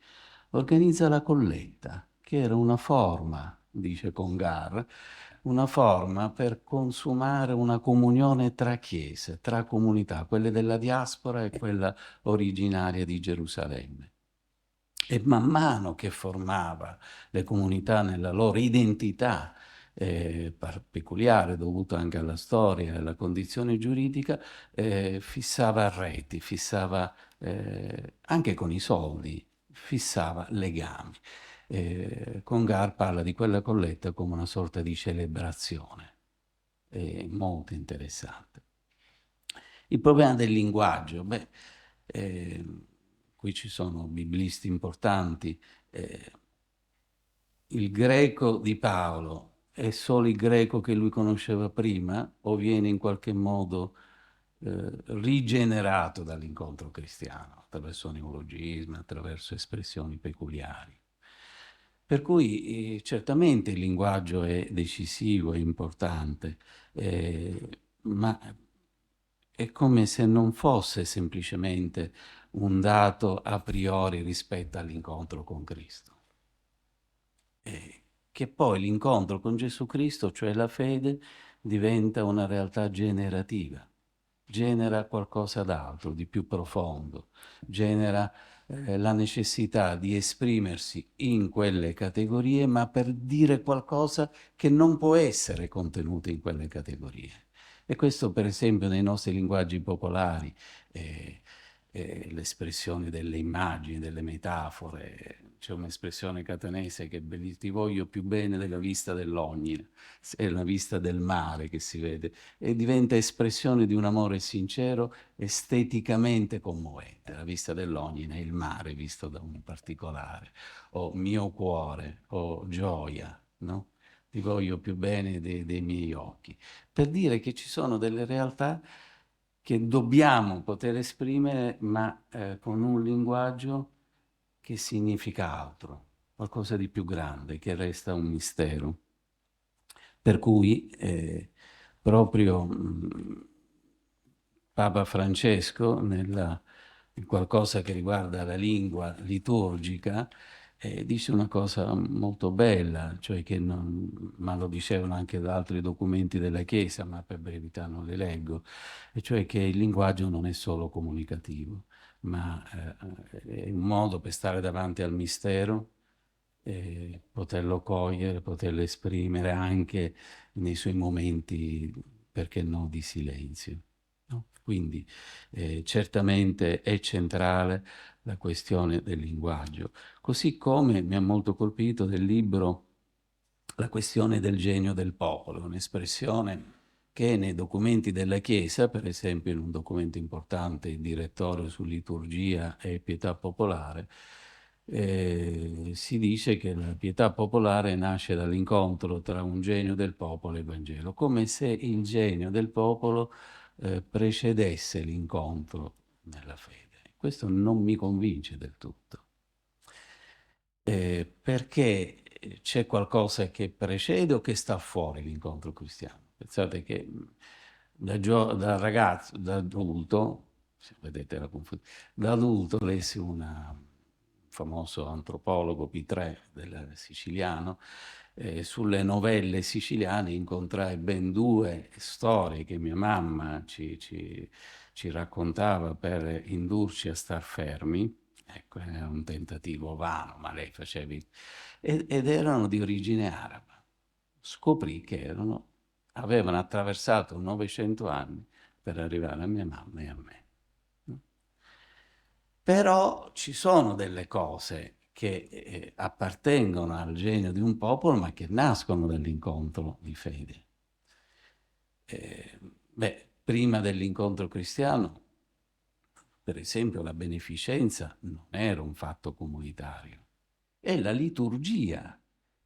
organizza la colletta, che era una forma, dice Congar, una forma per consumare una comunione tra chiese, tra comunità, quelle della diaspora e quella originaria di Gerusalemme. E man mano che formava le comunità nella loro identità peculiare, dovuta anche alla storia e alla condizione giuridica, fissava reti, fissava anche con i soldi, fissava legami. Congar parla di quella colletta come una sorta di celebrazione, molto interessante. Il problema del linguaggio, qui ci sono biblisti importanti. Il greco di Paolo è solo il greco che lui conosceva prima o viene in qualche modo rigenerato dall'incontro cristiano attraverso neologismi, attraverso espressioni peculiari? Per cui certamente il linguaggio è decisivo, è importante, ma è come se non fosse semplicemente un dato a priori rispetto all'incontro con Cristo. Che poi l'incontro con Gesù Cristo, cioè la fede, diventa una realtà generativa, genera qualcosa d'altro, di più profondo, genera la necessità di esprimersi in quelle categorie, ma per dire qualcosa che non può essere contenuto in quelle categorie. E questo, per esempio, nei nostri linguaggi popolari, l'espressione delle immagini, delle metafore. C'è un'espressione catanese che ti voglio più bene della vista dell'ognina, è la vista del mare che si vede, e diventa espressione di un amore sincero, esteticamente commovente. La vista dell'ognina è il mare visto da un particolare, o mio cuore, o gioia, no? Ti voglio più bene dei miei occhi, per dire che ci sono delle realtà che dobbiamo poter esprimere, ma con un linguaggio che significa altro, qualcosa di più grande, che resta un mistero. Per cui proprio Papa Francesco, in qualcosa che riguarda la lingua liturgica, dice una cosa molto bella, cioè che ma lo dicevano anche da altri documenti della Chiesa, ma per brevità non li leggo, e cioè che il linguaggio non è solo comunicativo, ma è un modo per stare davanti al mistero, poterlo cogliere, poterlo esprimere anche nei suoi momenti, perché no, di silenzio. No? Quindi certamente è centrale la questione del linguaggio. Così come mi ha molto colpito del libro la questione del genio del popolo, un'espressione che nei documenti della Chiesa, per esempio in un documento importante, il direttorio su liturgia e pietà popolare, si dice che la pietà popolare nasce dall'incontro tra un genio del popolo e il Vangelo, come se il genio del popolo precedesse l'incontro nella fede. Questo non mi convince del tutto, perché c'è qualcosa che precede o che sta fuori l'incontro cristiano. Pensate che da ragazzo, da adulto, se vedete la confusione, da adulto lessi un famoso antropologo P3 siciliano, sulle novelle siciliane incontrai ben due storie che mia mamma ci raccontava per indurci a star fermi, Ecco, era un tentativo vano, ma lei facevi... ed erano di origine araba. Scoprì che avevano attraversato 900 anni per arrivare a mia mamma e a me. Però ci sono delle cose che appartengono al genio di un popolo, ma che nascono dall'incontro di fede. Prima dell'incontro cristiano, per esempio, la beneficenza non era un fatto comunitario, è la liturgia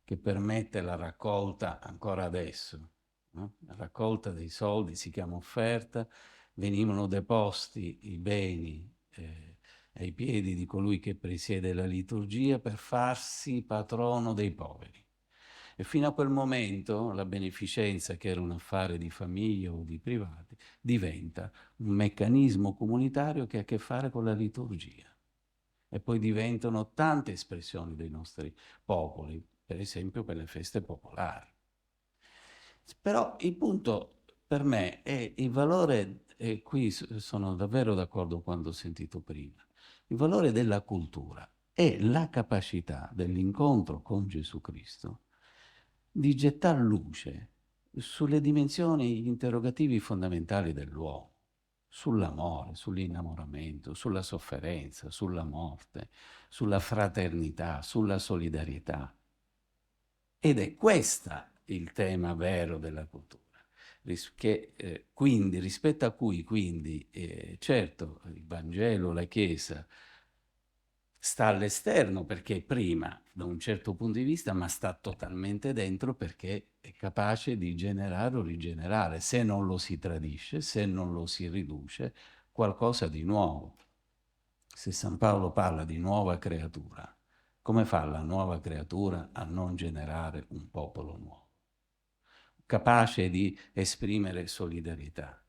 che permette la raccolta ancora adesso. No? La raccolta dei soldi si chiama offerta, venivano deposti i beni ai piedi di colui che presiede la liturgia per farsi patrono dei poveri. E fino a quel momento la beneficenza, che era un affare di famiglia o di privati, diventa un meccanismo comunitario che ha a che fare con la liturgia. E poi diventano tante espressioni dei nostri popoli, per esempio per le feste popolari. Però il punto per me è il valore, e qui sono davvero d'accordo con quanto ho sentito prima, il valore della cultura è la capacità dell'incontro con Gesù Cristo di gettare luce sulle dimensioni, gli interrogativi fondamentali dell'uomo, sull'amore, sull'innamoramento, sulla sofferenza, sulla morte, sulla fraternità, sulla solidarietà. Ed è questo il tema vero della cultura, quindi, rispetto a cui, quindi, certo, il Vangelo, la Chiesa, sta all'esterno perché prima, da un certo punto di vista, ma sta totalmente dentro perché è capace di generare o rigenerare, se non lo si tradisce, se non lo si riduce, qualcosa di nuovo. Se San Paolo parla di nuova creatura, come fa la nuova creatura a non generare un popolo nuovo, capace di esprimere solidarietà?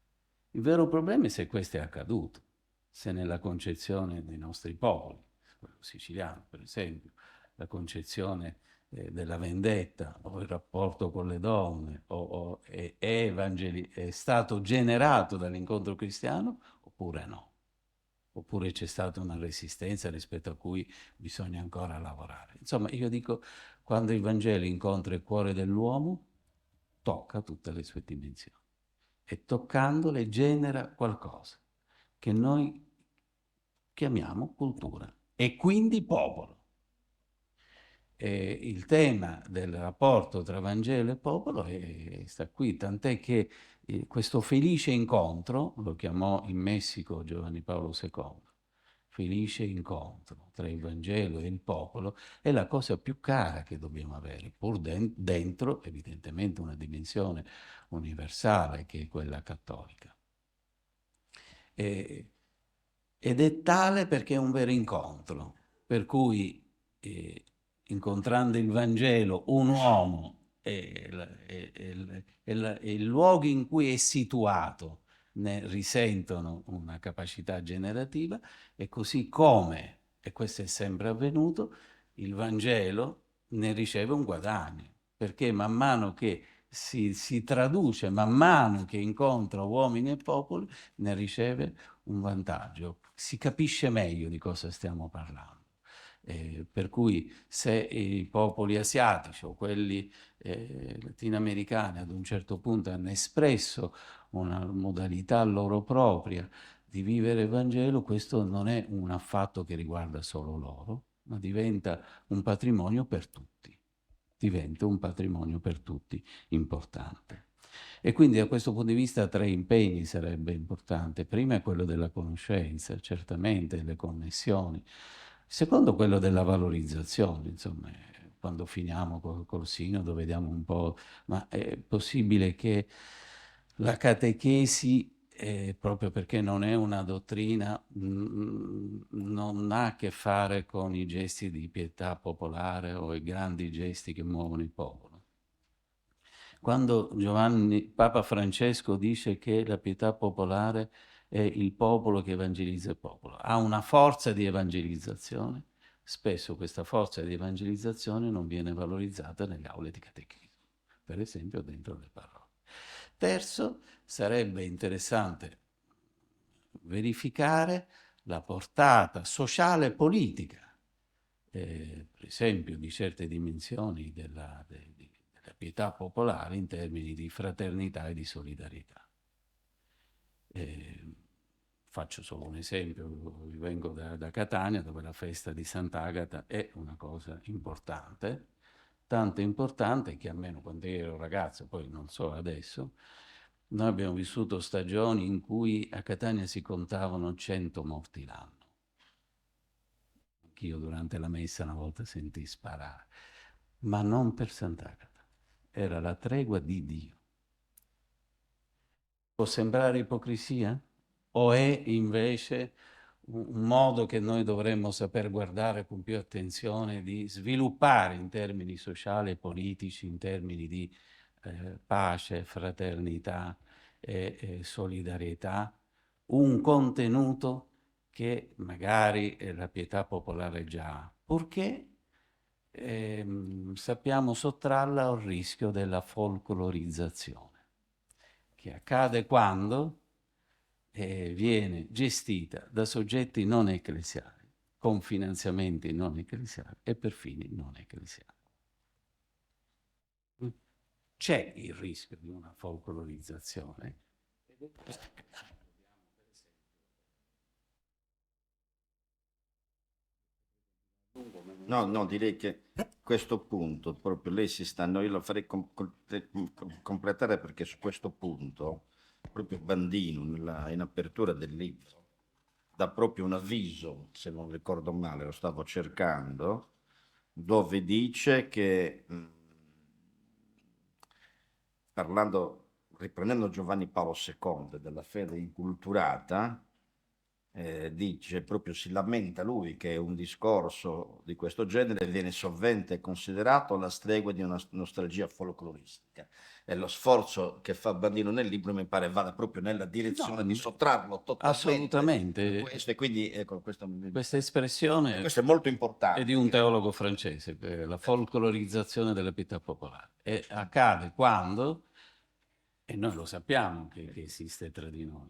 Il vero problema è se questo è accaduto, se nella concezione dei nostri popoli, quello siciliano per esempio, la concezione della vendetta o il rapporto con le donne è stato generato dall'incontro cristiano oppure no. Oppure c'è stata una resistenza rispetto a cui bisogna ancora lavorare. Insomma, io dico, quando il Vangelo incontra il cuore dell'uomo, tocca tutte le sue dimensioni. E toccandole genera qualcosa che noi chiamiamo cultura e quindi popolo. E il tema del rapporto tra Vangelo e popolo sta qui, tant'è che questo felice incontro, lo chiamò in Messico Giovanni Paolo II, felice incontro tra il Vangelo e il popolo, è la cosa più cara che dobbiamo avere, pur dentro evidentemente una dimensione universale che è quella cattolica. Ed è tale perché è un vero incontro, per cui incontrando il Vangelo un uomo e il luogo in cui è situato ne risentono una capacità generativa, e così come, e questo è sempre avvenuto, il Vangelo ne riceve un guadagno, perché man mano che si traduce, man mano che incontra uomini e popoli, ne riceve un vantaggio, si capisce meglio di cosa stiamo parlando. Per cui se i popoli asiatici o quelli latinoamericani ad un certo punto hanno espresso una modalità loro propria di vivere il Vangelo, questo non è un affatto che riguarda solo loro, ma diventa un patrimonio per tutti. Diventa un patrimonio per tutti importante. E quindi da questo punto di vista 3 impegni sarebbe importante. Prima è quello della conoscenza, certamente, le connessioni. Secondo quello della valorizzazione, insomma, quando finiamo col sinodo vediamo un po', ma è possibile che la catechesi, proprio perché non è una dottrina, non ha a che fare con i gesti di pietà popolare o i grandi gesti che muovono il popolo. Quando Papa Francesco dice che la pietà popolare è il popolo che evangelizza il popolo, ha una forza di evangelizzazione, spesso questa forza di evangelizzazione non viene valorizzata nelle aule di catechismo, per esempio dentro le parrocchie. Terzo, sarebbe interessante verificare la portata sociale e politica, per esempio di certe dimensioni della pietà popolare in termini di fraternità e di solidarietà. Faccio solo un esempio, vengo da Catania, dove la festa di Sant'Agata è una cosa importante, tanto importante che almeno quando ero ragazzo, poi non so adesso, noi abbiamo vissuto stagioni in cui a Catania si contavano 100 morti l'anno. Anch'io durante la messa una volta sentii sparare, ma non per Sant'Agata, era la tregua di Dio. Può sembrare ipocrisia? O è invece un modo che noi dovremmo saper guardare con più attenzione di sviluppare in termini sociali e politici, in termini di pace, fraternità e solidarietà, un contenuto che magari la pietà popolare già ha, purché sappiamo sottrarla al rischio della folclorizzazione, che accade quando viene gestita da soggetti non ecclesiali, con finanziamenti non ecclesiali e per fini non ecclesiali. C'è il rischio di una folclorizzazione. No, direi che questo punto, proprio lei si sta, no, io lo farei completare perché su questo punto, proprio Bandino, in apertura del libro, dà proprio un avviso, se non ricordo male, lo stavo cercando, dove dice che, riprendendo Giovanni Paolo II della fede inculturata, dice proprio, si lamenta lui che un discorso di questo genere viene sovente considerato alla stregua di una nostalgia folcloristica, e lo sforzo che fa Bandino nel libro mi pare vada proprio nella direzione di sottrarlo totalmente assolutamente. a questo, e quindi ecco, Questa espressione questo è molto importante. è di un teologo francese, la folclorizzazione della pietà popolare, e accade quando, e noi lo sappiamo che esiste tra di noi,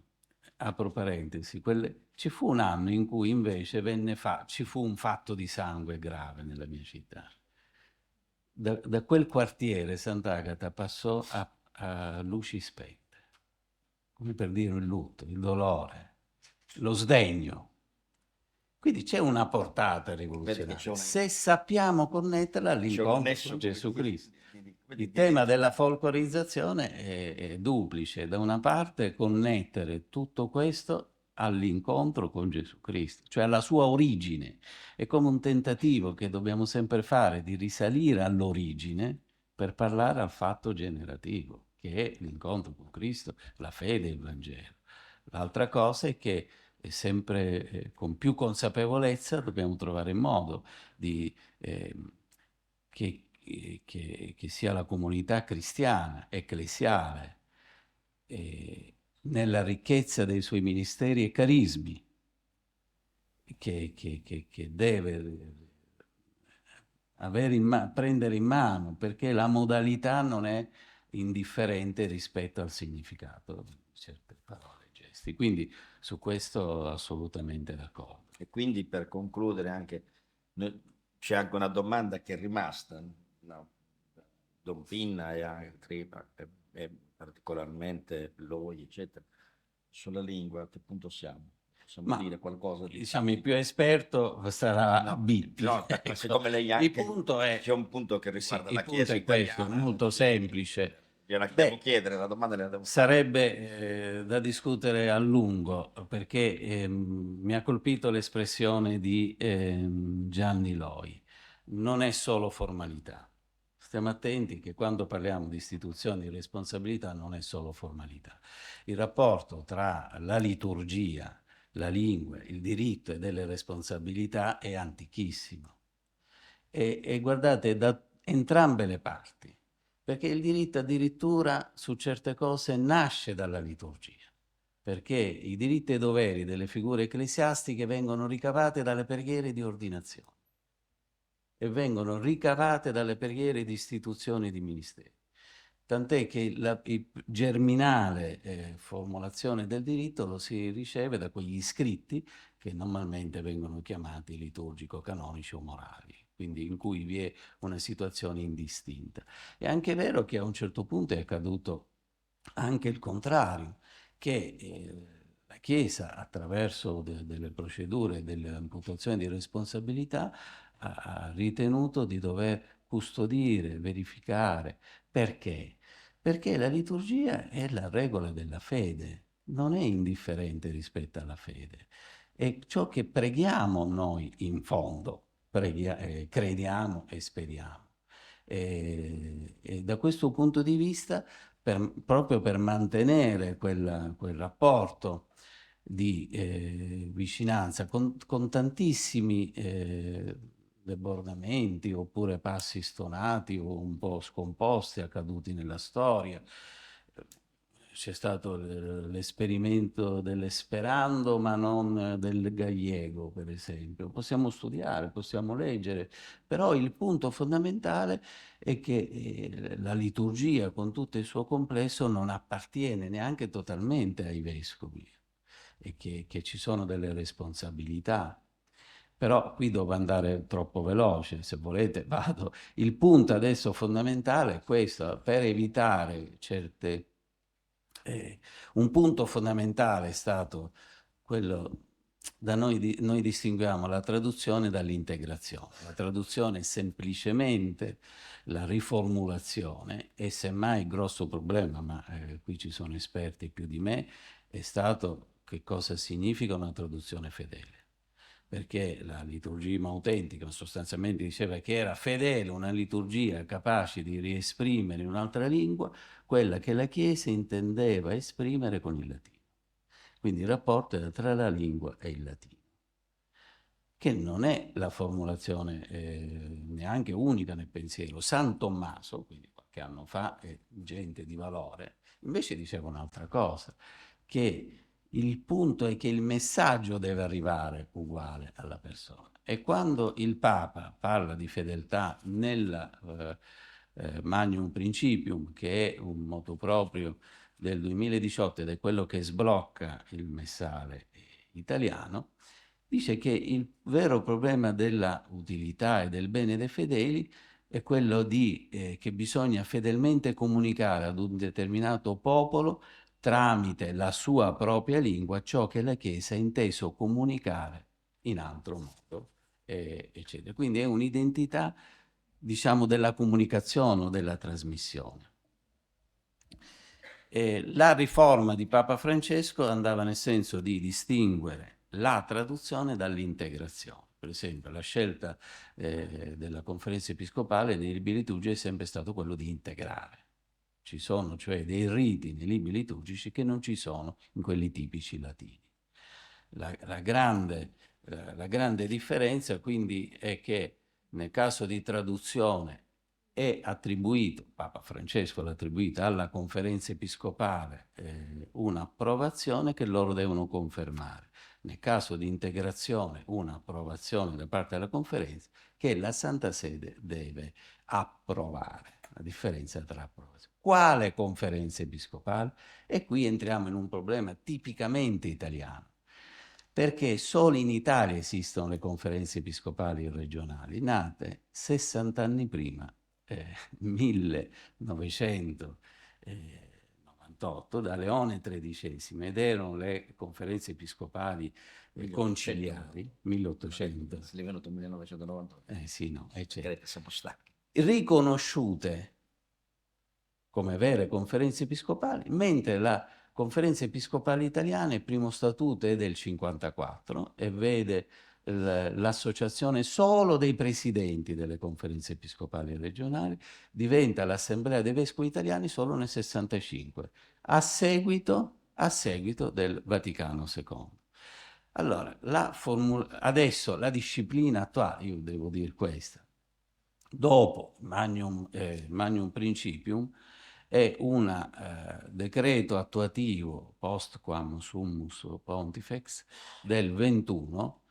apro parentesi, ci fu un anno in cui invece ci fu un fatto di sangue grave nella mia città. Da quel quartiere Sant'Agata passò a luci spente, come per dire il lutto, il dolore, lo sdegno. Quindi c'è una portata rivoluzionaria. Se sappiamo connetterla all'incontro con Gesù Cristo. Il tema della folclorizzazione è duplice. Da una parte connettere tutto questo all'incontro con Gesù Cristo, cioè alla sua origine. È come un tentativo che dobbiamo sempre fare di risalire all'origine per parlare al fatto generativo, che è l'incontro con Cristo, la fede e il Vangelo. L'altra cosa è che sempre con più consapevolezza dobbiamo trovare il modo di che sia la comunità cristiana, ecclesiale, nella ricchezza dei suoi ministeri e carismi, che deve prendere in mano, perché la modalità non è indifferente rispetto al significato di certe parole e gesti. Quindi su questo assolutamente d'accordo. E quindi, per concludere, anche c'è anche una domanda che è rimasta, no? Don Pinna e altri, e particolarmente Loi, eccetera, sulla lingua. A che punto siamo? Possiamo dire qualcosa di... Diciamo, il più esperto sarà Bitti. No, ecco. siccome lei anche... Il punto è... C'è un punto che riguarda la il Chiesa punto è questo, italiana. molto semplice. Gliela devo chiedere, la domanda la devo... Sarebbe da discutere a lungo, perché mi ha colpito l'espressione di Gianni Loi. Non è solo formalità. Stiamo attenti che quando parliamo di istituzioni di responsabilità non è solo formalità. Il rapporto tra la liturgia, la lingua, il diritto e delle responsabilità è antichissimo. E guardate, da entrambe le parti, perché il diritto addirittura su certe cose nasce dalla liturgia, perché i diritti e i doveri delle figure ecclesiastiche vengono ricavate dalle preghiere di ordinazione e vengono ricavate dalle preghiere di istituzioni di ministeri. Tant'è che la germinale formulazione del diritto lo si riceve da quegli scritti che normalmente vengono chiamati liturgico-canonici o morali, quindi in cui vi è una situazione indistinta. È anche vero che a un certo punto è accaduto anche il contrario, che la Chiesa, attraverso delle procedure, delle imputazioni di responsabilità, ha ritenuto di dover custodire, verificare. Perché? Perché la liturgia è la regola della fede, non è indifferente rispetto alla fede. È ciò che preghiamo noi in fondo, crediamo e speriamo. E da questo punto di vista, proprio per mantenere quel rapporto di vicinanza con tantissimi debordamenti oppure passi stonati o un po' scomposti accaduti nella storia. C'è stato l'esperimento dell'esperando, ma non del gallego, per esempio. Possiamo studiare, possiamo leggere, però il punto fondamentale è che la liturgia, con tutto il suo complesso, non appartiene neanche totalmente ai vescovi e che ci sono delle responsabilità. Però qui devo andare troppo veloce, se volete vado. Il punto adesso fondamentale è questo, per evitare certe... un punto fondamentale è stato quello, da noi distinguiamo la traduzione dall'integrazione. La traduzione è semplicemente la riformulazione e semmai il grosso problema, ma qui ci sono esperti più di me, è stato che cosa significa una traduzione fedele. Perché la liturgia autentica sostanzialmente diceva che era fedele, una liturgia capace di riesprimere in un'altra lingua quella che la Chiesa intendeva esprimere con il latino. Quindi il rapporto era tra la lingua e il latino, che non è la formulazione neanche unica nel pensiero. San Tommaso, quindi qualche anno fa, gente di valore, invece diceva un'altra cosa, che il punto è che il messaggio deve arrivare uguale alla persona. E quando il Papa parla di fedeltà nella Magnum Principium, che è un motu proprio del 2018 ed è quello che sblocca il messale italiano, dice che il vero problema della utilità e del bene dei fedeli è quello che bisogna fedelmente comunicare ad un determinato popolo tramite la sua propria lingua ciò che la Chiesa ha inteso comunicare in altro modo, eccetera. Quindi è un'identità, diciamo, della comunicazione o della trasmissione. La riforma di Papa Francesco andava nel senso di distinguere la traduzione dall'integrazione. Per esempio, la scelta della conferenza episcopale nei libri liturgici è sempre stato quello di integrare. Ci sono cioè dei riti nei libri liturgici che non ci sono in quelli tipici latini. La grande differenza quindi è che nel caso di traduzione è attribuito, Papa Francesco l'ha attribuita alla conferenza episcopale un'approvazione che loro devono confermare. Nel caso di integrazione un'approvazione da parte della conferenza che la Santa Sede deve approvare. La differenza tra approvazione. Quale conferenza episcopale? E qui entriamo in un problema tipicamente italiano, perché solo in Italia esistono le conferenze episcopali regionali, nate 60 anni prima, 1998, da Leone XIII, ed erano le conferenze episcopali conciliari, 1800. È venuto nel 1998. Sì, no, Credo che siamo stati. Riconosciute come vere conferenze episcopali, mentre la conferenza episcopale italiana, il primo statuto è del 54 e vede l'associazione solo dei presidenti delle conferenze episcopali regionali, diventa l'Assemblea dei Vescovi Italiani solo nel 65, a seguito del Vaticano II. Allora, adesso la disciplina attuale, io devo dire questa, dopo Magnum Principium, è un decreto attuativo post quam summus pontifex del 21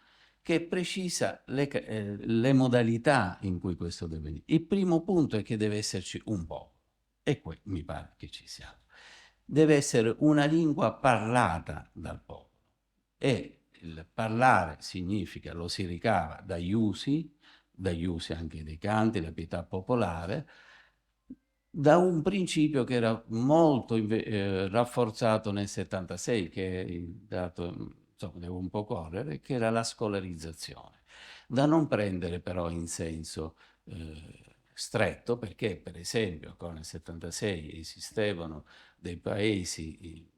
che precisa le modalità in cui questo deve venire. Il primo punto è che deve esserci un popolo, e qui mi pare che ci siamo. Deve essere una lingua parlata dal popolo e il parlare significa, lo si ricava dagli usi anche dei canti, la pietà popolare, da un principio che era molto rafforzato nel 76, che è il dato, insomma, devo un po' correre, che era la scolarizzazione, da non prendere però in senso stretto, perché per esempio ancora nel 76 esistevano dei paesi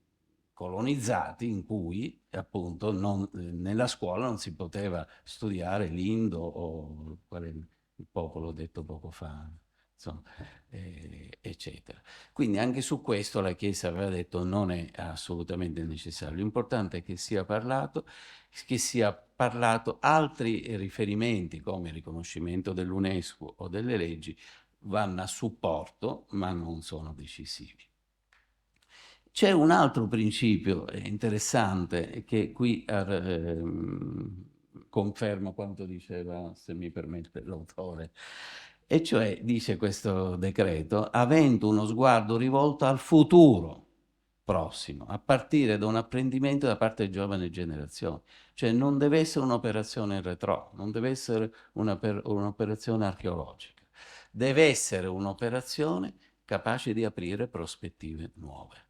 colonizzati in cui appunto nella scuola non si poteva studiare l'indo o qual è il popolo detto poco fa, insomma, eccetera. Quindi anche su questo la Chiesa aveva detto non è assolutamente necessario, l'importante è che sia parlato altri riferimenti come il riconoscimento dell'UNESCO o delle leggi vanno a supporto ma non sono decisivi. C'è un altro principio interessante che qui conferma quanto diceva, se mi permette, l'autore, e cioè dice questo decreto, avendo uno sguardo rivolto al futuro prossimo, a partire da un apprendimento da parte delle giovani generazioni. Cioè non deve essere un'operazione in retro, non deve essere un'operazione archeologica, deve essere un'operazione capace di aprire prospettive nuove.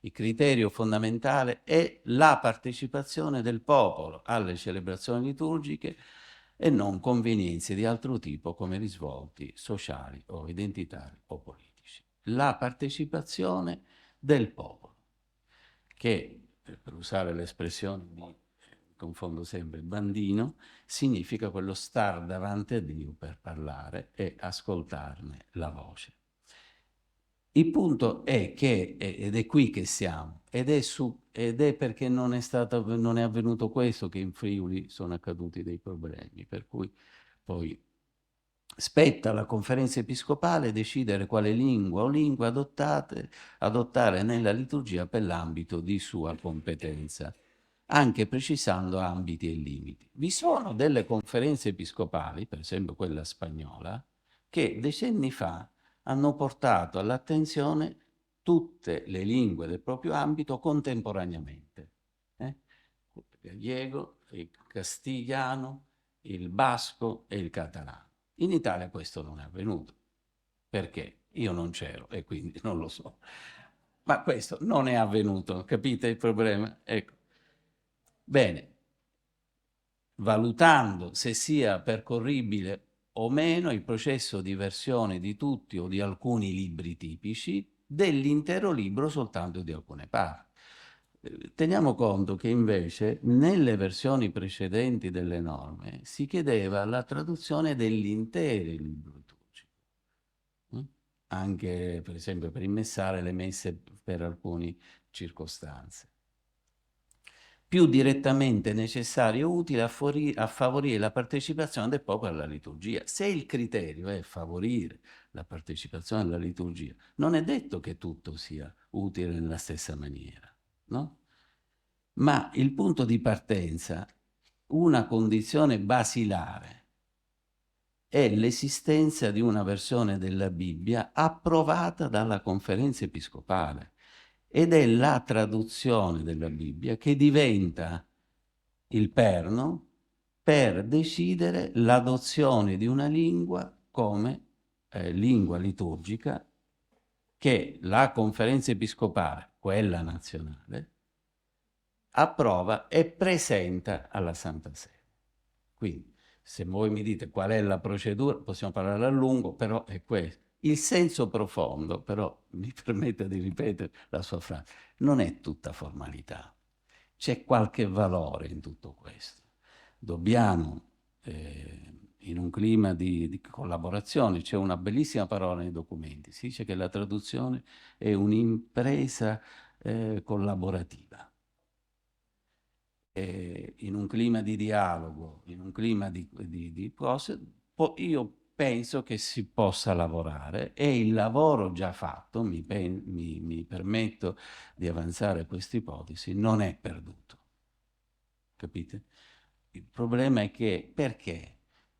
Il criterio fondamentale è la partecipazione del popolo alle celebrazioni liturgiche e non convenienze di altro tipo come risvolti sociali o identitari o politici. La partecipazione del popolo, che per usare l'espressione di, confondo sempre, Bandino, significa quello star davanti a Dio per parlare e ascoltarne la voce. Il punto è che, ed è qui che siamo, ed è perché non è avvenuto questo che in Friuli sono accaduti dei problemi, per cui poi spetta alla conferenza episcopale decidere quale lingua o lingue adottare nella liturgia per l'ambito di sua competenza, anche precisando ambiti e limiti. Vi sono delle conferenze episcopali, per esempio quella spagnola, che decenni fa hanno portato all'attenzione tutte le lingue del proprio ambito contemporaneamente. Il gallego, il castigliano, il basco e il catalano. In Italia questo non è avvenuto. Perché? Io non c'ero e quindi non lo so. Ma questo non è avvenuto, capite il problema? Ecco. Bene, valutando se sia percorribile o meno il processo di versione di tutti o di alcuni libri tipici, dell'intero libro soltanto di alcune parti. Teniamo conto che invece nelle versioni precedenti delle norme si chiedeva la traduzione dell'intero libro liturgico, anche per esempio per immessare le messe per alcune circostanze. Più direttamente necessario e utile a favorire la partecipazione del popolo alla liturgia. Se il criterio è favorire la partecipazione alla liturgia, non è detto che tutto sia utile nella stessa maniera, no? Ma il punto di partenza, una condizione basilare, è l'esistenza di una versione della Bibbia approvata dalla conferenza episcopale. Ed è la traduzione della Bibbia che diventa il perno per decidere l'adozione di una lingua come lingua liturgica che la conferenza episcopale, quella nazionale, approva e presenta alla Santa Sede. Quindi, se voi mi dite qual è la procedura, possiamo parlare a lungo, però è questo. Il senso profondo, però, mi permette di ripetere la sua frase, non è tutta formalità. C'è qualche valore in tutto questo. Dobbiamo, in un clima di collaborazione, c'è una bellissima parola nei documenti, si dice che la traduzione è un'impresa collaborativa. In un clima di dialogo, in un clima di cose, io penso che si possa lavorare e il lavoro già fatto, mi permetto di avanzare questa ipotesi, non è perduto. Capite? Il problema è che, perché?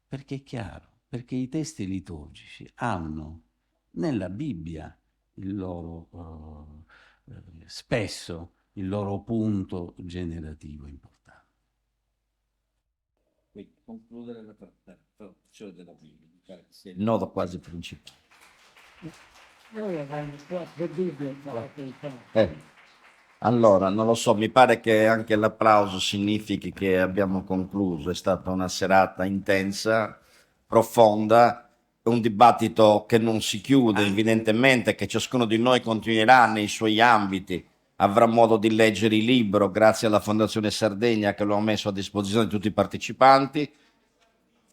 Perché è chiaro, perché i testi liturgici hanno nella Bibbia il loro, spesso, il loro punto generativo importante. concludere la traduzione della Bibbia, il nodo quasi principale. Allora, non lo so, mi pare che anche l'applauso significhi che abbiamo concluso. È stata una serata intensa, profonda, un dibattito che non si chiude, evidentemente, che ciascuno di noi continuerà nei suoi ambiti, avrà modo di leggere il libro grazie alla Fondazione Sardegna che lo ha messo a disposizione di tutti i partecipanti.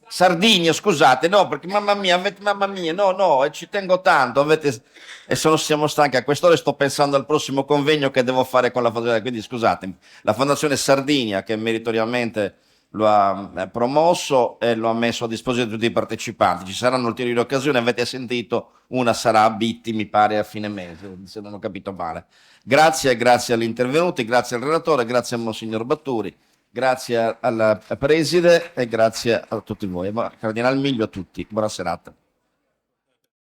Sardegna, scusate, no, perché mamma mia, no, ci tengo tanto, siamo stanchi, a quest'ora sto pensando al prossimo convegno che devo fare con la Fondazione, quindi scusatemi, la Fondazione Sardegna che meritoriamente lo ha promosso e lo ha messo a disposizione di tutti i partecipanti. Ci saranno ulteriori occasioni, avete sentito, una sarà a Bitti, mi pare a fine mese, se non ho capito male. Grazie agli intervenuti, grazie al relatore, grazie a Monsignor Batturi. Grazie alla preside e grazie a tutti voi. Cardinal Miglio a tutti. Buona serata.